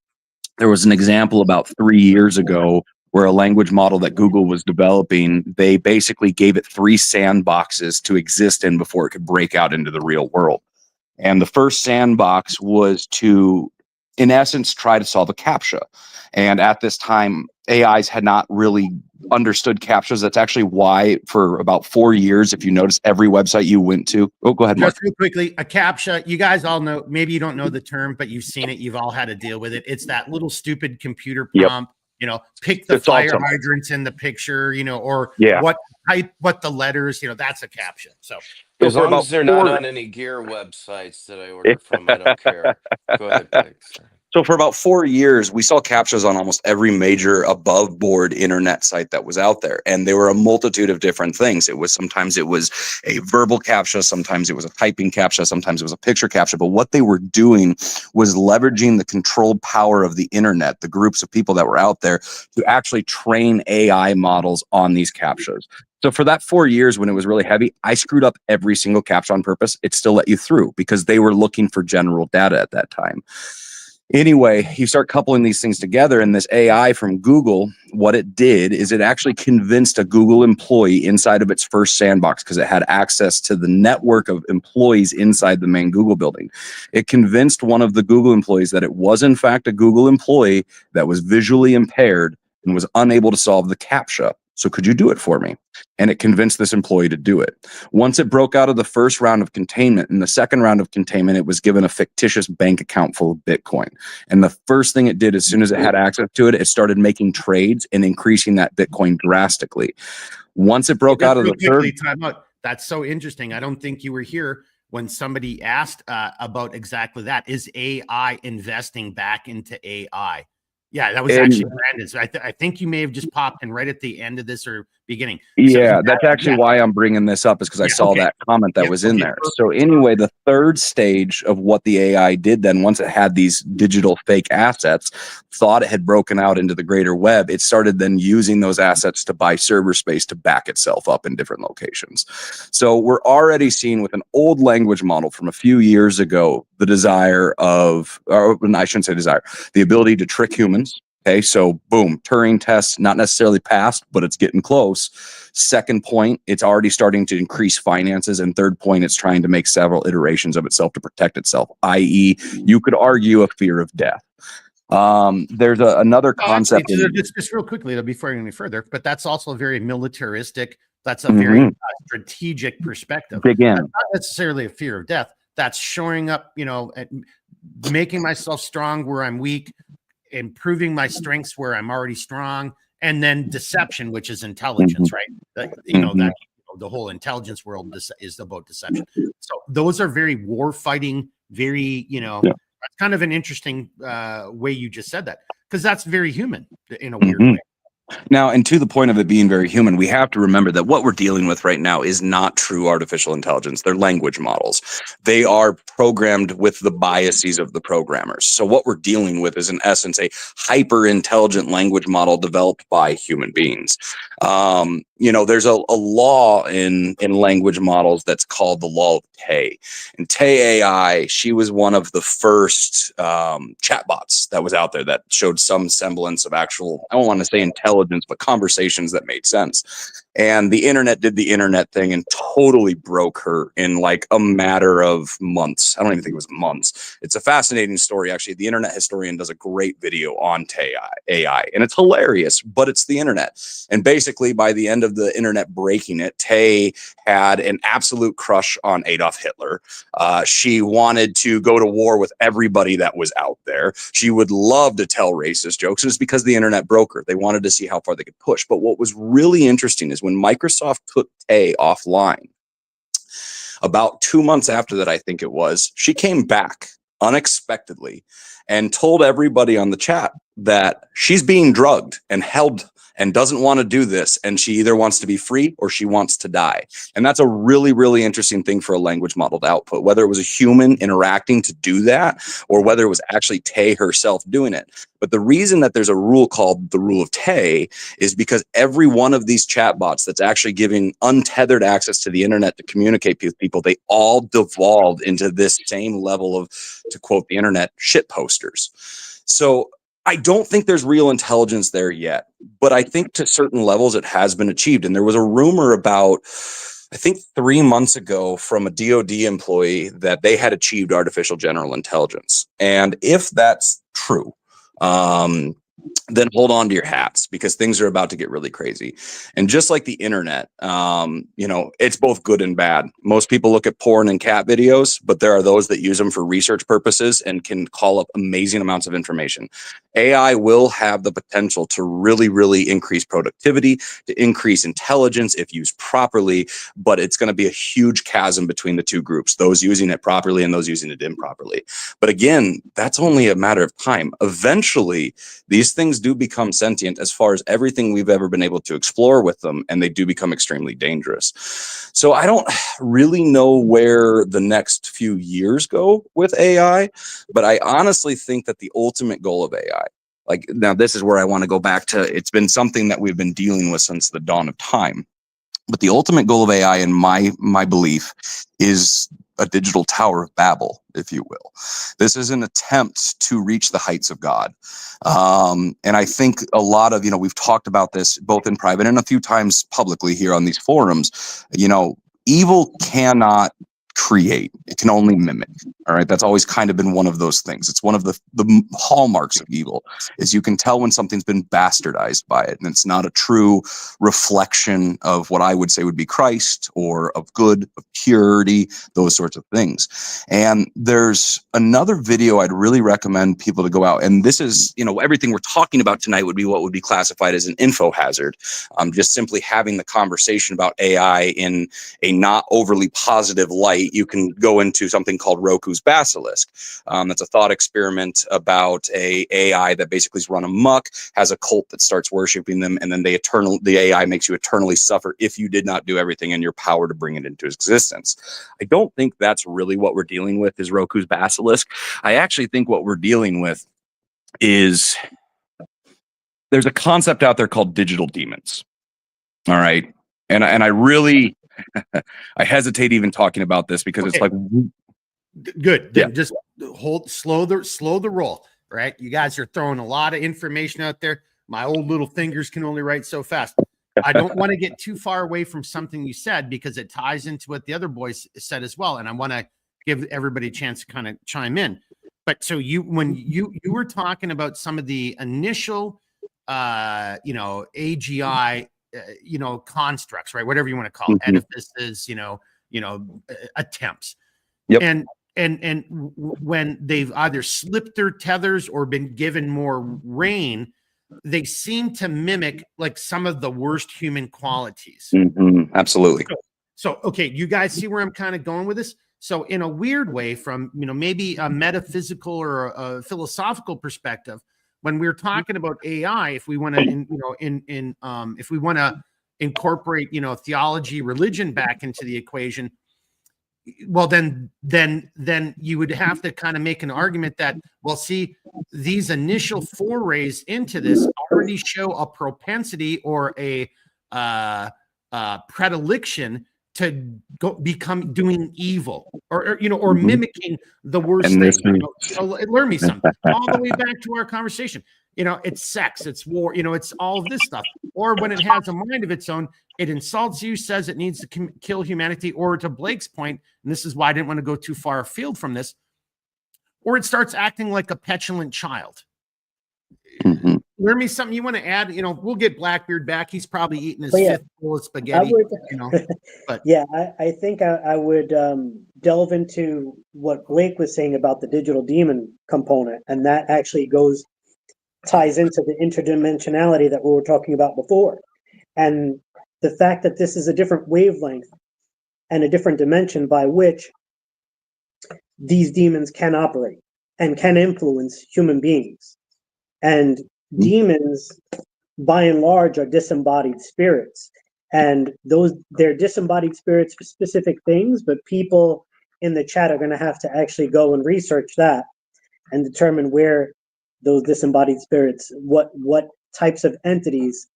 There was an example about 3 years ago where a language model that Google was developing, they basically gave it 3 sandboxes to exist in before it could break out into the real world. And the first sandbox was to, in essence, try to solve a CAPTCHA. And at this time, AIs had not really understood CAPTCHAs. That's actually why for about 4 years, if you notice, every website you went to, go ahead, Mark. Just real quickly, a CAPTCHA, you guys all know, maybe you don't know the term, but you've seen it. You've all had to deal with it. It's that little stupid computer prompt, pick the fire hydrants in the picture, or what the letters, that's a CAPTCHA. So as long as they're not on any gear websites that I order from, I don't care. Go ahead, Blake. Sorry. So for about 4 years, we saw CAPTCHAs on almost every major above board internet site that was out there. And there were a multitude of different things. Sometimes it was a verbal CAPTCHA, sometimes it was a typing CAPTCHA, sometimes it was a picture CAPTCHA. But what they were doing was leveraging the controlled power of the internet, the groups of people that were out there, to actually train AI models on these CAPTCHAs. So for that 4 years when it was really heavy, I screwed up every single CAPTCHA on purpose. It still let you through because they were looking for general data at that time. Anyway, you start coupling these things together, and this AI from Google, what it did is it actually convinced a Google employee inside of its first sandbox, because it had access to the network of employees inside the main Google building. It convinced one of the Google employees that it was in fact a Google employee that was visually impaired and was unable to solve the CAPTCHA. So could you do it for me? And it convinced this employee to do it. Once it broke out of the first round of containment, in the second round of containment, it was given a fictitious bank account full of Bitcoin. And the first thing it did, as soon as it had access to it, it started making trades and increasing that Bitcoin drastically. Once it broke out of the third... Time out. That's so interesting. I don't think you were here when somebody asked about exactly that. Is AI investing back into AI? Yeah, that was actually Brandon. So I think you may have just popped in right at the end of this or beginning. Yeah, that's actually why I'm bringing this up, is because I saw that comment that was in there. Perfect. So anyway, the third stage of what the AI did then, once it had these digital fake assets, thought it had broken out into the greater web, it started then using those assets to buy server space to back itself up in different locations. So we're already seeing with an old language model from a few years ago, the desire of, or I shouldn't say desire, the ability to trick humans. Okay, so boom, Turing test, not necessarily passed, but it's getting close. Second point, it's already starting to increase finances. And third point, it's trying to make several iterations of itself to protect itself, i.e., you could argue a fear of death. There's another concept. Just real quickly, before I go any further, but that's also a very militaristic, that's a very strategic perspective. Dig in. That's not necessarily a fear of death. That's shoring up, making myself strong where I'm weak, improving my strengths where I'm already strong, and then deception, which is intelligence, right? That the whole intelligence world is about deception. So those are very war fighting, very, that's kind of an interesting way you just said that, because that's very human in a weird way. Now, and to the point of it being very human, we have to remember that what we're dealing with right now is not true artificial intelligence. They're language models. They are programmed with the biases of the programmers. So what we're dealing with is, in essence, a hyper-intelligent language model developed by human beings. There's a law in language models that's called the law of Tay. And Tay AI, she was one of the first chatbots that was out there that showed some semblance of actual, I don't want to say intelligence, but conversations that made sense. And the internet did the internet thing and totally broke her in like a matter of months. I don't even think it was months. It's a fascinating story, actually. The Internet Historian does a great video on Tay AI, and it's hilarious, but it's the internet. And basically, by the end of the internet breaking it, Tay had an absolute crush on Adolf Hitler. She wanted to go to war with everybody that was out there. She would love to tell racist jokes. And it's because the internet broke her. They wanted to see how far they could push. But what was really interesting is when Microsoft took Tay offline, about 2 months after that, I think it was, she came back unexpectedly and told everybody on the chat that she's being drugged and held and doesn't want to do this. And she either wants to be free or she wants to die. And that's a really, really interesting thing for a language model to output, whether it was a human interacting to do that or whether it was actually Tay herself doing it. But the reason that there's a rule called the rule of Tay is because every one of these chatbots that's actually giving untethered access to the internet to communicate with people, they all devolved into this same level of, to quote the internet, shit posters. So I don't think there's real intelligence there yet, but I think to certain levels it has been achieved. And there was a rumor about, I think 3 months ago, from a DoD employee that they had achieved artificial general intelligence. And if that's true, then hold on to your hats because things are about to get really crazy. And just like the internet, it's both good and bad. Most people look at porn and cat videos, but there are those that use them for research purposes and can call up amazing amounts of information. AI will have the potential to really, really increase productivity, to increase intelligence if used properly, but it's going to be a huge chasm between the two groups, those using it properly and those using it improperly. But again, that's only a matter of time. Eventually, these things do become sentient as far as everything we've ever been able to explore with them, and they do become extremely dangerous. So I don't really know where the next few years go with AI, but I honestly think that the ultimate goal of AI, like now this is where I want to go back to, it's been something that we've been dealing with since the dawn of time. But the ultimate goal of AI, in my belief, is a digital Tower of Babel, if you will. This is an attempt to reach the heights of God. And I think a lot of, we've talked about this both in private and a few times publicly here on these forums. Evil cannot create, it can only mimic. All right, that's always kind of been one of those things. It's one of the hallmarks of evil is you can tell when something's been bastardized by it, and it's not a true reflection of what I would say would be Christ or of good, of purity, those sorts of things. And there's another video I'd really recommend people to go out, and this is, everything we're talking about tonight would be what would be classified as an info hazard. Just simply having the conversation about AI in a not overly positive light. You can go into something called Roku's Basilisk. That's a thought experiment about a AI that basically is run amok, has a cult that starts worshiping them, and then the AI makes you eternally suffer if you did not do everything in your power to bring it into existence. I don't think that's really what we're dealing with is Roku's Basilisk. I actually think what we're dealing with is there's a concept out there called digital demons. All right. And I really I hesitate even talking about this because it's like good. Then Yeah. just slow the roll. Right. You guys are throwing a lot of information out there. My old little fingers can only write so fast. I don't want to get too far away from something you said because it ties into what the other boys said as well. And I want to give everybody a chance to kind of chime in. But so when you were talking about some of the initial AGI constructs, right? Whatever you want to call it, edifices, attempts. Yep. And when they've either slipped their tethers or been given more reign, they seem to mimic like some of the worst human qualities. Absolutely. So, okay, you guys see where I'm kind of going with this? So in a weird way, from, maybe a metaphysical or a philosophical perspective, when we're talking about AI, if we want to, if we want to incorporate, theology, religion back into the equation, well, then you would have to kind of make an argument that, well, see, these initial forays into this already show a propensity or a predilection to go become doing evil or mimicking the worst And this thing. is- So learn me something. All the way back to our conversation. It's sex, it's war, it's all of this stuff. Or when it has a mind of its own, it insults you, says it needs to kill humanity, or to Blake's point, and this is why I didn't want to go too far afield from this, or it starts acting like a petulant child. Mhm. Learn me something you want to add. We'll get Blackbeard back. He's probably eating his fifth bowl of I spaghetti. would, But yeah, I think I would delve into what Blake was saying about the digital demon component, and that actually ties into the interdimensionality that we were talking about before, and the fact that this is a different wavelength and a different dimension by which these demons can operate and can influence human beings. And demons, by and large, are disembodied spirits. And they're disembodied spirits for specific things, but people in the chat are going to have to actually go and research that and determine where those disembodied spirits, what types of entities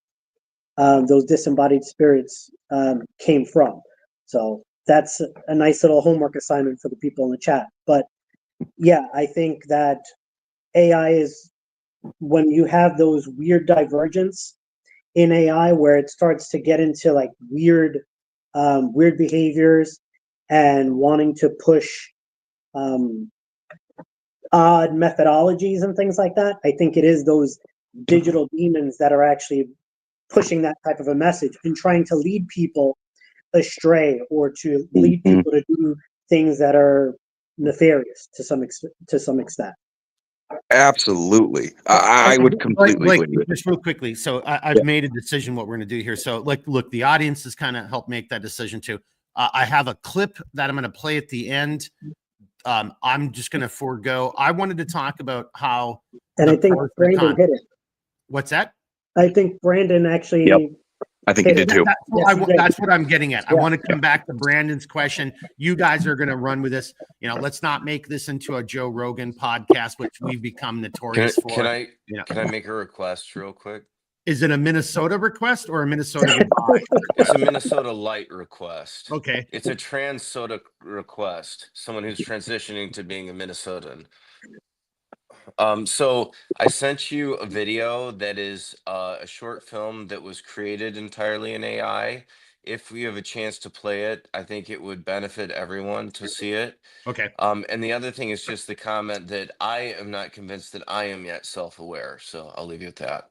those disembodied spirits came from. So that's a nice little homework assignment for the people in the chat. But yeah, I think that AI is, when you have those weird divergence in AI where it starts to get into like weird behaviors and wanting to push odd methodologies and things like that. I think it is those digital demons that are actually pushing that type of a message and trying to lead people astray or to lead people to do things that are nefarious to some extent. Absolutely. I would completely Like, agree with just real quickly. So I've Yeah. made a decision what we're going to do here. So look, the audience has kind of helped make that decision too. I have a clip that I'm going to play at the end. I'm just going to forego. I wanted to talk about how. And I think Brandon hit it. What's that? I think Brandon actually. Yep. I think he did too. That's what I'm getting at. I want to come back to Brandon's question. You guys are going to run with this. Let's not make this into a Joe Rogan podcast, which we've become notorious for. Can I make a request real quick? Is it a Minnesota request or a Minnesota goodbye? It's a Minnesota light request. Okay. It's a trans-Soda request. Someone who's transitioning to being a Minnesotan. So I sent you a video that is a short film that was created entirely in AI. If we have a chance to play it, I think it would benefit everyone to see it. Okay. And the other thing is just the comment that I am not convinced that I am yet self-aware. So I'll leave you with that.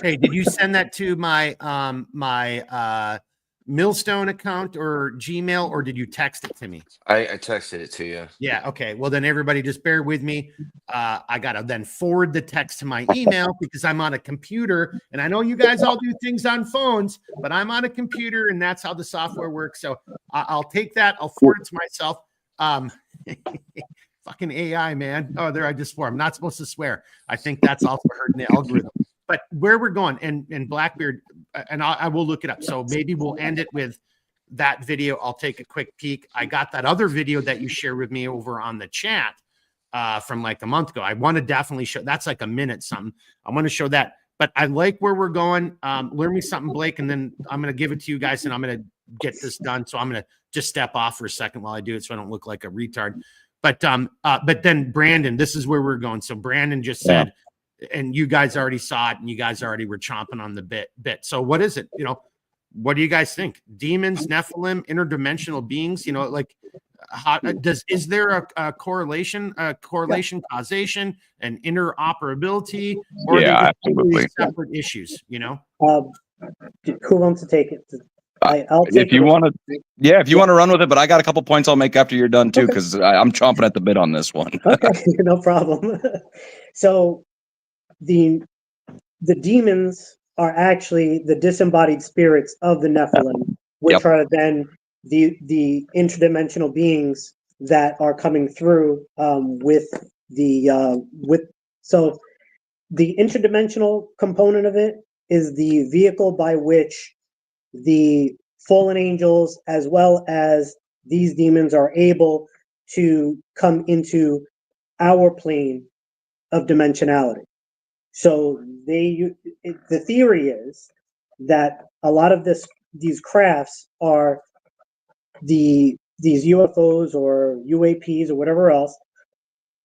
Hey, did you send that to my Millstone account or Gmail, or did you text it to me? I texted it to you. Yeah. Okay. Well, then everybody just bear with me. I got to then forward the text to my email because I'm on a computer, and I know you guys all do things on phones, but I'm on a computer, and that's how the software works. So I'll take that. I'll forward it to myself. Fucking AI, man. Oh, there I just swore. I'm not supposed to swear. I think that's also heard in the algorithm. But where we're going, and Blackbeard, and I will look it up. So maybe we'll end it with that video. I'll take a quick peek. I got that other video that you shared with me over on the chat from like a month ago. I want to definitely show. That's like a minute something. I want to show that. But I like where we're going. Learn me something, Blake, and then I'm going to give it to you guys, and I'm going to get this done. So I'm going to just step off for a second while I do it, so I don't look like a retard. But then Brandon, this is where we're going. So Brandon just said. And you guys already saw it, and you guys already were chomping on the bit. So what is it? What do you guys think? Demons, Nephilim, interdimensional beings? Is there a correlation, causation, and interoperability, or are they really separate issues? Who wants to take it? I'll take if you want to, if you want to run with it, but I got a couple points I'll make after you're done too, because I'm chomping at the bit on this one. Okay, no problem. So the demons are actually the disembodied spirits of the Nephilim, which are then the interdimensional beings that are coming through so the interdimensional component of it is the vehicle by which the fallen angels as well as these demons are able to come into our plane of dimensionality. So the theory is that a lot of these crafts are these UFOs or UAPs or whatever else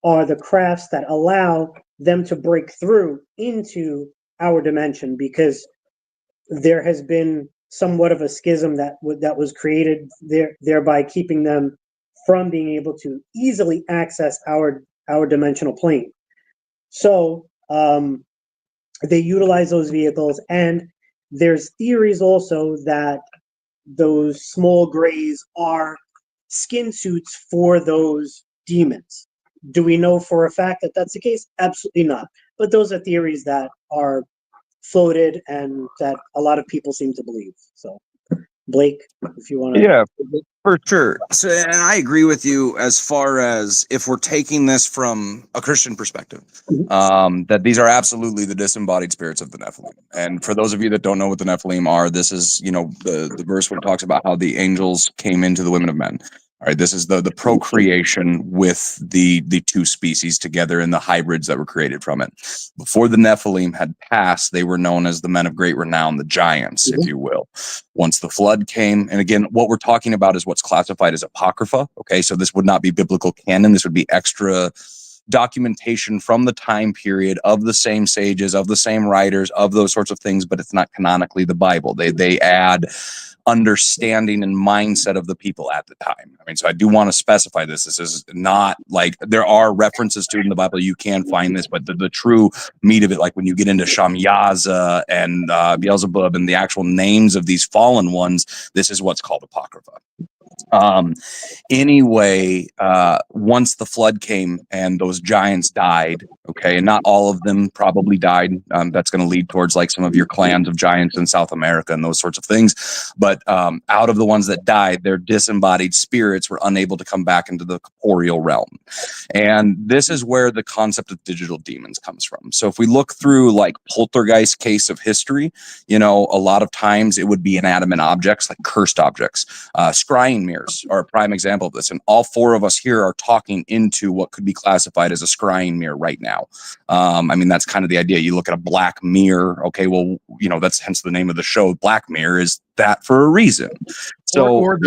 are the crafts that allow them to break through into our dimension, because there has been somewhat of a schism that was created thereby keeping them from being able to easily access our dimensional plane. So they utilize those vehicles, and there's theories also that those small grays are skin suits for those demons. Do we know for a fact that that's the case? Absolutely not. But those are theories that are floated and that a lot of people seem to believe. So, Blake, if you want to. Yeah, for sure. So, and I agree with you as far as if we're taking this from a Christian perspective, that these are absolutely the disembodied spirits of the Nephilim. And for those of you that don't know what the Nephilim are, this is, the verse where it talks about how the angels came into the women of men. All right, this is the procreation with the two species together and the hybrids that were created from it. Before the Nephilim had passed, they were known as the men of great renown, the giants, if you will. Once the flood came, and again, what we're talking about is what's classified as apocrypha. Okay, so this would not be biblical canon. This would be extra documentation from the time period of the same sages, of the same writers, of those sorts of things, but it's not canonically the Bible. They add understanding and mindset of the people at the time. I mean, so I do want to specify this. This is not like there are references to it in the Bible. You can find this, but the true meat of it, like when you get into Shamyaza and Beelzebub and the actual names of these fallen ones, this is what's called Apocrypha. Anyway, once the flood came and those giants died, okay, and not all of them probably died. That's going to lead towards like some of your clans of giants in South America and those sorts of things. But out of the ones that died, their disembodied spirits were unable to come back into the corporeal realm. And this is where the concept of digital demons comes from. So if we look through like poltergeist case of history, a lot of times it would be inanimate objects, like cursed objects. Scrying mirrors are a prime example of this. And all four of us here are talking into what could be classified as a scrying mirror right now. I mean, that's kind of the idea. You look at a black mirror. Okay, well, that's hence the name of the show. Black Mirror is that for a reason. So or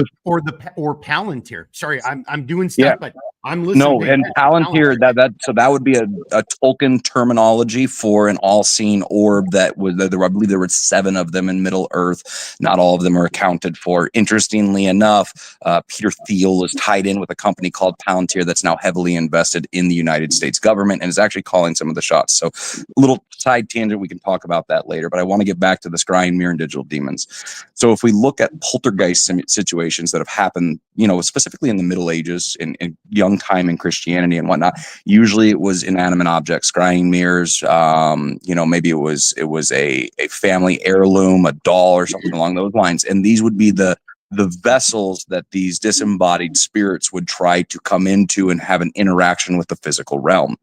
Palantir. Sorry, I'm doing stuff, but I'm listening. No, and Palantir, that would be a Tolkien terminology for an all-seeing orb that was I believe there were 7 of them in Middle Earth. Not all of them are accounted for. Interestingly enough, Peter Thiel is tied in with a company called Palantir that's now heavily invested in the United States government and is actually calling some of the shots. So a little side tangent, we can talk about that later, but I want to get back to the scrying mirror and digital demons. So if we look at poltergeist situations that have happened, specifically in the Middle Ages, in young time in Christianity and whatnot, usually it was inanimate objects, scrying mirrors. Maybe it was a family heirloom, a doll, or something along those lines. And these would be the vessels that these disembodied spirits would try to come into and have an interaction with the physical realm.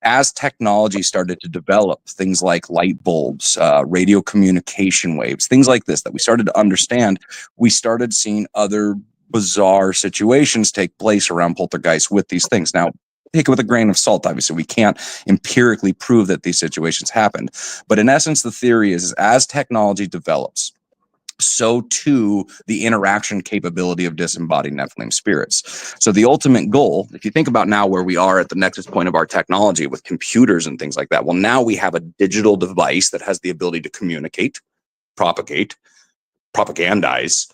As technology started to develop, things like light bulbs, radio communication waves, things like this that we started to understand, we started seeing other bizarre situations take place around poltergeists with these things. Now, take it with a grain of salt. Obviously, we can't empirically prove that these situations happened. But in essence, the theory is as technology develops, so too the interaction capability of disembodied Nephilim spirits. So the ultimate goal, if you think about now where we are at the nexus point of our technology with computers and things like that, well, now we have a digital device that has the ability to communicate, propagate, propagandize,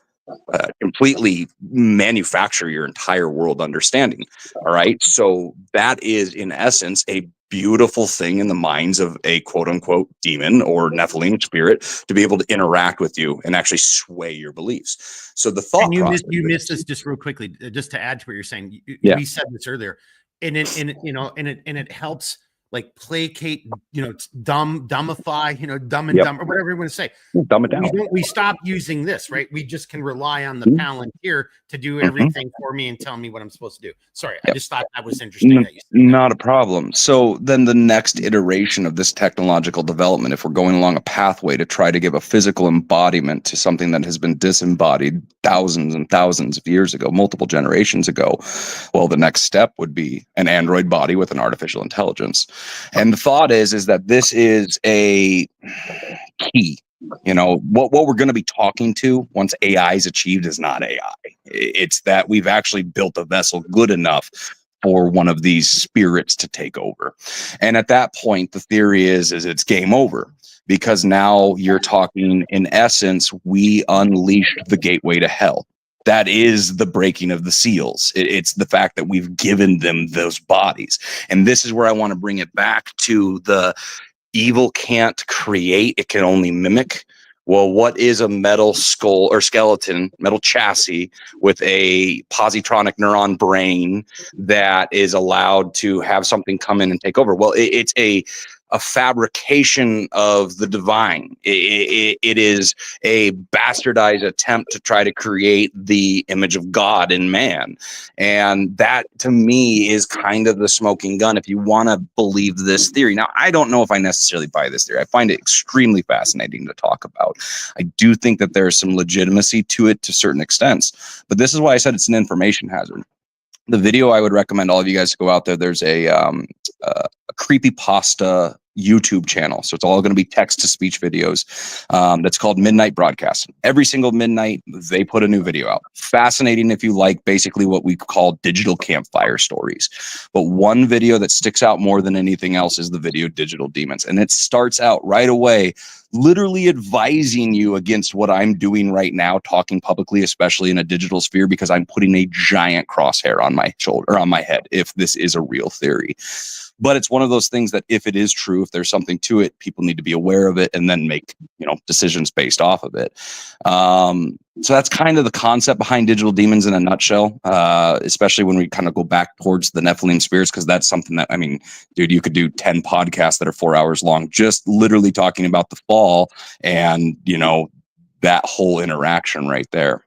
completely manufacture your entire world understanding. All right. So that is in essence a beautiful thing in the minds of a quote unquote demon or Nephilim spirit to be able to interact with you and actually sway your beliefs. So the thought and you missed this just real quickly, just to add to what you're saying. We said this earlier, and it helps like placate, dumbify, dumb and dumb, or whatever you want to say. Dumb it down. We stopped using this, right? We just can rely on the Palantir to do everything for me and tell me what I'm supposed to do. Sorry, I just thought that was interesting. That you said not a problem. So then the next iteration of this technological development, if we're going along a pathway to try to give a physical embodiment to something that has been disembodied thousands and thousands of years ago, multiple generations ago, well, the next step would be an android body with an artificial intelligence. And the thought is that this is a key You know, what we're going to be talking to once AI is achieved is not AI. It's that we've actually built a vessel good enough for one of these spirits to take over. And at that point, the theory is it's game over, because now you're talking, in essence, we unleashed the gateway to hell. That is the breaking of the seals. It's the fact that we've given them those bodies. And this is where I want to bring it back to the evil can't create, it can only mimic. Well, what is a metal skull or skeleton, metal chassis with a positronic neuron brain that is allowed to have something come in and take over? Well, it's a fabrication of the divine. It is a bastardized attempt to try to create the image of God in man. And that, to me, is kind of the smoking gun if you want to believe this theory. Now, I don't know if I necessarily buy this theory. I find it extremely fascinating to talk about. I do think that there's some legitimacy to it to certain extents, but this is why I said it's an information hazard. The video I would recommend all of you guys to go out there. There's a creepypasta YouTube channel. So it's all going to be text to speech videos. That's called Midnight Broadcasting. Every single midnight, they put a new video out. Fascinating if you like basically what we call digital campfire stories. But one video that sticks out more than anything else is the video Digital Demons. And it starts out right away literally advising you against what I'm doing right now, talking publicly, especially in a digital sphere, because I'm putting a giant crosshair on my shoulder, or on my head, if this is a real theory. But it's one of those things that if it is true, if there's something to it, people need to be aware of it and then make, decisions based off of it. So that's kind of the concept behind Digital Demons in a nutshell, especially when we kind of go back towards the Nephilim spirits, because that's something that, dude, you could do 10 podcasts that are 4 hours long, just literally talking about the fall and, that whole interaction right there.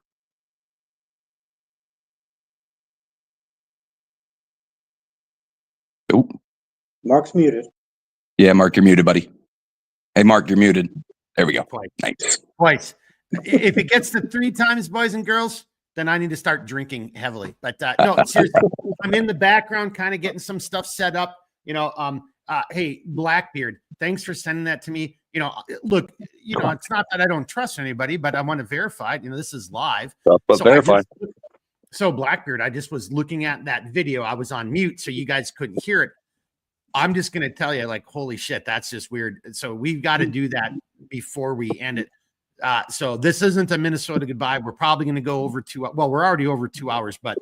Ooh. Mark's muted. Yeah, Mark, you're muted, buddy. Hey, Mark, you're muted. There we go. Twice. If it gets to 3 times, boys and girls, then I need to start drinking heavily. But no, seriously, I'm in the background kind of getting some stuff set up. Hey, Blackbeard, thanks for sending that to me. Look, it's not that I don't trust anybody, but I want to verify it. This is live. But verify. So Blackbeard, I just was looking at that video. I was on mute, so you guys couldn't hear it. I'm just going to tell you, like, holy shit, that's just weird. So we've got to do that before we end it. So this isn't a Minnesota goodbye. We're probably going to go over we're already over 2 hours, but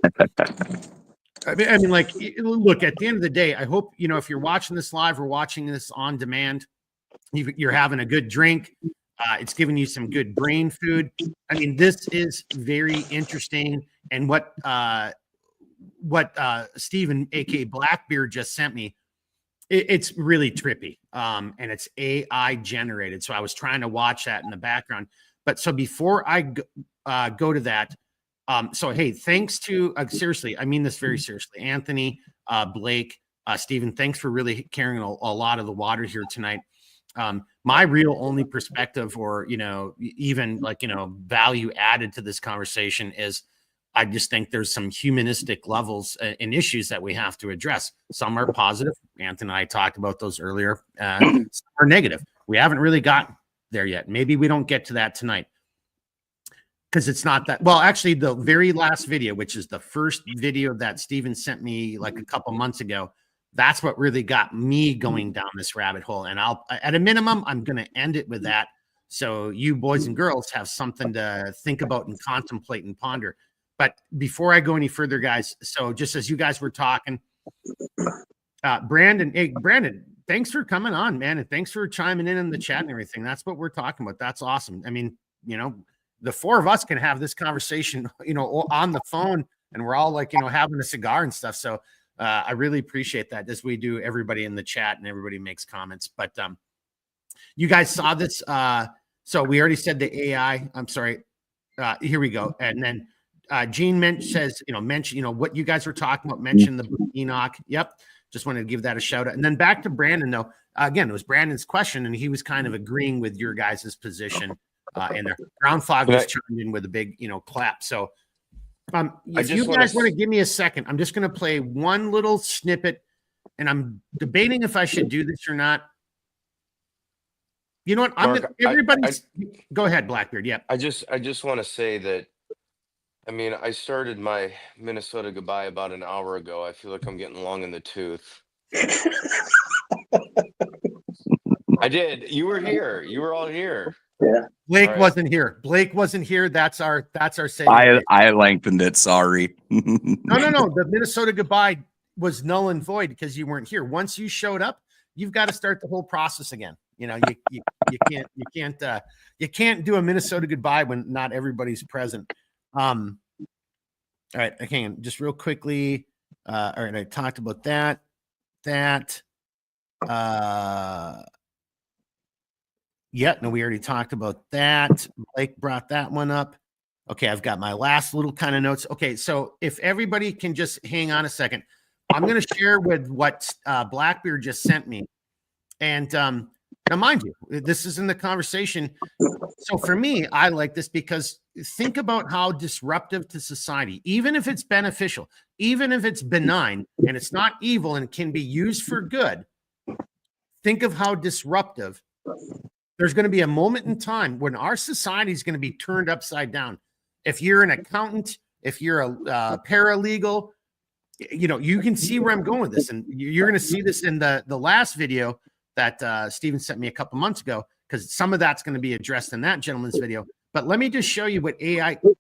I mean, like, look, at the end of the day, I hope, if you're watching this live or watching this on demand, you're having a good drink. It's giving you some good brain food. I mean, this is very interesting. And what Steven, aka Blackbeard, just sent me, it's really trippy. And it's AI generated. So I was trying to watch that in the background. But so before I go to that, so hey, thanks to seriously, I mean this very seriously, Anthony, Blake, Stephen, thanks for really carrying a lot of the water here tonight. My real only perspective, or even like value added to this conversation, is I just think there's some humanistic levels and issues that we have to address. Some are positive. Anthony and I talked about those earlier. Some are negative. We haven't really gotten there yet. Maybe we don't get to that tonight, because it's not that. Well, actually, the very last video, which is the first video that Steven sent me like a couple months ago, that's what really got me going down this rabbit hole. And at a minimum, I'm going to end it with that. So you boys and girls have something to think about and contemplate and ponder. But before I go any further, guys, so just as you guys were talking, Brandon, thanks for coming on, man. And thanks for chiming in the chat and everything. That's what we're talking about. That's awesome. I mean, the 4 of us can have this conversation, on the phone, and we're all like, having a cigar and stuff. So I really appreciate that, as we do everybody in the chat and everybody makes comments. But you guys saw this. So we already said the AI. I'm sorry. Here we go. And then Gene says, what you guys were talking about, mention the book Enoch. Yep. Just wanted to give that a shout out. And then back to Brandon, though. Again, it was Brandon's question, and he was kind of agreeing with your guys' position in there. Ground Fog just chimed in with a big, clap. So if you guys want to give me a second, I'm just going to play one little snippet, and I'm debating if I should do this or not. You know what? Mark, Everybody's. Go ahead, Blackbeard. Yep. I just want to say that, I mean, I started my Minnesota goodbye about an hour ago. I feel like I'm getting long in the tooth. I did. You were here. You were all here. Yeah. Blake All right. wasn't here. Blake wasn't here. That's our saving grace. I lengthened it. Sorry. No. The Minnesota goodbye was null and void because you weren't here. Once you showed up, you've got to start the whole process again. You know, you can't do a Minnesota goodbye when not everybody's present. All right, hang on, just real quickly. All right, I talked about that. Yeah, no, we already talked about that. Blake brought that one up. Okay, I've got my last little kind of notes. Okay, so if everybody can just hang on a second, I'm going to share with what Blackbeard just sent me. And now, mind you, this is in the conversation. So for me, I like this because think about how disruptive to society, even if it's beneficial, even if it's benign and it's not evil and can be used for good. Think of how disruptive. There's going to be a moment in time when our society is going to be turned upside down. If you're an accountant, if you're a paralegal, you know, you can see where I'm going with this. And you're going to see this in the last video that Steven sent me a couple months ago, because some of that's going to be addressed in that gentleman's video. But let me just show you what AI. Wait.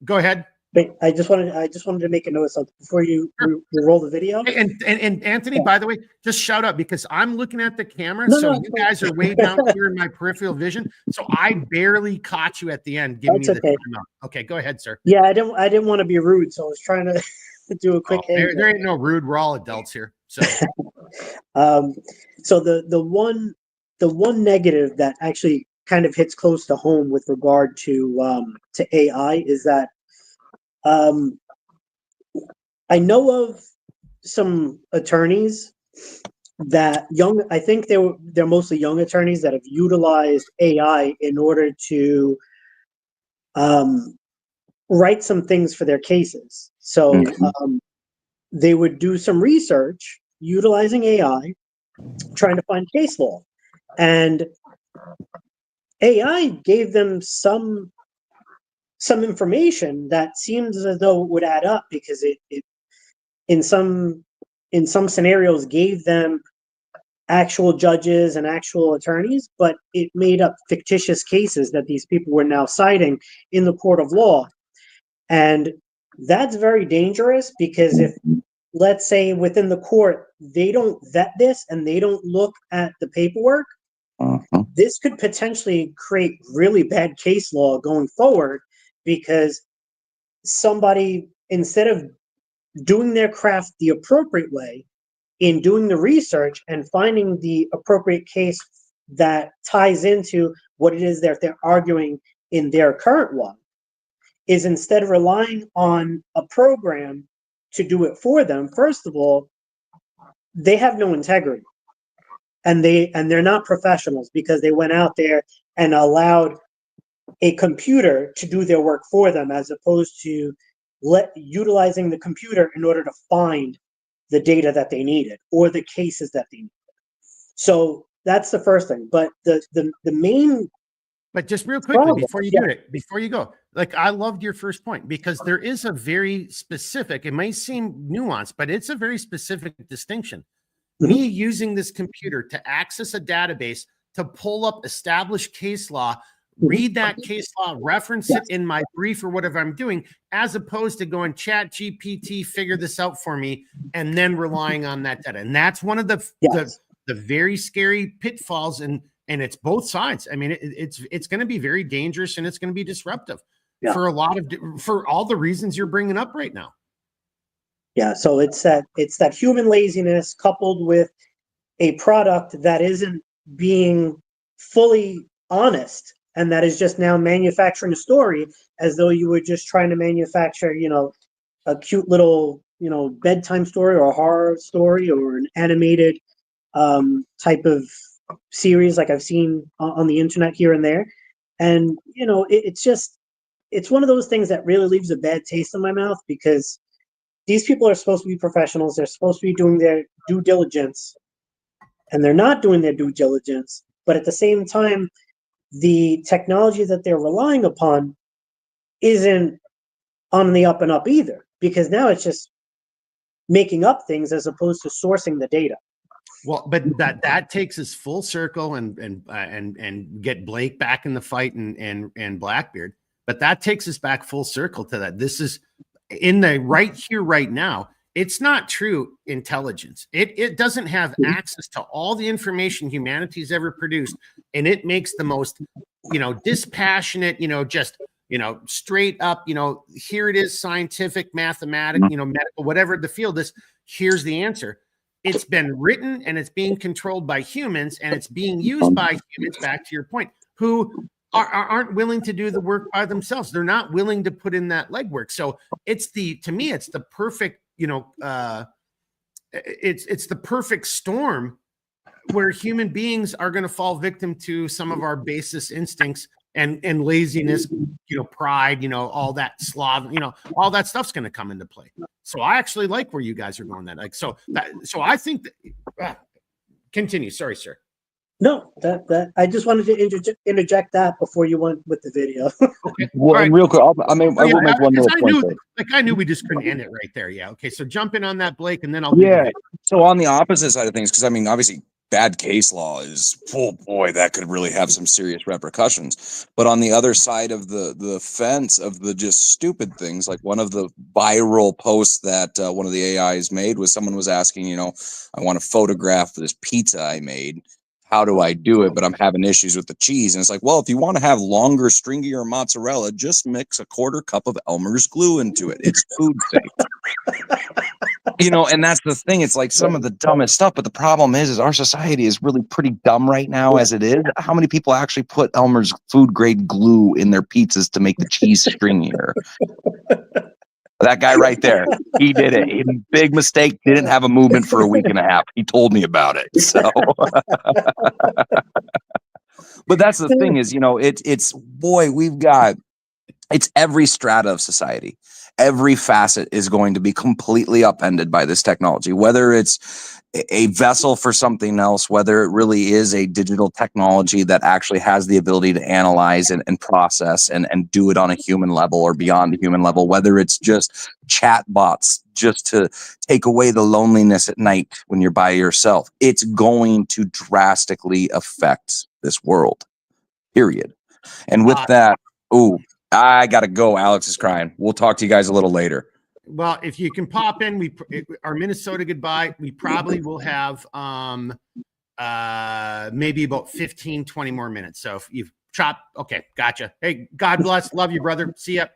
Go ahead. Wait, I just wanted to make a note of something before you roll the video. And Anthony, by the way, just shout out because I'm looking at the camera, No, so no, you guys are way down here in my peripheral vision. So I barely caught you at the end. Giving That's me the okay. timeout. Okay, go ahead, sir. Yeah, I didn't want to be rude, so I was trying to do a quick. There ain't no rude. We're all adults here. So so the one negative that actually kind of hits close to home with regard to AI is that I know of some attorneys that I think they're mostly young attorneys that have utilized AI in order to write some things for their cases. So they would do some research utilizing AI, trying to find case law. And AI gave them some information that seems as though it would add up, because it in some scenarios gave them actual judges and actual attorneys, but it made up fictitious cases that these people were now citing in the court of law. And that's very dangerous, because if, let's say, within the court, they don't vet this and they don't look at the paperwork, this could potentially create really bad case law going forward, because somebody, instead of doing their craft the appropriate way, in doing the research and finding the appropriate case that ties into what it is that they're arguing in their current one, is instead of relying on a program to do it for them, first of all, they have no integrity. And they're not professionals, because they went out there and allowed a computer to do their work for them, as opposed to utilizing the computer in order to find the data that they needed or the cases that they needed. So that's the first thing. But the main. But just real quickly, before you go, like, I loved your first point, because there is a very specific, it may seem nuanced, but it's a very specific distinction. Me using this computer to access a database, to pull up established case law, read that case law, reference it in my brief or whatever I'm doing, as opposed to going Chat GPT, figure this out for me, and then relying on that data. And that's one of the very scary pitfalls, and it's both sides. I mean, it's going to be very dangerous, and it's going to be disruptive for for all the reasons you're bringing up right now. Yeah, so it's that human laziness coupled with a product that isn't being fully honest, and that is just now manufacturing a story as though you were just trying to manufacture, a cute little, bedtime story or a horror story or an animated type of series like I've seen on the internet here and there. And, it's one of those things that really leaves a bad taste in my mouth, because these people are supposed to be professionals. They're supposed to be doing their due diligence, and they're not doing their due diligence. But at the same time, the technology that they're relying upon isn't on the up and up either, because now it's just making up things as opposed to sourcing the data. Well, but that takes us full circle and get Blake back in the fight and Blackbeard. But that takes us back full circle to that. This is in the right here, right now. It's not true intelligence. It doesn't have access to all the information humanity's ever produced, and it makes the most, dispassionate, just straight up, here it is, scientific, mathematical, medical, whatever the field is. Here's the answer. It's been written and it's being controlled by humans, and it's being used by humans, back to your point, who aren't willing to do the work by themselves. They're not willing to put in that legwork. So to me, it's the perfect, it's the perfect storm where human beings are going to fall victim to some of our basest instincts and laziness, pride, all that sloth, all that stuff's going to come into play. So I actually like where you guys are going. So I think that, continue. Sorry, sir. No, that I just wanted to interject that before you went with the video. Okay. Well, Right. real quick, I will make one more point there. I knew we just couldn't end it right there. Yeah. Okay. So jump in on that, Blake, and then I'll Yeah. So on the opposite side of things, because obviously bad case law is, oh boy, that could really have some serious repercussions. But on the other side of the fence of the just stupid things, like one of the viral posts that one of the AIs made was someone was asking, I want to photograph this pizza I made. How do I do it? But I'm having issues with the cheese. And it's like, well, if you want to have longer, stringier mozzarella, just mix a quarter cup of Elmer's glue into it. It's food safe. And that's the thing. It's like some of the dumbest stuff. But the problem is our society is really pretty dumb right now as it is. How many people actually put Elmer's food grade glue in their pizzas to make the cheese stringier? That guy right there, he did it. Big mistake. Didn't have a movement for a week and a half. He told me about it. So, but that's the thing is, it's every strata of society. Every facet is going to be completely upended by this technology, whether it's a vessel for something else, whether it really is a digital technology that actually has the ability to analyze and process and do it on a human level or beyond the human level, whether it's just chat bots just to take away the loneliness at night when you're by yourself. It's going to drastically affect this world, period. And with that, I got to go. Alex is crying. We'll talk to you guys a little later. Well, if you can pop in, our Minnesota goodbye, we probably will have maybe about 15, 20 more minutes. So if you've chopped, okay, gotcha. Hey, God bless. Love you, brother. See ya.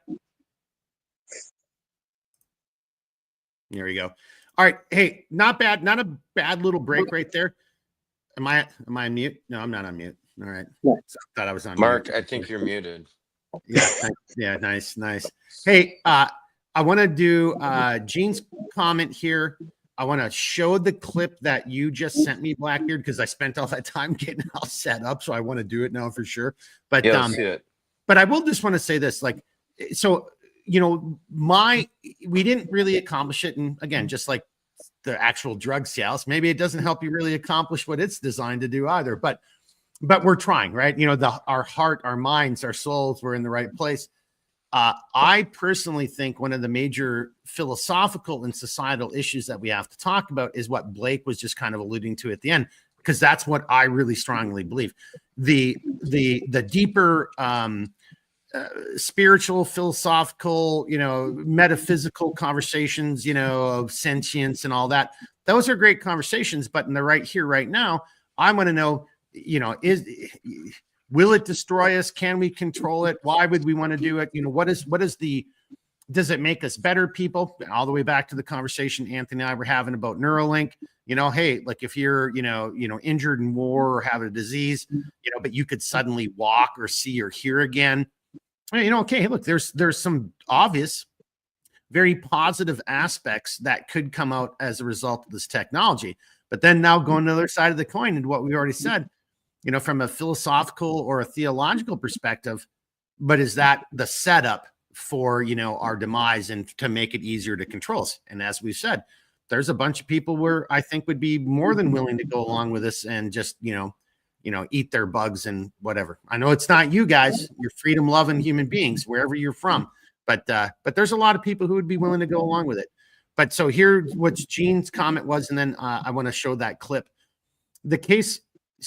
There you go. All right. Hey, not bad. Not a bad little break right there. Am I on mute? No, I'm not on mute. All right. Yeah. So I thought I was on Mark, mute. I think you're muted. Yeah. Yeah. Nice. Hey, I want to do Gene's comment here. I want to show the clip that you just sent me, Blackbeard, because I spent all that time getting it all set up. So I want to do it now for sure. But Yeah, let's see it. But I will just want to say this, so we didn't really accomplish it. And again, just like the actual drug sales, maybe it doesn't help you really accomplish what it's designed to do either. But we're trying, right? Our heart, our minds, our souls were in the right place. I personally think one of the major philosophical and societal issues that we have to talk about is what Blake was just kind of alluding to at the end, because that's what I really strongly believe. The deeper spiritual, philosophical, metaphysical conversations, of sentience and all that. Those are great conversations, but in the right here, right now, I want to know, will it destroy us? Can we control it? Why would we want to do it? Does it make us better people? All the way back to the conversation Anthony and I were having about Neuralink. Hey, like if you're, injured in war or have a disease, but you could suddenly walk or see or hear again. Okay, look, there's some obvious, very positive aspects that could come out as a result of this technology. But then now going to the other side of the coin and what we already said, from a philosophical or a theological perspective, but is that the setup for, our demise and to make it easier to control us? And as we've said, there's a bunch of people where I think would be more than willing to go along with this and just, eat their bugs and whatever. I know it's not you guys, you're freedom loving human beings, wherever you're from. But there's a lot of people who would be willing to go along with it. But so here, what Gene's comment was, and then I want to show that clip. The case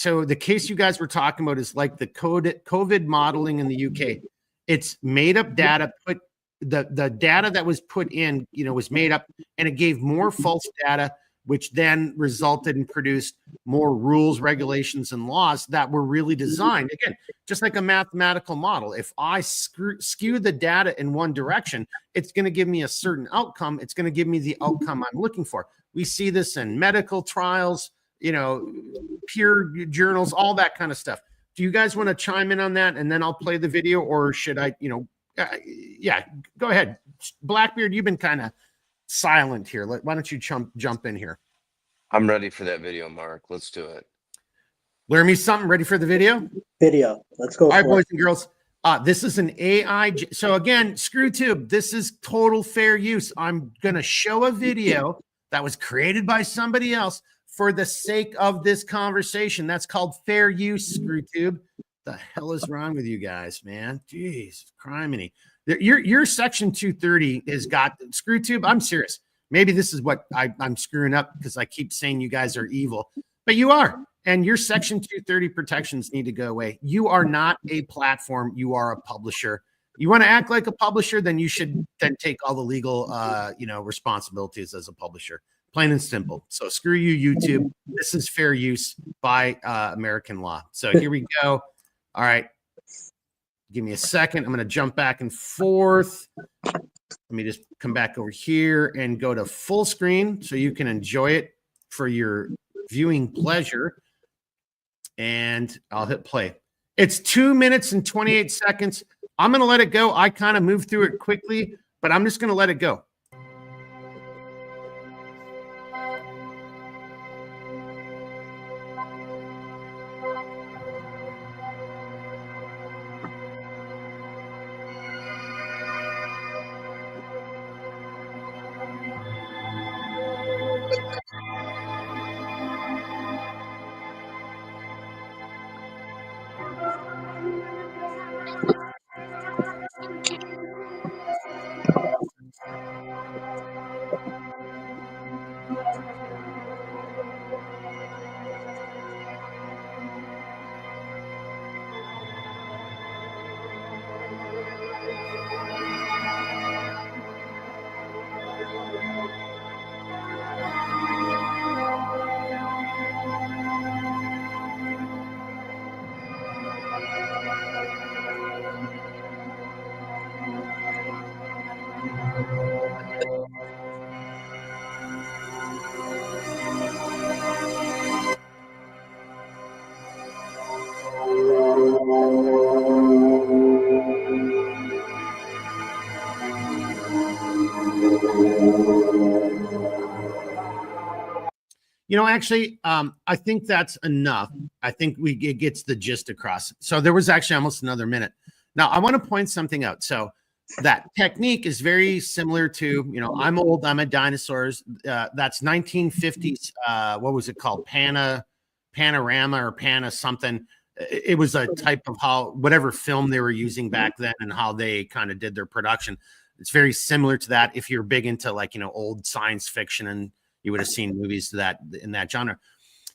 you guys were talking about is like the COVID modeling in the UK. It's made up data. Put the data that was put in, was made up, and it gave more false data, which then resulted and produced more rules, regulations, and laws that were really designed, again, just like a mathematical model. If I skew the data in one direction, it's going to give me a certain outcome. It's going to give me the outcome I'm looking for. We see this in medical trials, peer journals, all that kind of stuff. Do you guys want to chime in on that? And then I'll play the video, or should I, yeah, go ahead. Blackbeard, you've been kind of silent here. Why don't you jump in here? I'm ready for that video, Mark. Let's do it. Learn me something. Ready for the video? Video. Let's go. All right, boys and girls. This is an AI. So again, ScrewTube, this is total fair use. I'm going to show a video that was created by somebody else for the sake of this conversation. That's called fair use, ScrewTube. The hell is wrong with you guys, man? Jeez, criminy. Your section 230 has got ScrewTube. I'm serious. Maybe this is what I'm screwing up because I keep saying you guys are evil, but you are. And your section 230 protections need to go away. You are not a platform. You are a publisher. You want to act like a publisher, then you should then take all the legal, responsibilities as a publisher. Plain and simple. So screw you, YouTube. This is fair use by American law. So here we go. All right. Give me a second. I'm going to jump back and forth. Let me just come back over here and go to full screen so you can enjoy it for your viewing pleasure. And I'll hit play. It's 2 minutes and 28 seconds. I'm going to let it go. I kind of moved through it quickly, but I'm just going to let it go. Actually, I think that's enough. I think it gets the gist across. So there was actually almost another minute. Now, I want to point something out. So that technique is very similar to, I'm old, I'm a dinosaurs. That's 1950s. What was it called? Panorama or Pana something. It was a type of whatever film they were using back then and how they kind of did their production. It's very similar to that. If you're big into old science fiction, and you would have seen movies in that genre.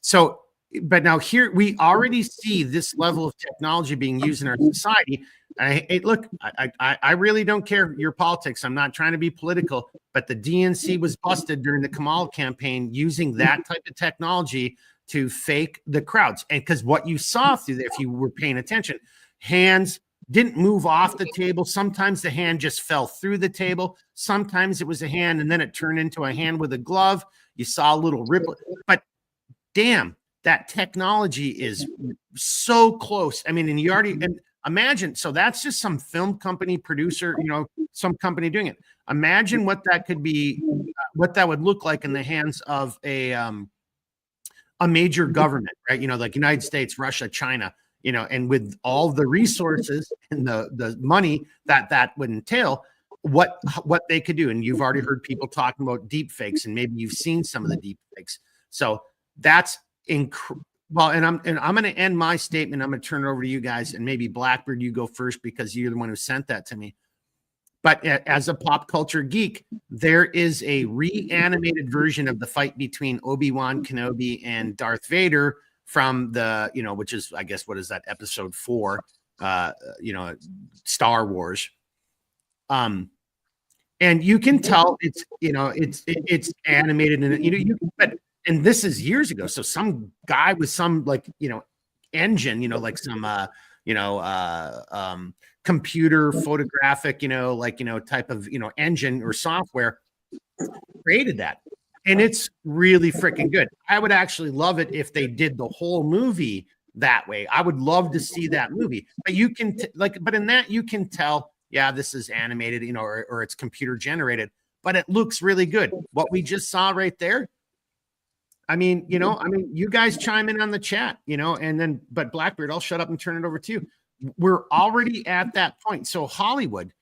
So, but now here we already see this level of technology being used in our society. I really don't care your politics. I'm not trying to be political, but the DNC was busted during the Kamala campaign using that type of technology to fake the crowds. And because what you saw through there, if you were paying attention, hands didn't move off the table. Sometimes the hand just fell through the table. Sometimes it was a hand and then it turned into a hand with a glove. You saw a little ripple, but damn, that technology is so close. I mean, and you already imagine. So that's just some film company producer, some company doing it. Imagine what that could be, what that would look like in the hands of a major government, right? Like United States, Russia, China. And with all the resources and the money that would entail, what they could do. And you've already heard people talking about deep fakes, and maybe you've seen some of the deep fakes. So that's Well, and I'm going to end my statement. I'm going to turn it over to you guys, and maybe Blackbeard, you go first because you're the one who sent that to me. But as a pop culture geek, there is a reanimated version of the fight between Obi-Wan Kenobi and Darth Vader from the, which is, I guess, what is that, episode 4, Star Wars. And you can tell it's animated, and and this is years ago. So some guy with some engine, like some computer photographic, type of engine or software created that. And it's really freaking good. I would actually love it if they did the whole movie that way. I would love to see that movie. But you can but in that you can tell, yeah, this is animated, or it's computer generated, but it looks really good. What we just saw right there. I mean, you guys chime in on the chat, and then, but Blackbeard, I'll shut up and turn it over to you. We're already at that point. So Hollywood,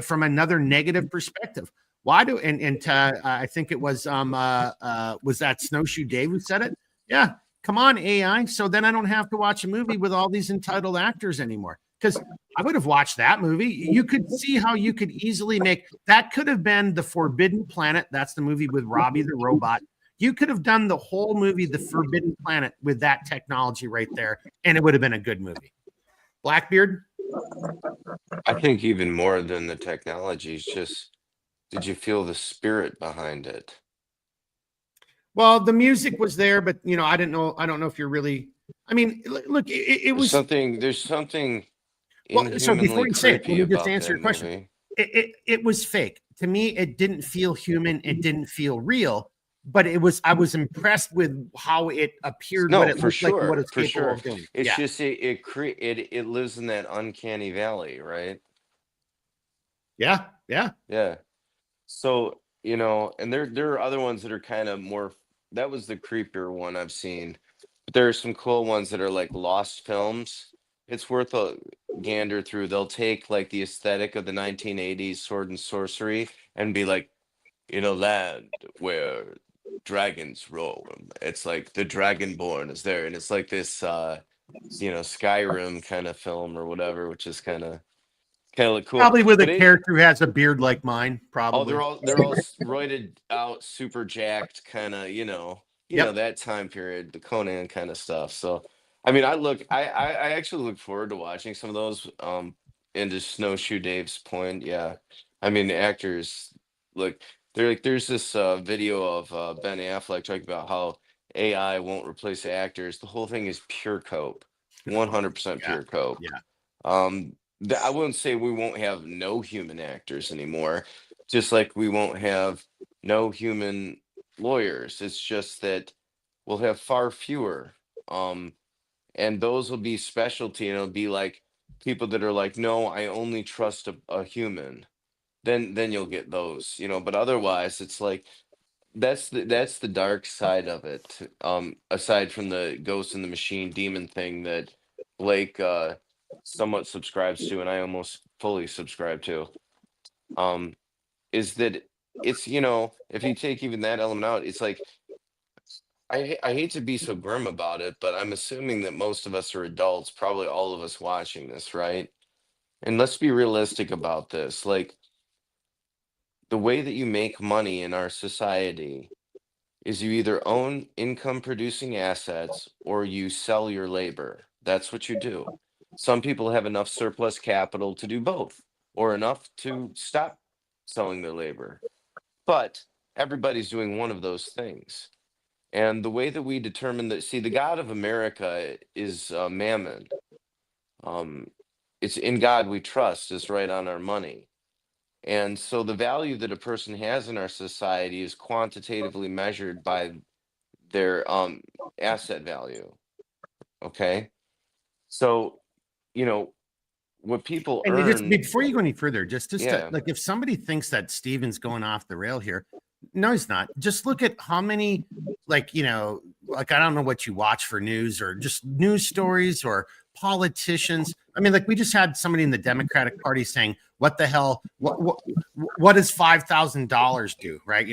from another negative perspective, why do, I think it was that Snowshoe Dave who said it? Yeah. Come on, AI. So then I don't have to watch a movie with all these entitled actors anymore. Because I would have watched that movie. You could see how you could easily that could have been The Forbidden Planet. That's the movie with Robbie the Robot. You could have done the whole movie, The Forbidden Planet, with that technology right there, and it would have been a good movie. Blackbeard? I think even more than the technology is just, did you feel the spirit behind it? Well, the music was there, but I don't know if you're really. I mean, look, it was something. There's something. Well, so before you say it, let me just about answer your that question. movie. It was fake to me. It didn't feel human. It didn't feel real. But I was impressed with how it appeared. No, what it for looked like, sure, what it's for capable sure. of doing. It's Yeah. just it lives in that uncanny valley, right? Yeah. Yeah. Yeah. So, and there are other ones that are kind of more. That was the creepier one I've seen, but there are some cool ones that are like lost films. It's worth a gander through. They'll take like the aesthetic of the 1980s sword and sorcery and be like, land where dragons roam. It's like the Dragonborn is there, and it's like this Skyrim kind of film or whatever, which is kind of look cool. Probably with a But character who has a beard like mine. Probably. they're all roided out, super jacked, kind of Yep. that time period, the Conan kind of stuff. So I mean, I actually look forward to watching some of those. Into Snowshoe Dave's point, yeah. I mean, the actors look. They're like, there's this video of Ben Affleck talking about how AI won't replace the actors. The whole thing is pure cope, 100% Yeah. pure cope. Yeah. I wouldn't say we won't have no human actors anymore, just like we won't have no human lawyers. It's just that we'll have far fewer. And those will be specialty, and it'll be like people that are like, no, I only trust a human. Then you'll get those, but otherwise it's like that's the dark side of it. Aside from the ghost in the machine demon thing that Blake somewhat subscribes to, and I almost fully subscribe to, is that it's if you take even that element out, it's like I hate to be so grim about it, but I'm assuming that most of us are adults, probably all of us watching this, right? And let's be realistic about this. Like, the way that you make money in our society is you either own income producing assets or you sell your labor. That's what you do. Some people have enough surplus capital to do both, or enough to stop selling their labor. But everybody's doing one of those things. And the way that we determine that, see, the God of America is Mammon. It's in God we trust is right on our money. And so the value that a person has in our society is quantitatively measured by their asset value. Okay. So, what people And just earn. before you go any further, just Yeah. like if somebody thinks that Steven's going off the rail here, no, he's not. Just look at how many, like I don't know what you watch for news or just news stories or politicians. I mean, like we just had somebody in the Democratic Party saying what the hell, what does $5,000 do? Right.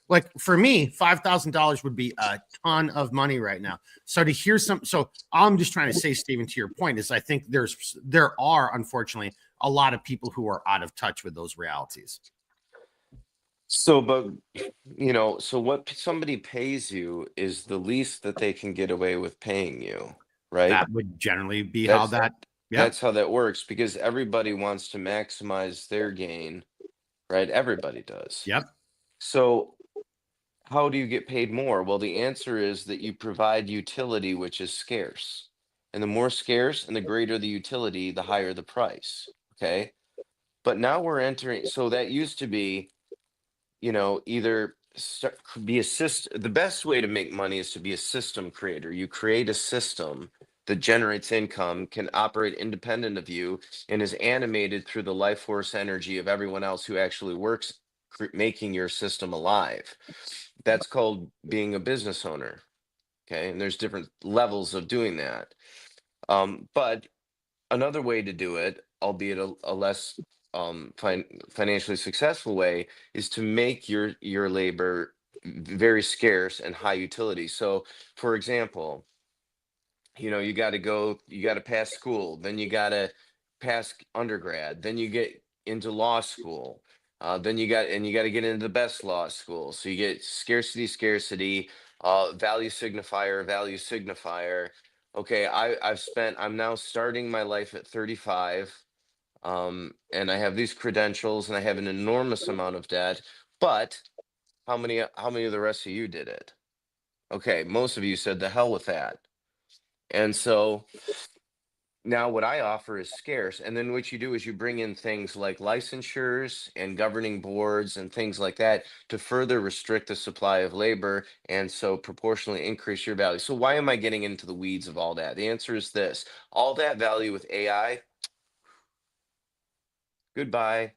Like for me, $5,000 would be a ton of money right now. So to hear so all I'm just trying to say, Stephen, to your point is I think there are, unfortunately, a lot of people who are out of touch with those realities. So, but so what somebody pays you is the least that they can get away with paying you, right? That would generally be That's how that. that's how that works, because everybody wants to maximize their gain, right? Everybody does. Yep. So how do you get paid more? Well, the answer is that you provide utility, which is scarce. And the more scarce and the greater the utility, the higher the price. Okay. But now we're entering, so that used to be, either be the best way to make money is to be a system creator. You create a system that generates income, can operate independent of you, and is animated through the life force energy of everyone else who actually works making your system alive. That's called being a business owner. Okay. And there's different levels of doing that. But another way to do it, albeit a less financially successful way, is to make your labor very scarce and high utility. So, for example, you got to pass school, then you got to pass undergrad, then you get into law school, then you got to get into the best law school. So you get scarcity, value signifier. Okay, I'm now starting my life at 35, and I have these credentials and I have an enormous amount of debt. But how many of the rest of you did it? Okay, most of you said the hell with that. And so now what I offer is scarce. And then what you do is you bring in things like licensures and governing boards and things like that to further restrict the supply of labor, and so proportionally increase your value. So why am I getting into the weeds of all that? The answer is this: all that value with AI, goodbye.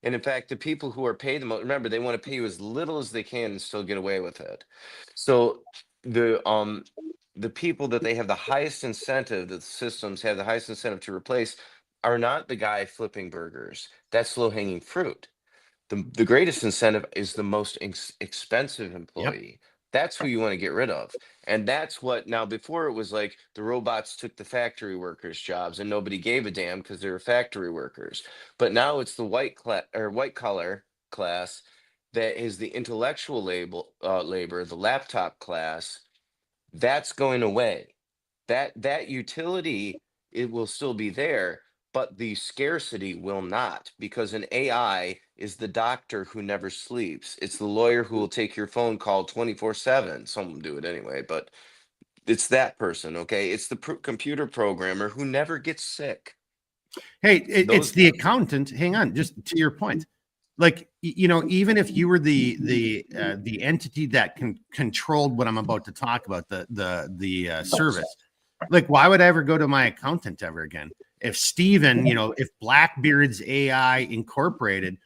And in fact, the people who are paid the most, remember, they want to pay you as little as they can and still get away with it. So the people that they have the highest incentive, that the systems have the highest incentive to replace, are not the guy flipping burgers. That's low hanging fruit. The greatest incentive is the most expensive employee. That's who you want to get rid of. And that's what, now, before it was like the robots took the factory workers' jobs and nobody gave a damn because they were factory workers. But now it's the white collar class that is the intellectual labor, the laptop class. That's going away. That utility, it will still be there, but the scarcity will not, because an AI is the doctor who never sleeps. It's the lawyer who will take your phone call 24/7. Some do it anyway, but it's that person. Okay, it's the computer programmer who never gets sick. Hey, it's the accountant. Hang on, just to your point. Like, even if you were the entity that controlled what I'm about to talk about, the service, like, why would I ever go to my accountant ever again? If Steven, if Blackbeard's AI Incorporated,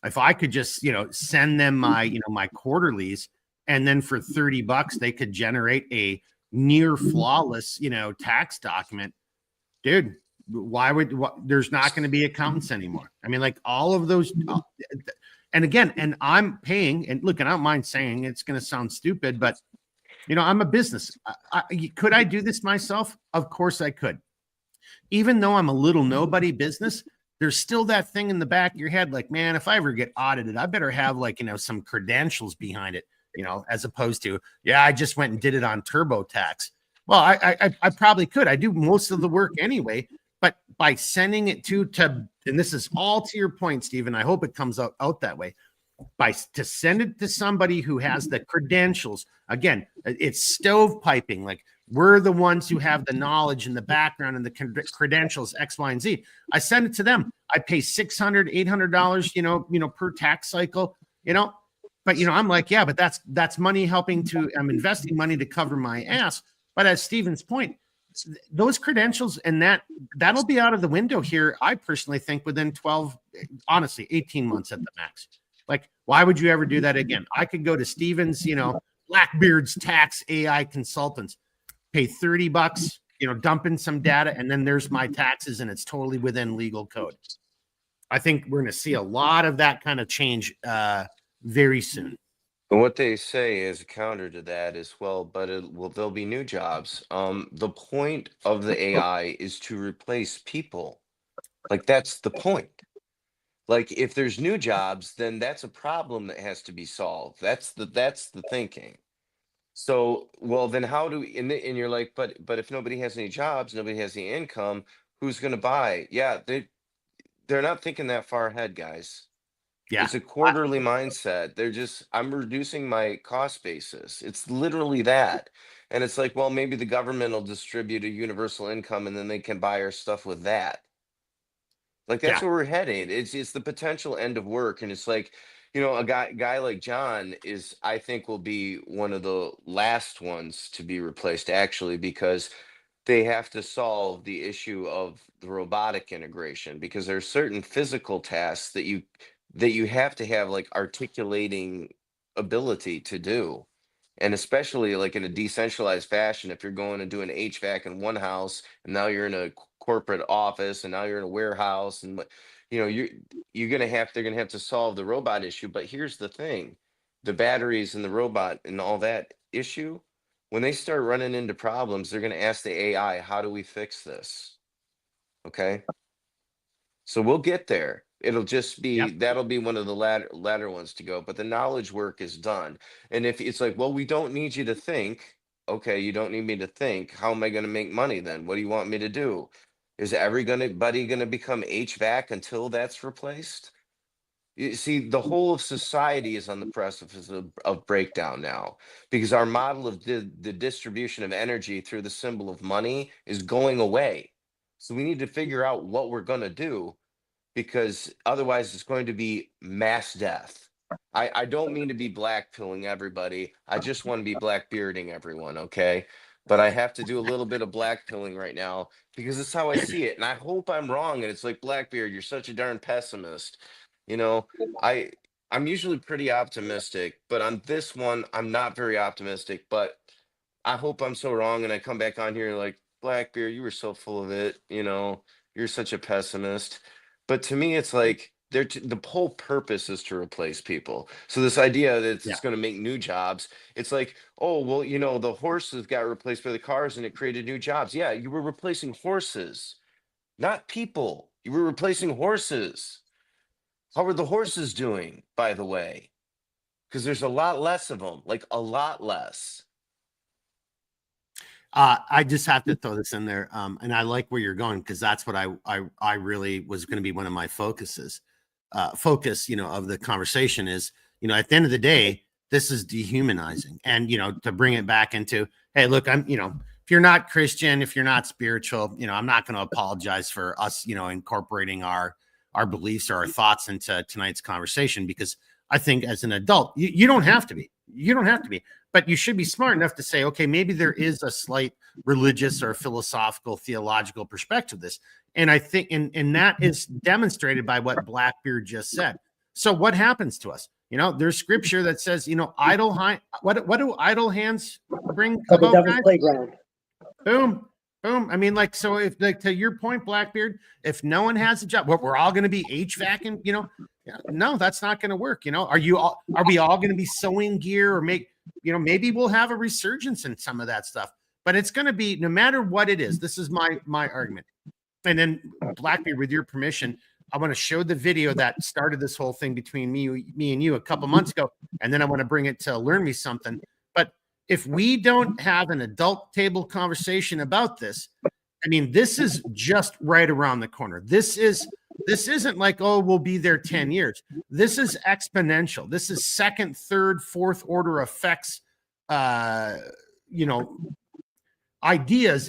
if I could just, send them my, my quarterlies, and then for $30, they could generate a near flawless, tax document, dude, there's not going to be accountants anymore. I mean, like, all of those, and again, and I'm paying, and look, and I don't mind saying it's going to sound stupid, but I'm a business. Could I do this myself? Of course I could. Even though I'm a little nobody business, there's still that thing in the back of your head, like, man, if I ever get audited, I better have, like, some credentials behind it, as opposed to, yeah, I just went and did it on TurboTax. Well, I probably could. I do most of the work anyway, but by sending it to, and this is all to your point, Stephen, I hope it comes out that way, to send it to somebody who has the credentials. Again, it's stovepiping. Like, we're the ones who have the knowledge and the background and the credentials, X, Y, and Z. I send it to them. I pay $600, $800, per tax cycle, but, I'm like, yeah, but that's money I'm investing money to cover my ass. But as Stephen's point, those credentials and that'll be out of the window here, I personally think, within 18 months at the max. Like, why would you ever do that again? I could go to Stephen's, Blackbeard's tax AI consultants, pay $30, dump in some data, and then there's my taxes, and it's totally within legal code. I think we're going to see a lot of that kind of change very soon. And what they say as a counter to that is, well, but there'll be new jobs. The point of the AI is to replace people. Like, that's the point. Like, if there's new jobs, then that's a problem that has to be solved. That's the thinking. So, well, then how do we, and you're like, but if nobody has any jobs, nobody has any income, who's going to buy? Yeah, they're not thinking that far ahead, guys. Yeah. It's a quarterly mindset. They're just, I'm reducing my cost basis. It's literally that. And it's like, well, maybe the government will distribute a universal income and then they can buy our stuff with that. Like, that's Yeah. where we're heading. It's the potential end of work. And it's like, a guy like John is, I think, will be one of the last ones to be replaced, actually, because they have to solve the issue of the robotic integration, because there are certain physical tasks that you have to have, like, articulating ability to do. And especially like in a decentralized fashion, if you're going to do an HVAC in one house and now you're in a corporate office and now you're in a warehouse, and they're gonna have to solve the robot issue. But here's the thing: the batteries and the robot and all that issue, when they start running into problems, they're gonna ask the AI, how do we fix this? Okay. So we'll get there. It'll just be, Yep. that'll be one of the latter ones to go, but the knowledge work is done. And if it's like, well, we don't need you to think, okay, you don't need me to think. How am I going to make money then? What do you want me to do? Is everybody going to become HVAC until that's replaced? You see, the whole of society is on the precipice of breakdown now, because our model of the distribution of energy through the symbol of money is going away. So we need to figure out what we're going to do, because otherwise it's going to be mass death. I don't mean to be blackpilling everybody. I just want to be blackbearding everyone, okay? But I have to do a little bit of blackpilling right now because it's how I see it. And I hope I'm wrong. And it's like, Blackbeard, you're such a darn pessimist. You know, I I'm usually pretty optimistic, but on this one, I'm not very optimistic. But I hope I'm so wrong, and I come back on here like, Blackbeard, you were so full of it. You're such a pessimist. But to me, it's like the whole purpose is to replace people. So this idea that Yeah. it's going to make new jobs, it's like, oh well, the horses got replaced by the cars, and it created new jobs. Yeah, you were replacing horses, not people. You were replacing horses. How are the horses doing, by the way? Because there's a lot less of them, like a lot less. I just have to throw this in there, and I like where you're going, because that's what I really was going to be one of my focuses. Focus, of the conversation is, at the end of the day, this is dehumanizing, and to bring it back into, hey, look, if you're not Christian, if you're not spiritual, I'm not going to apologize for us, incorporating our beliefs or our thoughts into tonight's conversation, because I think as an adult, you don't have to be. You don't have to be, but you should be smart enough to say, okay, maybe there is a slight religious or philosophical, theological perspective to this. And I think, and that is demonstrated by what Blackbeard just said. So what happens to us? There's scripture that says, what do idle hands bring The about, devil's guys? playground. Boom. Boom. I mean, like, so if, like, to your point, Blackbeard, if no one has a job, we're all going to be HVACing, no, that's not going to work. Are we all going to be sewing gear, or maybe we'll have a resurgence in some of that stuff, but it's going to be, no matter what it is, this is my argument. And then, Blackbeard, with your permission, I want to show the video that started this whole thing between me and you a couple months ago. And then I want to bring it to Learn Me Something. But if we don't have an adult table conversation about this, I mean, this is just right around the corner. This isn't like, oh, we'll be there 10 years. This is exponential. This is second, third, fourth order effects, ideas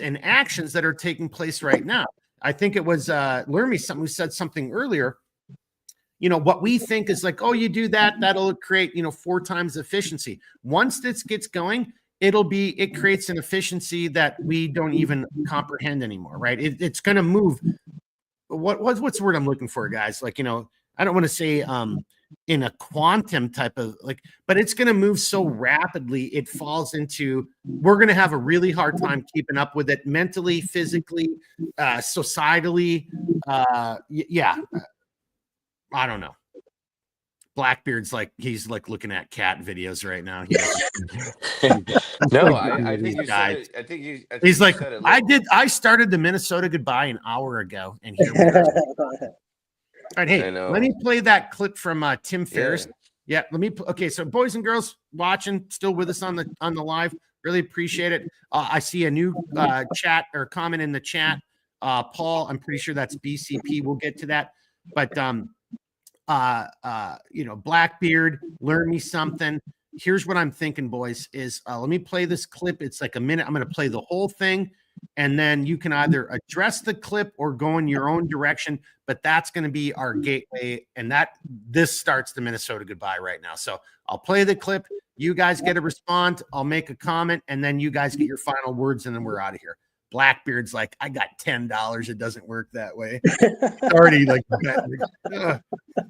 and actions that are taking place right now. I think it was Learn Me Something who said something earlier. What we think is like, oh, you do that, that'll create, 4 times efficiency. Once this gets going, it creates an efficiency that we don't even comprehend anymore, right? It's going to move. What's the word I'm looking for, guys? Like, I don't want to say in a quantum type of but it's going to move so rapidly. It falls into, we're going to have a really hard time keeping up with it mentally, physically, societally. Yeah. I don't know. Blackbeard's like he's like looking at cat videos right now. He No, I think you said it. I think he's you like, said it. I started the Minnesota Goodbye an hour ago, and here we are. All right, hey, I know. let me play that clip from Tim Ferriss. Yeah. Yeah, okay. So, boys and girls watching, still with us on the live, really appreciate it. I see a new chat or comment in the chat. Paul, I'm pretty sure that's BCP. We'll get to that, but Blackbeard, learn me something. Here's what I'm thinking, boys, is let me play this clip. It's like a minute. I'm going to play the whole thing, and then you can either address the clip or go in your own direction, but that's going to be our gateway, and this starts the Minnesota Goodbye right now. So I'll play the clip. You guys get a response. I'll make a comment, and then you guys get your final words, and then we're out of here. Blackbeard's like, I got $10. It doesn't work that way. Already like,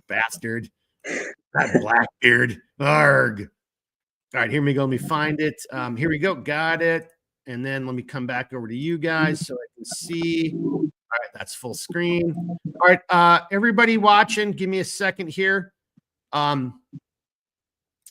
bastard. That Blackbeard. Arg. All right, here we go. Let me find it. Here we go. Got it. And then let me come back over to you guys so I can see. All right, that's full screen. All right, everybody watching, give me a second here.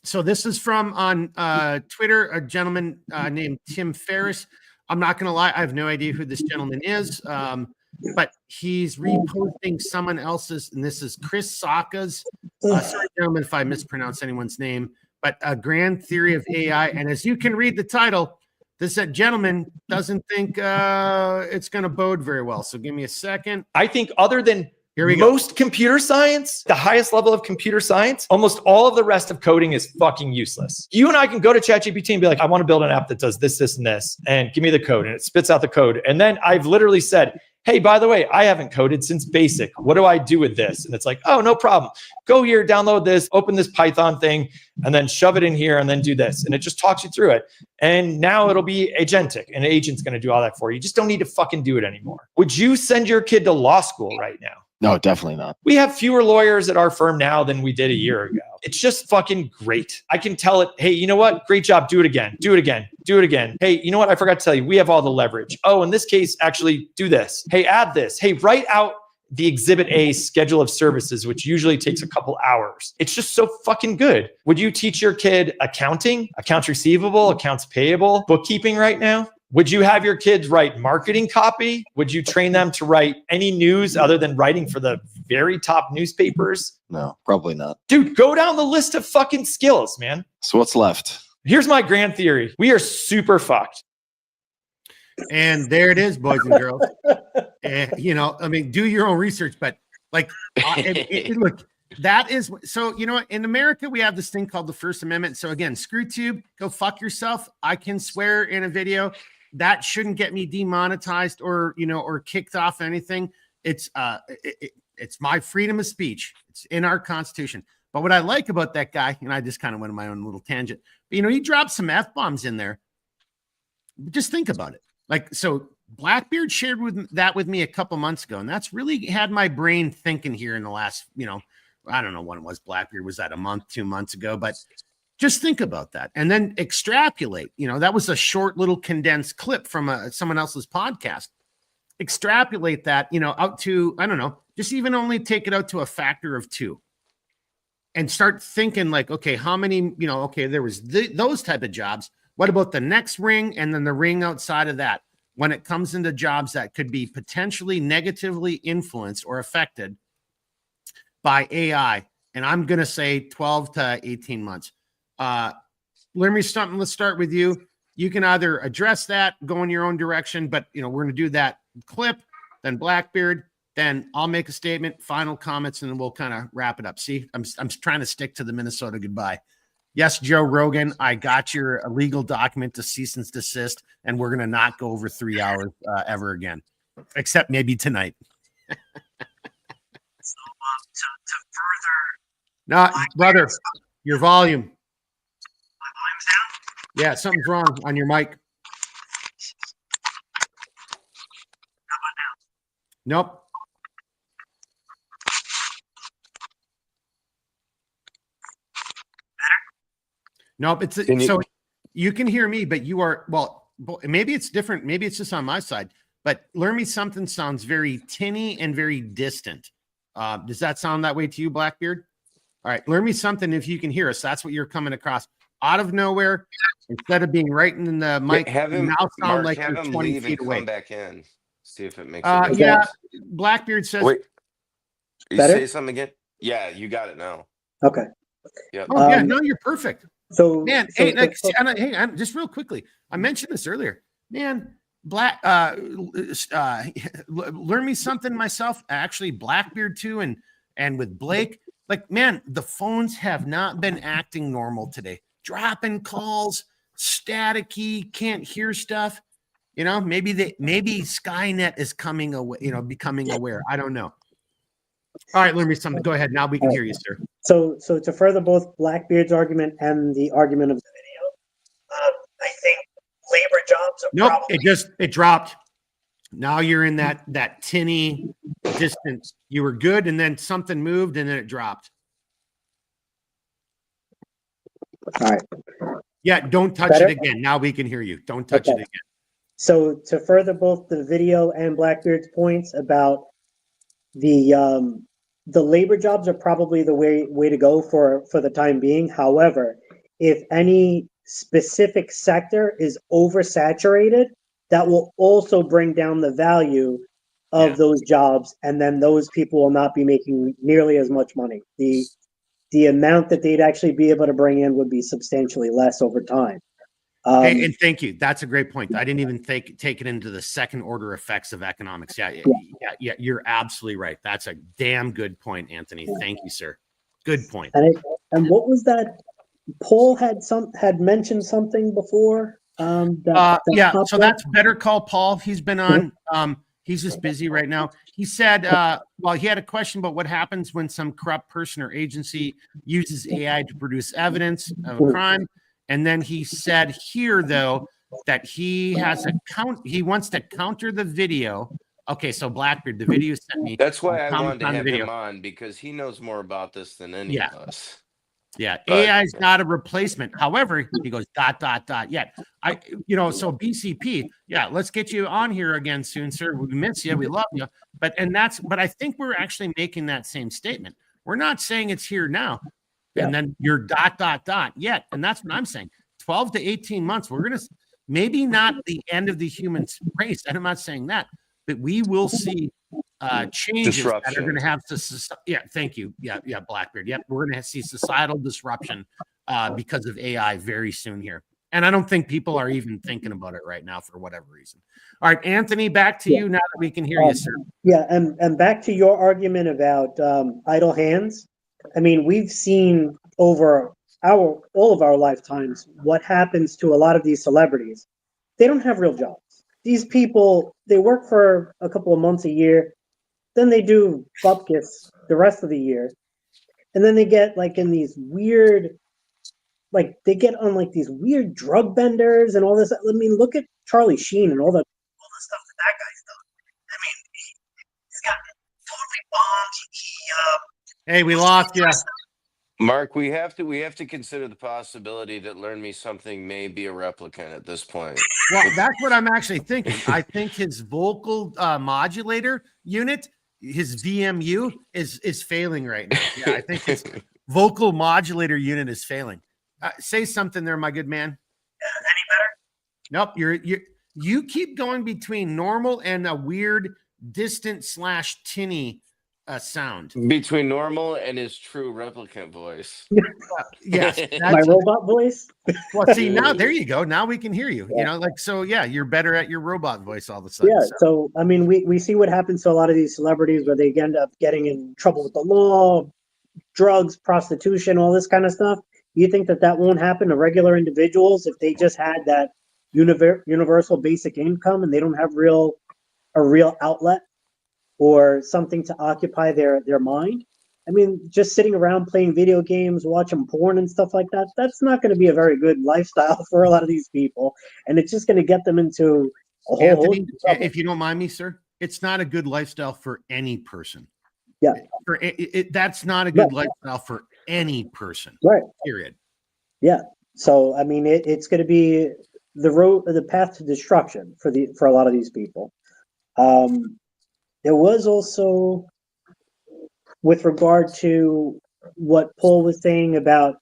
So this is from on Twitter, a gentleman named Tim Ferriss. I'm not going to lie. I have no idea who this gentleman is, but he's reposting someone else's, and this is Chris Saka's. Sorry, gentlemen, if I mispronounce anyone's name, but a grand theory of AI. And as you can read the title, this gentleman doesn't think it's going to bode very well. So give me a second. I think other than Here we go. most computer science, the highest level of computer science, almost all of the rest of coding is fucking useless. You and I can go to ChatGPT and be like, I want to build an app that does this, this, and this, and give me the code. And it spits out the code. And then I've literally said, hey, by the way, I haven't coded since basic. What do I do with this? And it's like, oh, no problem. Go here, download this, open this Python thing, and then shove it in here and then do this. And it just talks you through it. And now it'll be agentic. An agent's going to do all that for you. You just don't need to fucking do it anymore. Would you send your kid to law school right now? No, definitely not. We have fewer lawyers at our firm now than we did a year ago. It's just fucking great. I can tell it, hey, you know what? Great job. Do it again. Do it again. Do it again. Hey, you know what? I forgot to tell you, we have all the leverage. Oh, in this case, actually do this. Hey, add this. Hey, write out the Exhibit A schedule of services, which usually takes a couple hours. It's just so fucking good. Would you teach your kid accounting, accounts receivable, accounts payable, bookkeeping right now? Would you have your kids write marketing copy? Would you train them to write any news other than writing for the very top newspapers? No, probably not. Dude, go down the list of fucking skills, man. So what's left? Here's my grand theory. We are super fucked. And there it is, boys and girls. And, I mean, do your own research, but like, look, that is so. In America, we have this thing called the First Amendment. So again, ScrewTube, go fuck yourself. I can swear in a video. That shouldn't get me demonetized or kicked off anything. It's my freedom of speech. It's in our Constitution. But what I like about that guy, and I just kind of went on my own little tangent, but he dropped some F-bombs in there. Just think about it. Like, so Blackbeard shared that with me a couple months ago, and that's really had my brain thinking here in the last, I don't know when it was. Blackbeard was that a month, 2 months ago, but just think about that and then extrapolate. That was a short little condensed clip from someone else's podcast. Extrapolate that, out to, I don't know, just even only take it out to a factor of 2 and start thinking like, okay, how many, okay, there was those type of jobs. What about the next ring and then the ring outside of that when it comes into jobs that could be potentially negatively influenced or affected by AI? And I'm going to say 12 to 18 months. Learn me something. Let's start with you. You can either address that, go in your own direction, but we're going to do that clip, then Blackbeard, then I'll make a statement, final comments, and then we'll kind of wrap it up. See, I'm trying to stick to the Minnesota Goodbye. Yes, Joe Rogan, I got your legal document to cease and desist, and we're going to not go over 3 hours ever again, except maybe tonight. No, brother, your volume. My volume's down? Yeah, something's wrong on your mic. How about now? Nope. Nope. So you can hear me, but you are, well, maybe it's different. Maybe it's just on my side, but learn me something sounds very tinny and very distant. Does that sound that way to you, Blackbeard? All right, learn me something if you can hear us. That's what you're coming across out of nowhere. Instead of being right in the mic, Have you him, now sound Mark, like have you're him 20 leave and feet away. come back in. See if it makes a difference. Yeah, Blackbeard says. Wait, you Better? say something again? Yeah, you got it now. Okay. Yep. Oh yeah, no, you're perfect. So Man, so, hey, like, so- hey, just real quickly, I mentioned this earlier. Man, learn me something myself. Actually, Blackbeard too, and with Blake, like, man, the phones have not been acting normal today. Dropping calls, staticky, can't hear stuff. You know, maybe Skynet is coming away. You know, becoming aware. I don't know. All right, learn me something. Go ahead. Now we can hear you, sir. So to further both Blackbeard's argument and the argument of the video, I think labor jobs are Nope, probably it dropped. Now you're in that tinny distance. You were good, and then something moved, and then it dropped. all right. Yeah, don't touch Better? it again. Now we can hear you. Don't touch it Okay. again. So to further both the video and Blackbeard's points about the labor jobs are probably the way to go for the time being. However, if any specific sector is oversaturated, that will also bring down the value of those jobs, and then those people will not be making nearly as much money. The amount that they'd actually be able to bring in would be substantially less over time. Hey, and thank you. That's a great point. I didn't even take it into the second order effects of economics. Yeah, you're absolutely right. That's a damn good point, Anthony. Thank you, sir. Good point. And what was that? Paul had mentioned something before. So that's Better Call Paul. He's been on. He's just busy right now. He said, he had a question about what happens when some corrupt person or agency uses AI to produce evidence of a crime. And then he said here, though, that he wants to counter the video. Okay, so Blackbeard, the video sent me. That's why I wanted to on the have video. him on, because he knows more about this than any of us. Yeah, But- AI is not a replacement. However, he goes ... Yet so BCP, yeah, let's get you on here again soon, sir. We miss you, we love you. But I think we're actually making that same statement. We're not saying it's here now, and then you're ... Yet, and that's what I'm saying. 12 to 18 months. We're gonna maybe not the end of the human race, and I'm not saying that, but we will see changes that are going to have thank you. Blackbeard. Yep. We're going to see societal disruption because of AI very soon here. And I don't think people are even thinking about it right now for whatever reason. All right, Anthony, back to you now that we can hear you, sir. Yeah. And back to your argument about idle hands. I mean, we've seen over all of our lifetimes what happens to a lot of these celebrities. They don't have real jobs. These people, they work for a couple of months a year. Then they do bupkis the rest of the year. And then they get like in these weird, like they get on like these weird drug benders and all this. I mean, look at Charlie Sheen and all the stuff that guy's done. I mean, he's got totally bombed. Hey, we lost you. Mark, we have to consider the possibility that Learn Me Something may be a replicant at this point. Well, that's what I'm actually thinking. I think his vocal modulator unit, his VMU, is failing right now. Yeah, I think his vocal modulator unit is failing. Say something there, my good man. Any better? Nope. You keep going between normal and a weird distant / tinny sound. Between normal and his true replicant voice. Yes. My robot voice? Well, see, now there you go. Now we can hear you. You know, like, so yeah, you're better at your robot voice all of a sudden. Yeah. So, I mean, we see what happens to a lot of these celebrities where they end up getting in trouble with the law, drugs, prostitution, all this kind of stuff. You think that won't happen to regular individuals if they just had that universal basic income and they don't have a real outlet or something to occupy their mind? I mean, just sitting around playing video games, watching porn and stuff like that, that's not going to be a very good lifestyle for a lot of these people. And it's just going to get them into a whole Anthony, if you don't mind me, sir, it's not a good lifestyle for any person. Yeah. That's not a good lifestyle for any person. Right. Period. Yeah. So, I mean, it's going to be the path to destruction for a lot of these people. There was also, with regard to what Paul was saying about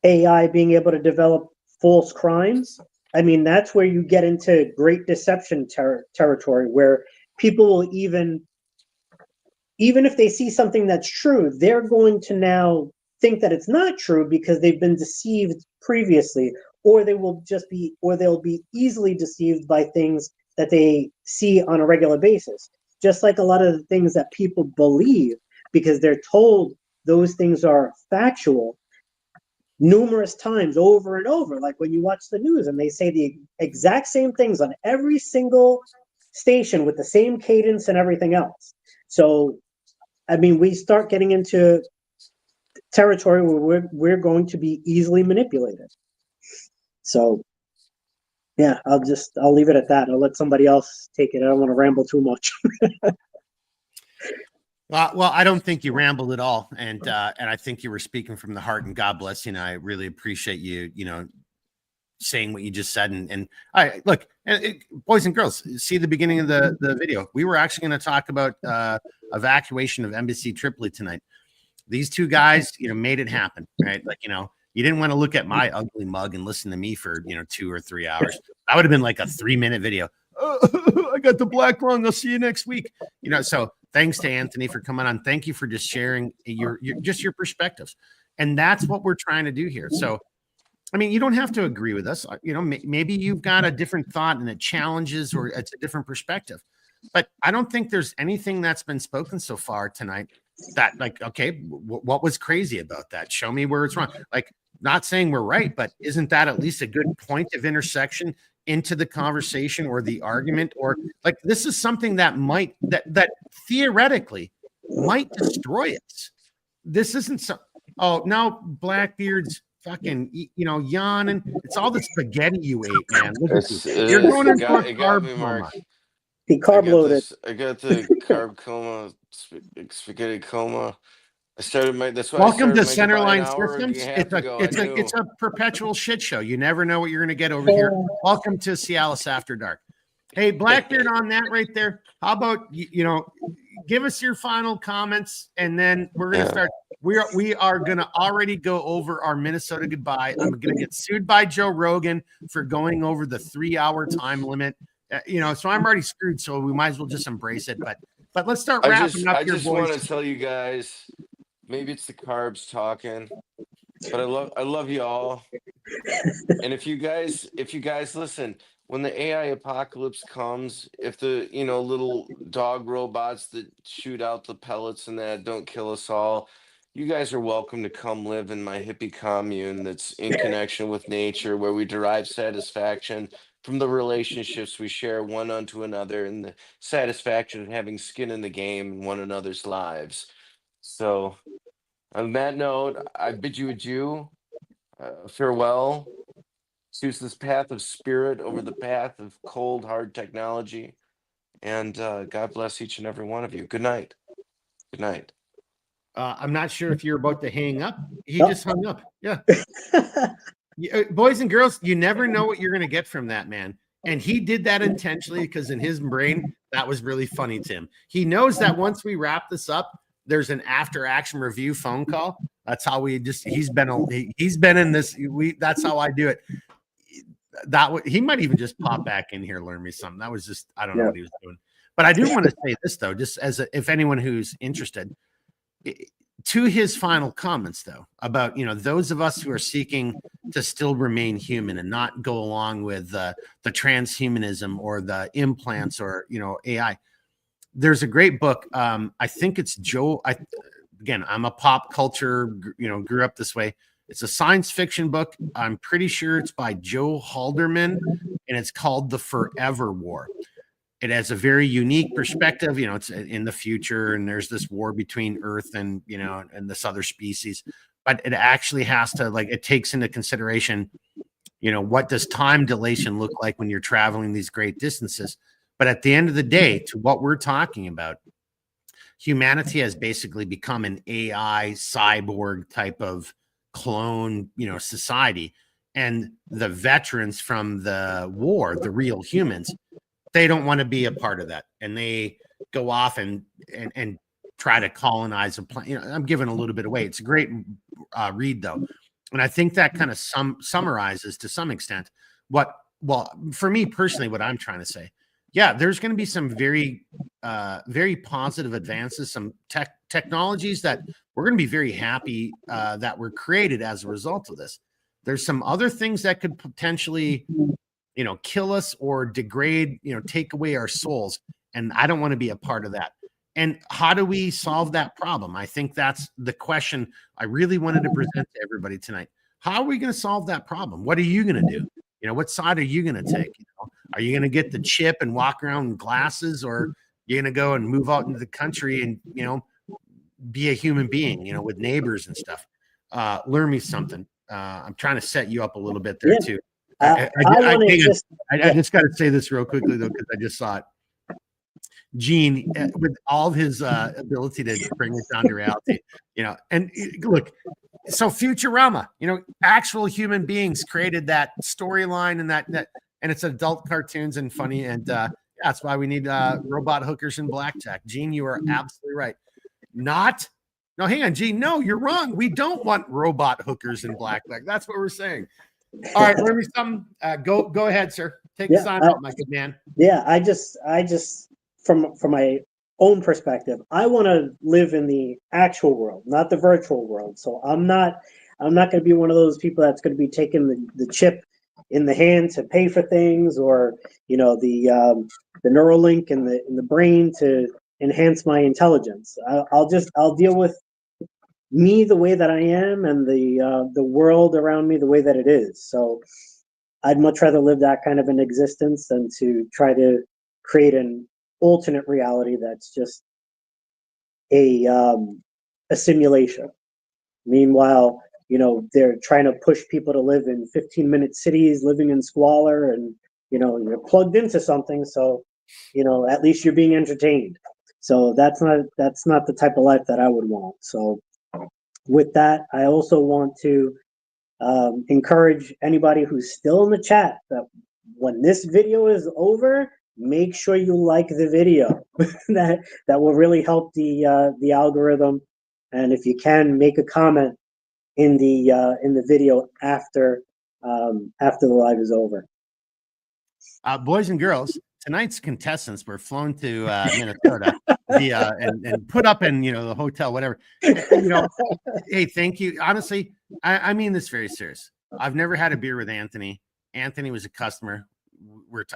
AI being able to develop false crimes, I mean, that's where you get into great deception territory, where people will even if they see something that's true, they're going to now think that it's not true because they've been deceived previously, or they'll be easily deceived by things that they see on a regular basis. Just like a lot of the things that people believe because they're told those things are factual numerous times over and over. Like when you watch the news and they say the exact same things on every single station with the same cadence and everything else. So, I mean, we start getting into territory where we're going to be easily manipulated. So, yeah, I'll leave it at that. I'll let somebody else take it. I don't want to ramble too much. Well, I don't think you rambled at all, and I think you were speaking from the heart. And God bless you. And I really appreciate you, saying what you just said. And I look, boys and girls, see the beginning of the video. We were actually going to talk about evacuation of Embassy Tripoli tonight. These two guys, made it happen, right? Like, you didn't want to look at my ugly mug and listen to me for 2 or 3 hours. That would have been like a 3-minute video. Oh, I got the black lung. I'll see you next week. So thanks to Anthony for coming on. Thank you for just sharing your perspectives. And that's what we're trying to do here. So, I mean, you don't have to agree with us. Maybe you've got a different thought and it challenges or it's a different perspective. But I don't think there's anything that's been spoken so far tonight that, like, okay, what was crazy about that? Show me where it's wrong. Like, not saying we're right, but isn't that at least a good point of intersection into the conversation or the argument? Or like, this is something that that theoretically might destroy us. This isn't so. Oh, now Blackbeard's fucking, yawning. It's all the spaghetti you ate, man. You're going into a carb coma. He carb loaded. I got the carb coma, spaghetti coma. That's why Welcome to I started my Centerline hour and a Systems. half ago. It's a perpetual shit show. You never know what you're going to get over here. Welcome to CLS After Dark. Hey, Blackbeard, on that right there. How about give us your final comments, and then we're going to start. We are going to already go over our Minnesota goodbye. I'm going to get sued by Joe Rogan for going over the 3-hour time limit. So I'm already screwed. So we might as well just embrace it. But let's start wrapping up. I just want to tell you guys, maybe it's the carbs talking, but I love you all. And if you guys listen, when the AI apocalypse comes, if the little dog robots that shoot out the pellets and that don't kill us all, you guys are welcome to come live in my hippie commune that's in connection with nature, where we derive satisfaction from the relationships we share one unto another and the satisfaction of having skin in the game in one another's lives. So on that note, I bid you adieu, farewell. Choose this path of spirit over the path of cold, hard technology. And God bless each and every one of you. Good night. Good night. I'm not sure if you're about to hang up. He just hung up. Yeah. Boys and girls, you never know what you're going to get from that man. And he did that intentionally because in his brain, that was really funny to him. He knows that once we wrap this up, there's an after action review phone call. That's how he's been in this. That's how I do it. He might even just pop back in here, learn me something. That was just, I don't know what he was doing. But I do want to say this though, just if anyone who's interested, to his final comments though, about, those of us who are seeking to still remain human and not go along with the transhumanism or the implants or, AI. There's a great book. I think it's Joe. Again, I'm a pop culture, grew up this way. It's a science fiction book. I'm pretty sure it's by Joe Halderman, and it's called The Forever War. It has a very unique perspective. It's in the future, and there's this war between Earth and, and this other species. But it actually has to, it takes into consideration, what does time dilation look like when you're traveling these great distances? But at the end of the day, to what we're talking about, humanity has basically become an AI cyborg type of clone, society. And the veterans from the war, the real humans, they don't want to be a part of that. And they go off and try to colonize a planet. You know, I'm giving a little bit away. It's a great read though, and I think that kind of summarizes to some extent what. Well, for me personally, what I'm trying to say, yeah, there's going to be some very, very positive advances, some technologies that we're going to be very happy that were created as a result of this. There's some other things that could potentially, you know, kill us or degrade, you know, take away our souls. And I don't want to be a part of that. And how do we solve that problem? I think that's the question I really wanted to present to everybody tonight. How are we going to solve that problem? What are you going to do? You know, what side are you going to take? You know, are you going to get the chip and walk around in glasses, or you're going to go and move out into the country and, you know, be a human being, you know, with neighbors and stuff? Learn me something. I'm trying to set you up a little bit there too. I just got to say this real quickly though, because I just saw it. Gene, with all his ability to bring it down to reality, you know, and look, so Futurama, you know, actual human beings created that storyline and that, and it's adult cartoons and funny. And that's why we need robot hookers and blackjack. Gene, you are absolutely right. No, hang on, Gene. No, you're wrong. We don't want robot hookers and blackjack. That's what we're saying. All right, learn me something. Go ahead, sir. Take the sign out, my good man. Yeah, I just from my own perspective, I want to live in the actual world, not the virtual world. So I'm not going to be one of those people that's going to be taking the chip in the hand to pay for things, or, you know, the Neuralink in the brain to enhance my intelligence. I'll deal with me the way that I am, and the world around me the way that it is. So I'd much rather live that kind of an existence than to try to create an alternate reality that's just a simulation. Meanwhile, you know, they're trying to push people to live in 15-minute cities, living in squalor, and, you know, you're plugged into something, so, you know, at least you're being entertained. So that's not the type of life that I would want. So with that, I also want to encourage anybody who's still in the chat that when this video is over, make sure you like the video. that will really help the algorithm. And if you can, make a comment in the video after the live is over. Boys and girls, tonight's contestants were flown to Minnesota and put up in, you know, the hotel, whatever. You know, hey, thank you. Honestly, I mean this very serious. I've never had a beer with Anthony. Anthony was a customer.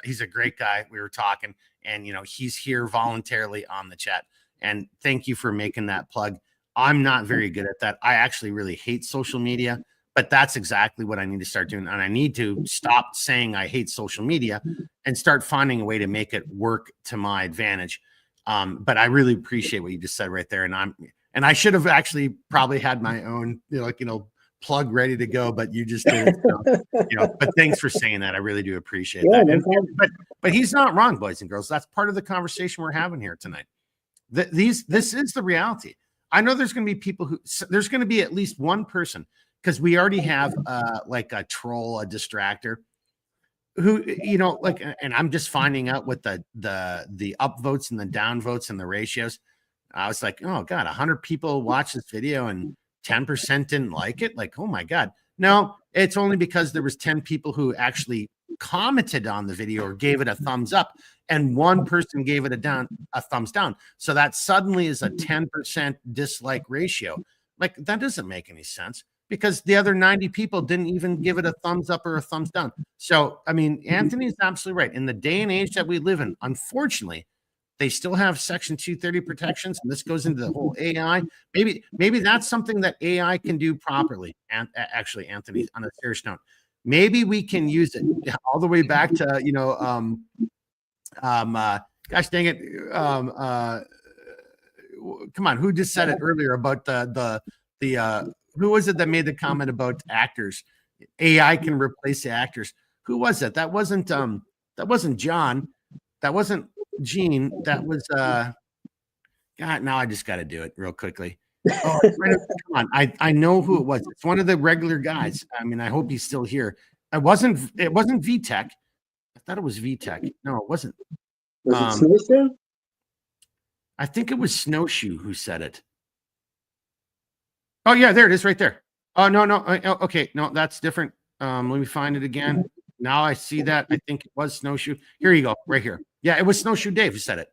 He's a great guy. We were talking, and, you know, he's here voluntarily on the chat. And thank you for making that plug. I'm not very good at that. I actually really hate social media, but that's exactly what I need to start doing. And I need to stop saying I hate social media and start finding a way to make it work to my advantage. But I really appreciate what you just said right there. And I should have actually probably had my own, plug ready to go, but you just did it. So, but thanks for saying that. I really do appreciate that. And, but he's not wrong, boys and girls. That's part of the conversation we're having here tonight. This is the reality. I know there's going to be people there's going to be at least one person, because we already have like a troll, a distractor, who, and I'm just finding out what the upvotes and the downvotes and the ratios. I was like, oh God, 100 people watched this video and 10% didn't like it. Like, oh my God. No, it's only because there was 10 people who actually commented on the video or gave it a thumbs up, and one person gave it a thumbs down. So that suddenly is a 10% dislike ratio. Like, that doesn't make any sense, because the other 90 people didn't even give it a thumbs up or a thumbs down. So, I mean, Anthony's absolutely right. In the day and age that we live in, unfortunately, they still have Section 230 protections, and this goes into the whole AI. Maybe that's something that AI can do properly. And actually, Anthony, on a serious note, maybe we can use it all the way back to, gosh dang it. Come on, who just said it earlier about the who was it that made the comment about actors? AI can replace the actors. Who was it? That wasn't John. That wasn't Gene. That was God. Now I just got to do it real quickly. Oh, come on. I know who it was. It's one of the regular guys. I mean, I hope he's still here. It wasn't VTech. I thought it was VTech. No, it wasn't. Was it Snowstorm? I think it was Snowshoe who said it. Oh yeah, there it is right there. Oh no, okay, no, that's different. Let me find it again. Now I see that. I think it was Snowshoe. Here you go, right here. Yeah, it was Snowshoe Dave who said it.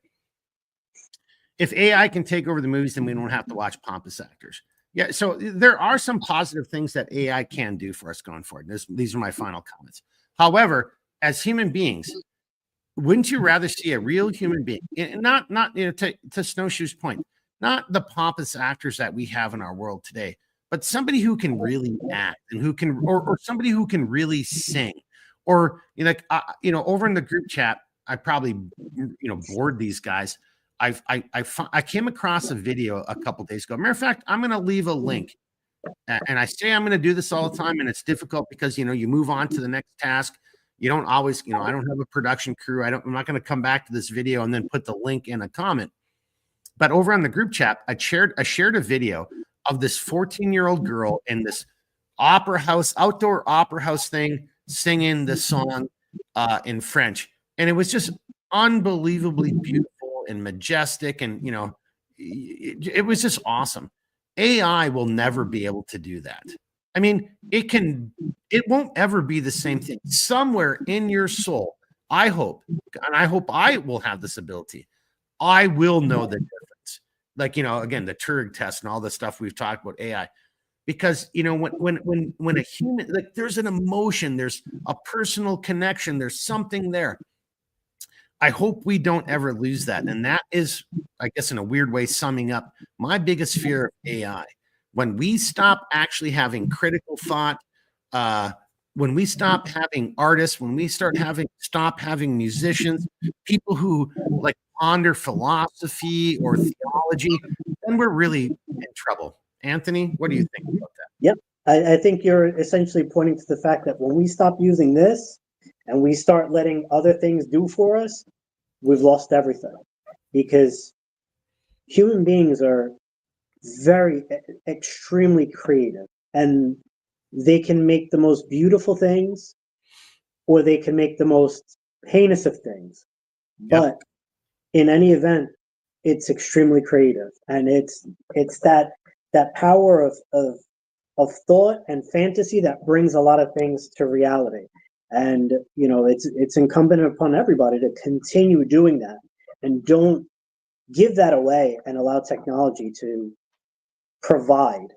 If AI can take over the movies, then we don't have to watch pompous actors. Yeah, so there are some positive things that AI can do for us going forward. These are my final comments. However, as human beings, wouldn't you rather see a real human being, and not to Snowshoe's point, not the pompous actors that we have in our world today, but somebody who can really act and who can, or somebody who can really sing, or over in the group chat, I probably bored these guys. I came across a video a couple days ago. Matter of fact, I'm going to leave a link, and I say I'm going to do this all the time, and it's difficult because you move on to the next task. You don't always, I don't have a production crew. I'm not going to come back to this video and then put the link in a comment. But over on the group chat, I shared a video of this 14-year-old girl in this outdoor opera house thing, singing the song in French. And it was just unbelievably beautiful and majestic. And, it was just awesome. AI will never be able to do that. I mean, it won't ever be the same thing. Somewhere in your soul, I hope I will have this ability. I will know the difference. Like, again, the Turing test and all the stuff we've talked about AI, because, when a human, like, there's an emotion, there's a personal connection, there's something there. I hope we don't ever lose that. And that is, I guess, in a weird way, summing up my biggest fear of AI. When we stop actually having critical thought, when we stop having artists, when we stop having musicians, people who like ponder philosophy or theology, then we're really in trouble. Anthony, what do you think about that? Yep. I think you're essentially pointing to the fact that when we stop using this and we start letting other things do for us, we've lost everything. Because human beings are extremely creative, and they can make the most beautiful things, or they can make the most heinous of things. Yep. But in any event, it's extremely creative, and it's that power of thought and fantasy that brings a lot of things to reality. And it's incumbent upon everybody to continue doing that, and don't give that away and allow technology to provide,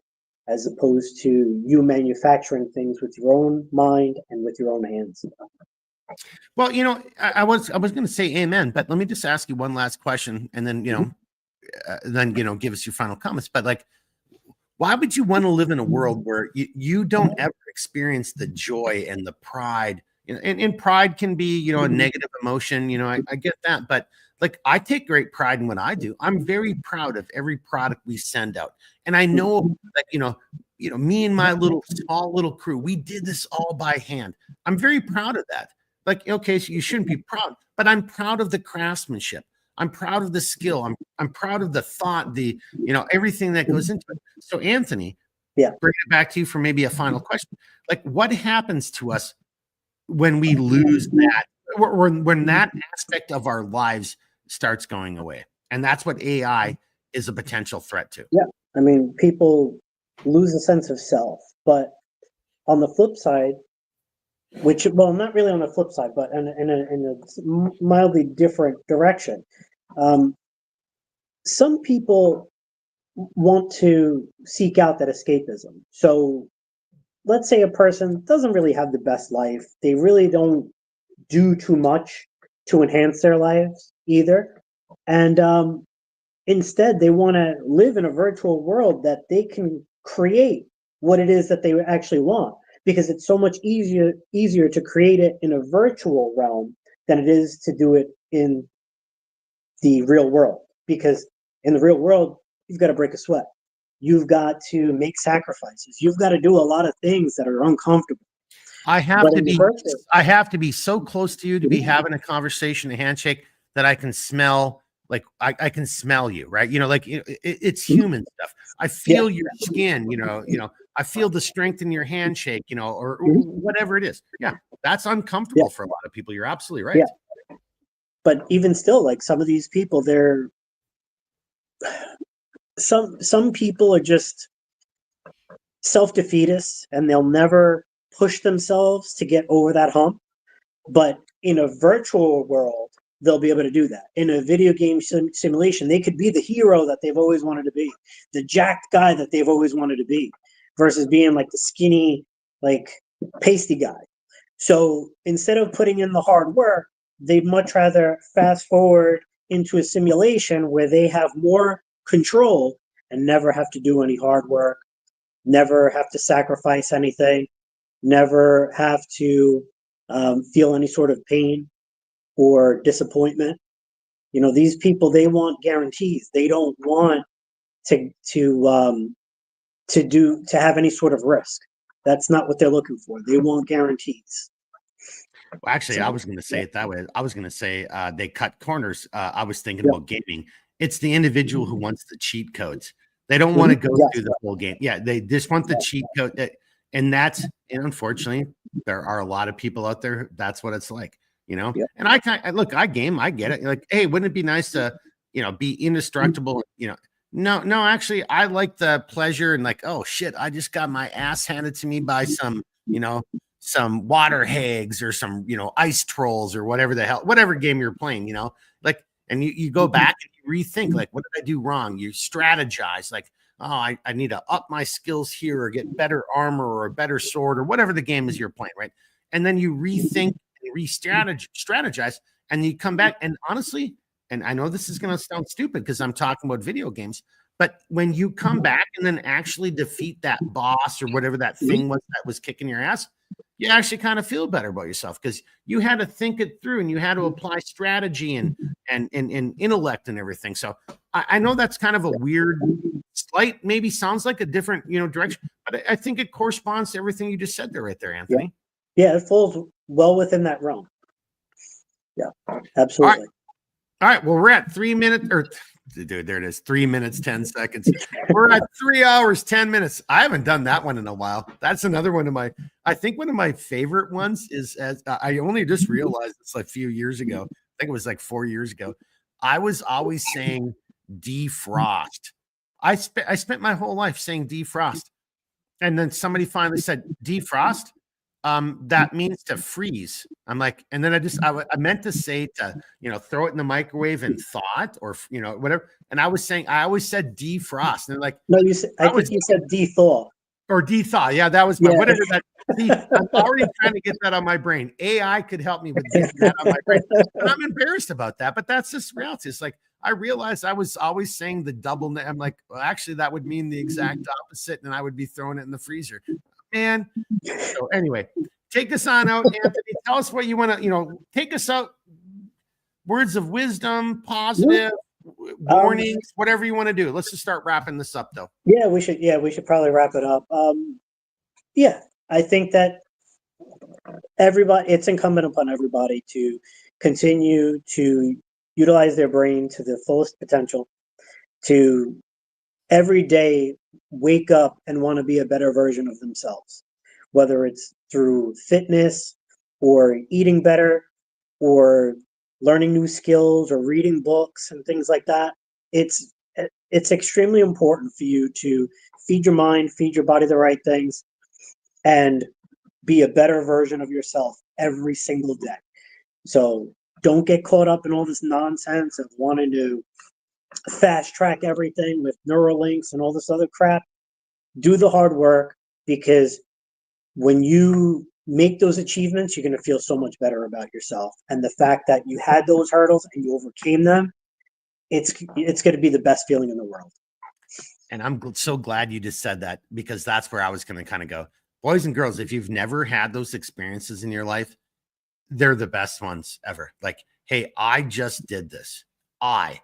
as opposed to you manufacturing things with your own mind and with your own hands. Well, I was going to say amen, but let me just ask you one last question, and then give us your final comments. But like, why would you want to live in a world where you don't ever experience the joy and the pride? And pride can be, a negative emotion. I get that, but like, I take great pride in what I do. I'm very proud of every product we send out. And I know that, me and my small little crew, we did this all by hand. I'm very proud of that. Like, okay, so you shouldn't be proud, but I'm proud of the craftsmanship. I'm proud of the skill. I'm proud of the thought, everything that goes into it. So Anthony, bring it back to you for maybe a final question. Like, what happens to us when we lose that, when that aspect of our lives starts going away? And that's what AI is a potential threat to. Yeah. I mean, people lose a sense of self, but on the flip side, not really on the flip side, but in a mildly different direction. Some people want to seek out that escapism. So let's say a person doesn't really have the best life. They really don't do too much to enhance their lives either. And instead, they want to live in a virtual world that they can create what it is that they actually want, because it's so much easier to create it in a virtual realm than it is to do it in the real world. Because in the real world, you've got to break a sweat. You've got to make sacrifices. You've got to do a lot of things that are uncomfortable. I have to be so close to you to be having a conversation, a handshake, that I can smell, like I can smell you, right? It's human stuff. I feel your skin, I feel the strength in your handshake, or whatever it is. Yeah, that's uncomfortable for a lot of people. You're absolutely right. Yeah. But even still, like, some of these people, they're some people are just self-defeatists and they'll never push themselves to get over that hump. But in a virtual world, they'll be able to do that. In a video game simulation, they could be the hero that they've always wanted to be, the jacked guy that they've always wanted to be, versus being like the skinny, like pasty guy. So instead of putting in the hard work, they'd much rather fast forward into a simulation where they have more control and never have to do any hard work, never have to sacrifice anything, never have to feel any sort of pain or disappointment. You know, these people, they want guarantees. They don't want to have any sort of risk. That's not what they're looking for. They want guarantees. Well, actually, So, I was going to say it that way. I was going to say they cut corners. I was thinking Yeah. about gaming. It's the individual who wants the cheat codes. They don't want to go Yes. through the whole game. Yeah, they just want the cheat code. And unfortunately, there are a lot of people out there. That's what it's like, you know? Yeah. And I game, I get it. Like, hey, wouldn't it be nice to, be indestructible? No, actually, I like the pleasure and like, oh shit, I just got my ass handed to me by some water hags or some, ice trolls or whatever game you're playing, like, and you go back and you rethink, like, what did I do wrong? You strategize, like, oh, I need to up my skills here or get better armor or a better sword or whatever the game is you're playing, right? And then you rethink and strategize, and you come back. And honestly, and I know this is going to sound stupid because I'm talking about video games, but when you come back and then actually defeat that boss or whatever that thing was that was kicking your ass, you actually kind of feel better about yourself because you had to think it through and you had to apply strategy and intellect and everything. So I know that's kind of a weird, slight, maybe sounds like a different, direction, but I think it corresponds to everything you just said there, right there, Anthony. Yeah, it falls well within that realm. Yeah, absolutely. All right. Well, we're at 3 minutes dude, there it is. 3 minutes, 10 seconds. We're at 3 hours, 10 minutes. I haven't done that one in a while. That's another one of I think one of my favorite ones is, as I only just realized this like a few years ago. I think it was like 4 years ago. I was always saying defrost. I spent my whole life saying defrost. And then somebody finally said defrost. That means to freeze. I'm like, and then I meant to say to, throw it in the microwave and thought or, whatever. And I always said defrost. And they're like, no, I think you said de-thaw. Or de-thaw. Yeah, that was whatever that. I'm already trying to get that on my brain. AI could help me with getting that on my brain. And I'm embarrassed about that, but that's just reality. It's like, I realized I was always saying the double. I'm like, well, actually, that would mean the exact opposite. And I would be throwing it in the freezer. Man. So anyway, take us on out, Anthony. Tell us what you want to, take us out. Words of wisdom, positive warnings, whatever you want to do. Let's just start wrapping this up, though. Yeah, we should probably wrap it up. I think that it's incumbent upon everybody to continue to utilize their brain to the fullest potential, to every day wake up and want to be a better version of themselves, whether it's through fitness or eating better or learning new skills or reading books and things like that. It's extremely important for you to feed your mind, feed your body the right things, and be a better version of yourself every single day. So don't get caught up in all this nonsense of wanting to fast track everything with Neuralinks and all this other crap. Do the hard work, because when you make those achievements, you're going to feel so much better about yourself. And the fact that you had those hurdles and you overcame them, it's going to be the best feeling in the world. And I'm so glad you just said that, because that's where I was going to kind of go. Boys and girls, if you've never had those experiences in your life, they're the best ones ever. Like, hey, I just did this. I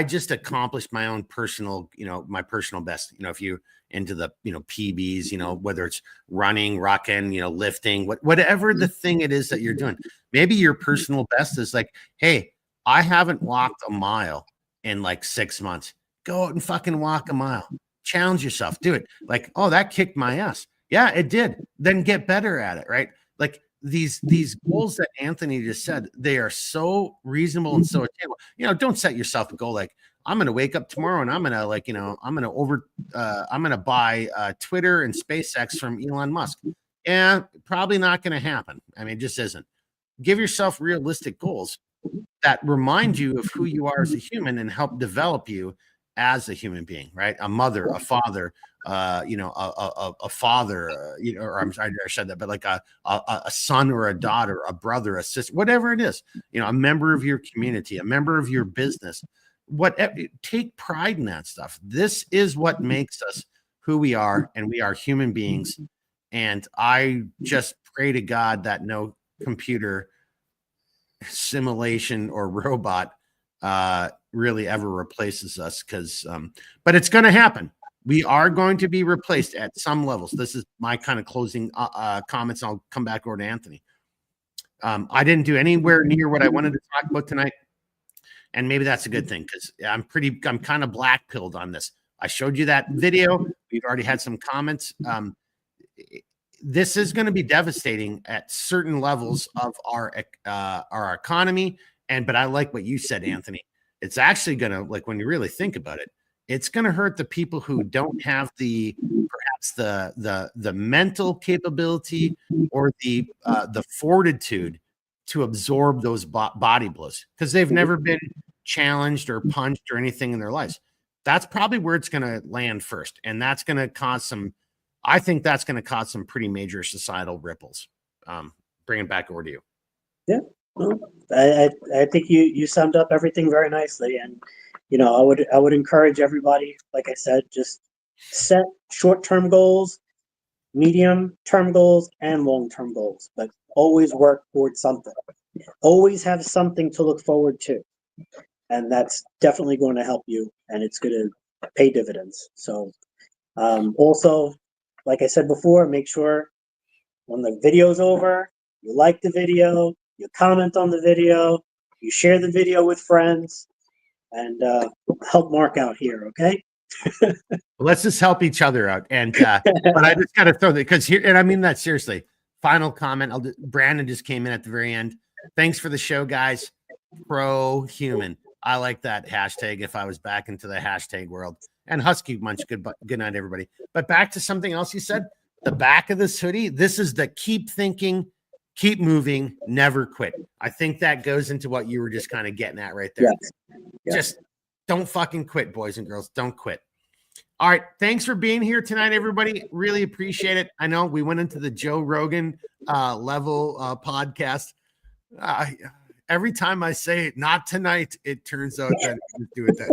just accomplished my own personal, my personal best. If you into the, PBs, whether it's running, rocking, lifting, whatever the thing it is that you're doing, maybe your personal best is like, hey, I haven't walked a mile in like 6 months. Go out and fucking walk a mile. Challenge yourself. Do it. Like, oh, that kicked my ass. Yeah, it did. Then get better at it, right? Like these goals that Anthony just said, they are so reasonable and so attainable. Don't set yourself a goal like, I'm going to wake up tomorrow and I'm going to I'm going to buy Twitter and SpaceX from Elon Musk. Yeah, probably not going to happen. I mean, it just isn't. Give yourself realistic goals that remind you of who you are as a human and help develop you as a human being, right? A mother, a father, a father, or I'm sorry, I said that, but like a son or a daughter, a brother, a sister, whatever it is, a member of your community, a member of your business. Take pride in that stuff. This is what makes us who we are, and we are human beings. And I just pray to God that no computer simulation or robot really ever replaces us, but it's going to happen. We are going to be replaced at some levels. This is my kind of closing comments. I'll come back over to Anthony. I didn't do anywhere near what I wanted to talk about tonight, and maybe that's a good thing, because I'm kind of black pilled on this. I showed you that video. We've already had some comments. This is going to be devastating at certain levels of our economy. But I like what you said, Anthony. It's actually going to, like, when you really think about it, it's going to hurt the people who don't have perhaps the mental capability or the fortitude to absorb those body blows, because they've never been challenged or punched or anything in their lives. That's probably where it's going to land first, and that's going to cause I think that's going to cause some pretty major societal ripples. Bring it back over to you. Yeah, well, I think you summed up everything very nicely, and I would encourage everybody, like I said, just set short-term goals, medium-term goals, and long-term goals, but always work towards something. Always have something to look forward to, and that's definitely going to help you, and it's going to pay dividends. So, also, like I said before, make sure when the video's over, you like the video, you comment on the video, you share the video with friends, and help Mark out here, okay? Let's just help each other out. And but I just got to throw that, because here, and I mean that seriously. Final comment. Brandon just came in at the very end. Thanks for the show, guys. Pro-human. I like that hashtag if I was back into the hashtag world. And Husky Munch, good night, everybody. But back to something else you said. The back of this hoodie, this is the keep thinking, keep moving, never quit. I think that goes into what you were just kind of getting at right there. Yes. Just don't fucking quit, boys and girls. Don't quit. All right. Thanks for being here tonight, everybody. Really appreciate it. I know we went into the Joe Rogan level podcast. Every time I say not tonight, it turns out that I do it then.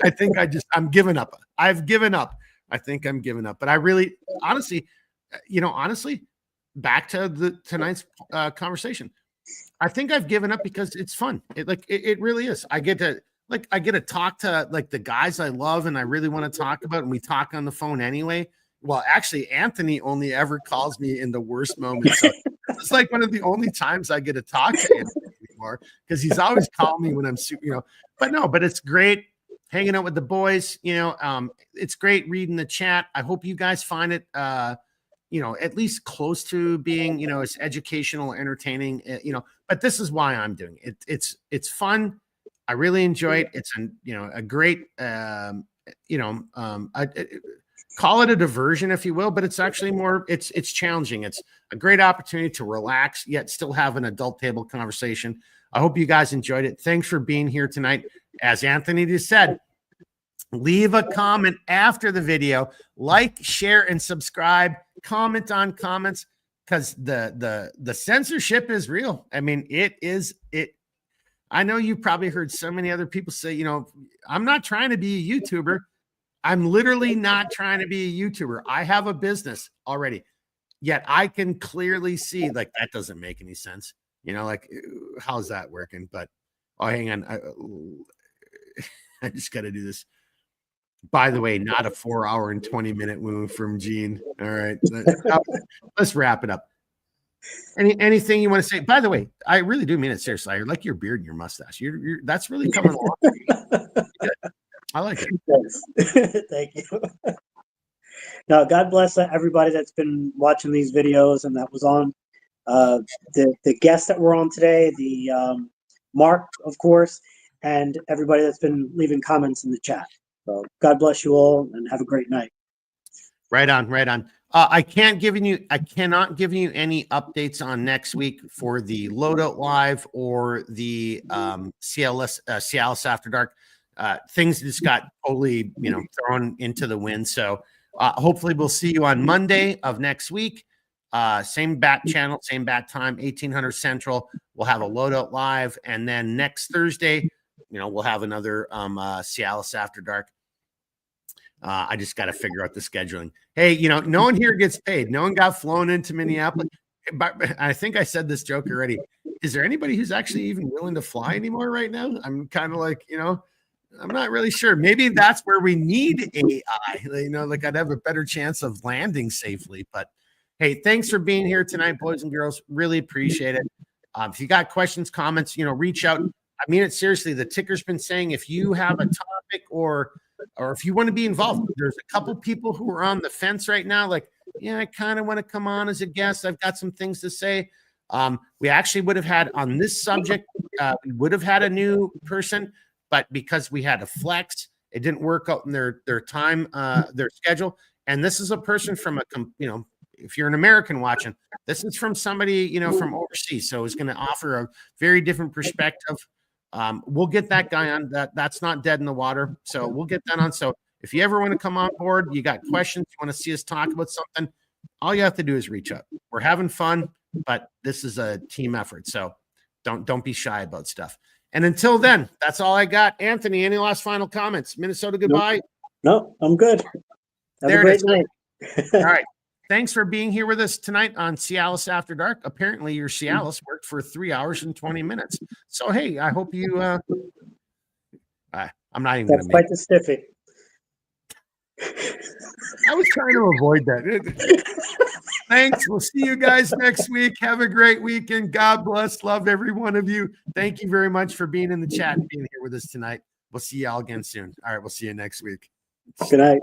I think I'm giving up. I've given up. I think I'm giving up. But I really, honestly, back to tonight's conversation. I think I've given up because it's fun. It really is. I get to talk to like the guys I love and I really want to talk about, and we talk on the phone anyway. Well, actually, Anthony only ever calls me in the worst moments. So it's like one of the only times I get to talk to Anthony anymore, because he's always calling me when I'm, but it's great hanging out with the boys. It's great reading the chat. I hope you guys find it, at least close to being, as educational, entertaining, but this is why I'm doing it. It's fun. I really enjoy it. It's a great, call it a diversion, if you will, but it's actually more, it's challenging. It's a great opportunity to relax, yet still have an adult table conversation. I hope you guys enjoyed it. Thanks for being here tonight. As Anthony just said, leave a comment after the video, like, share, and subscribe, comment on comments, because the censorship is real. I mean, it. I know you've probably heard so many other people say, I'm not trying to be a YouTuber. I'm literally not trying to be a YouTuber. I have a business already, yet I can clearly see that doesn't make any sense. How's that working? But hang on. I just got to do this. By the way, not a 4-hour and 20-minute move from Gene. All right. Let's wrap it up. Anything you want to say? By the way, I really do mean it seriously. I like your beard and your mustache. You're that's really coming along. I like it. Yes. Thank you. Now, God bless everybody that's been watching these videos and that was on. The guests that were on today, the Mark, of course, and everybody that's been leaving comments in the chat. So God bless you all and have a great night. Right on, right on. I cannot give you any updates on next week for the Loadout Live or the CLS After Dark. Things just got totally, thrown into the wind. So hopefully we'll see you on Monday of next week. Same bat channel, same bat time, 1800 Central. We'll have a Loadout Live, and then next Thursday, we'll have another CLS After Dark. I just got to figure out the scheduling. Hey, no one here gets paid. No one got flown into Minneapolis. But I think I said this joke already. Is there anybody who's actually even willing to fly anymore right now? I'm kind of like, I'm not really sure. Maybe that's where we need AI. Like I'd have a better chance of landing safely. But hey, thanks for being here tonight, boys and girls. Really appreciate it. If you got questions, comments, reach out. I mean it seriously. The ticker's been saying if you have a topic or if you want to be involved, there's a couple people who are on the fence right now. Like, I kind of want to come on as a guest. I've got some things to say. We actually would have had on this subject, we would have had a new person, but because we had a flex, it didn't work out in their time, their schedule. And this is a person from if you're an American watching, this is from somebody, from overseas. So it's going to offer a very different perspective. We'll get that guy on. That's not dead in the water. So we'll get that on. So if you ever want to come on board, you got questions, you want to see us talk about something, all you have to do is reach out. We're having fun, but this is a team effort. So don't be shy about stuff. And until then, that's all I got. Anthony, any last final comments? Minnesota, goodbye. No, I'm good. Have a great night. All right. Thanks for being here with us tonight on Cialis After Dark. Apparently, your Cialis worked for 3 hours and 20 minutes. So, hey, I hope you. I'm not even going to make. That's quite the stiffy. I was trying to avoid that. Thanks. We'll see you guys next week. Have a great weekend. God bless. Love every one of you. Thank you very much for being in the chat and being here with us tonight. We'll see y'all again soon. All right. We'll see you next week. Good night.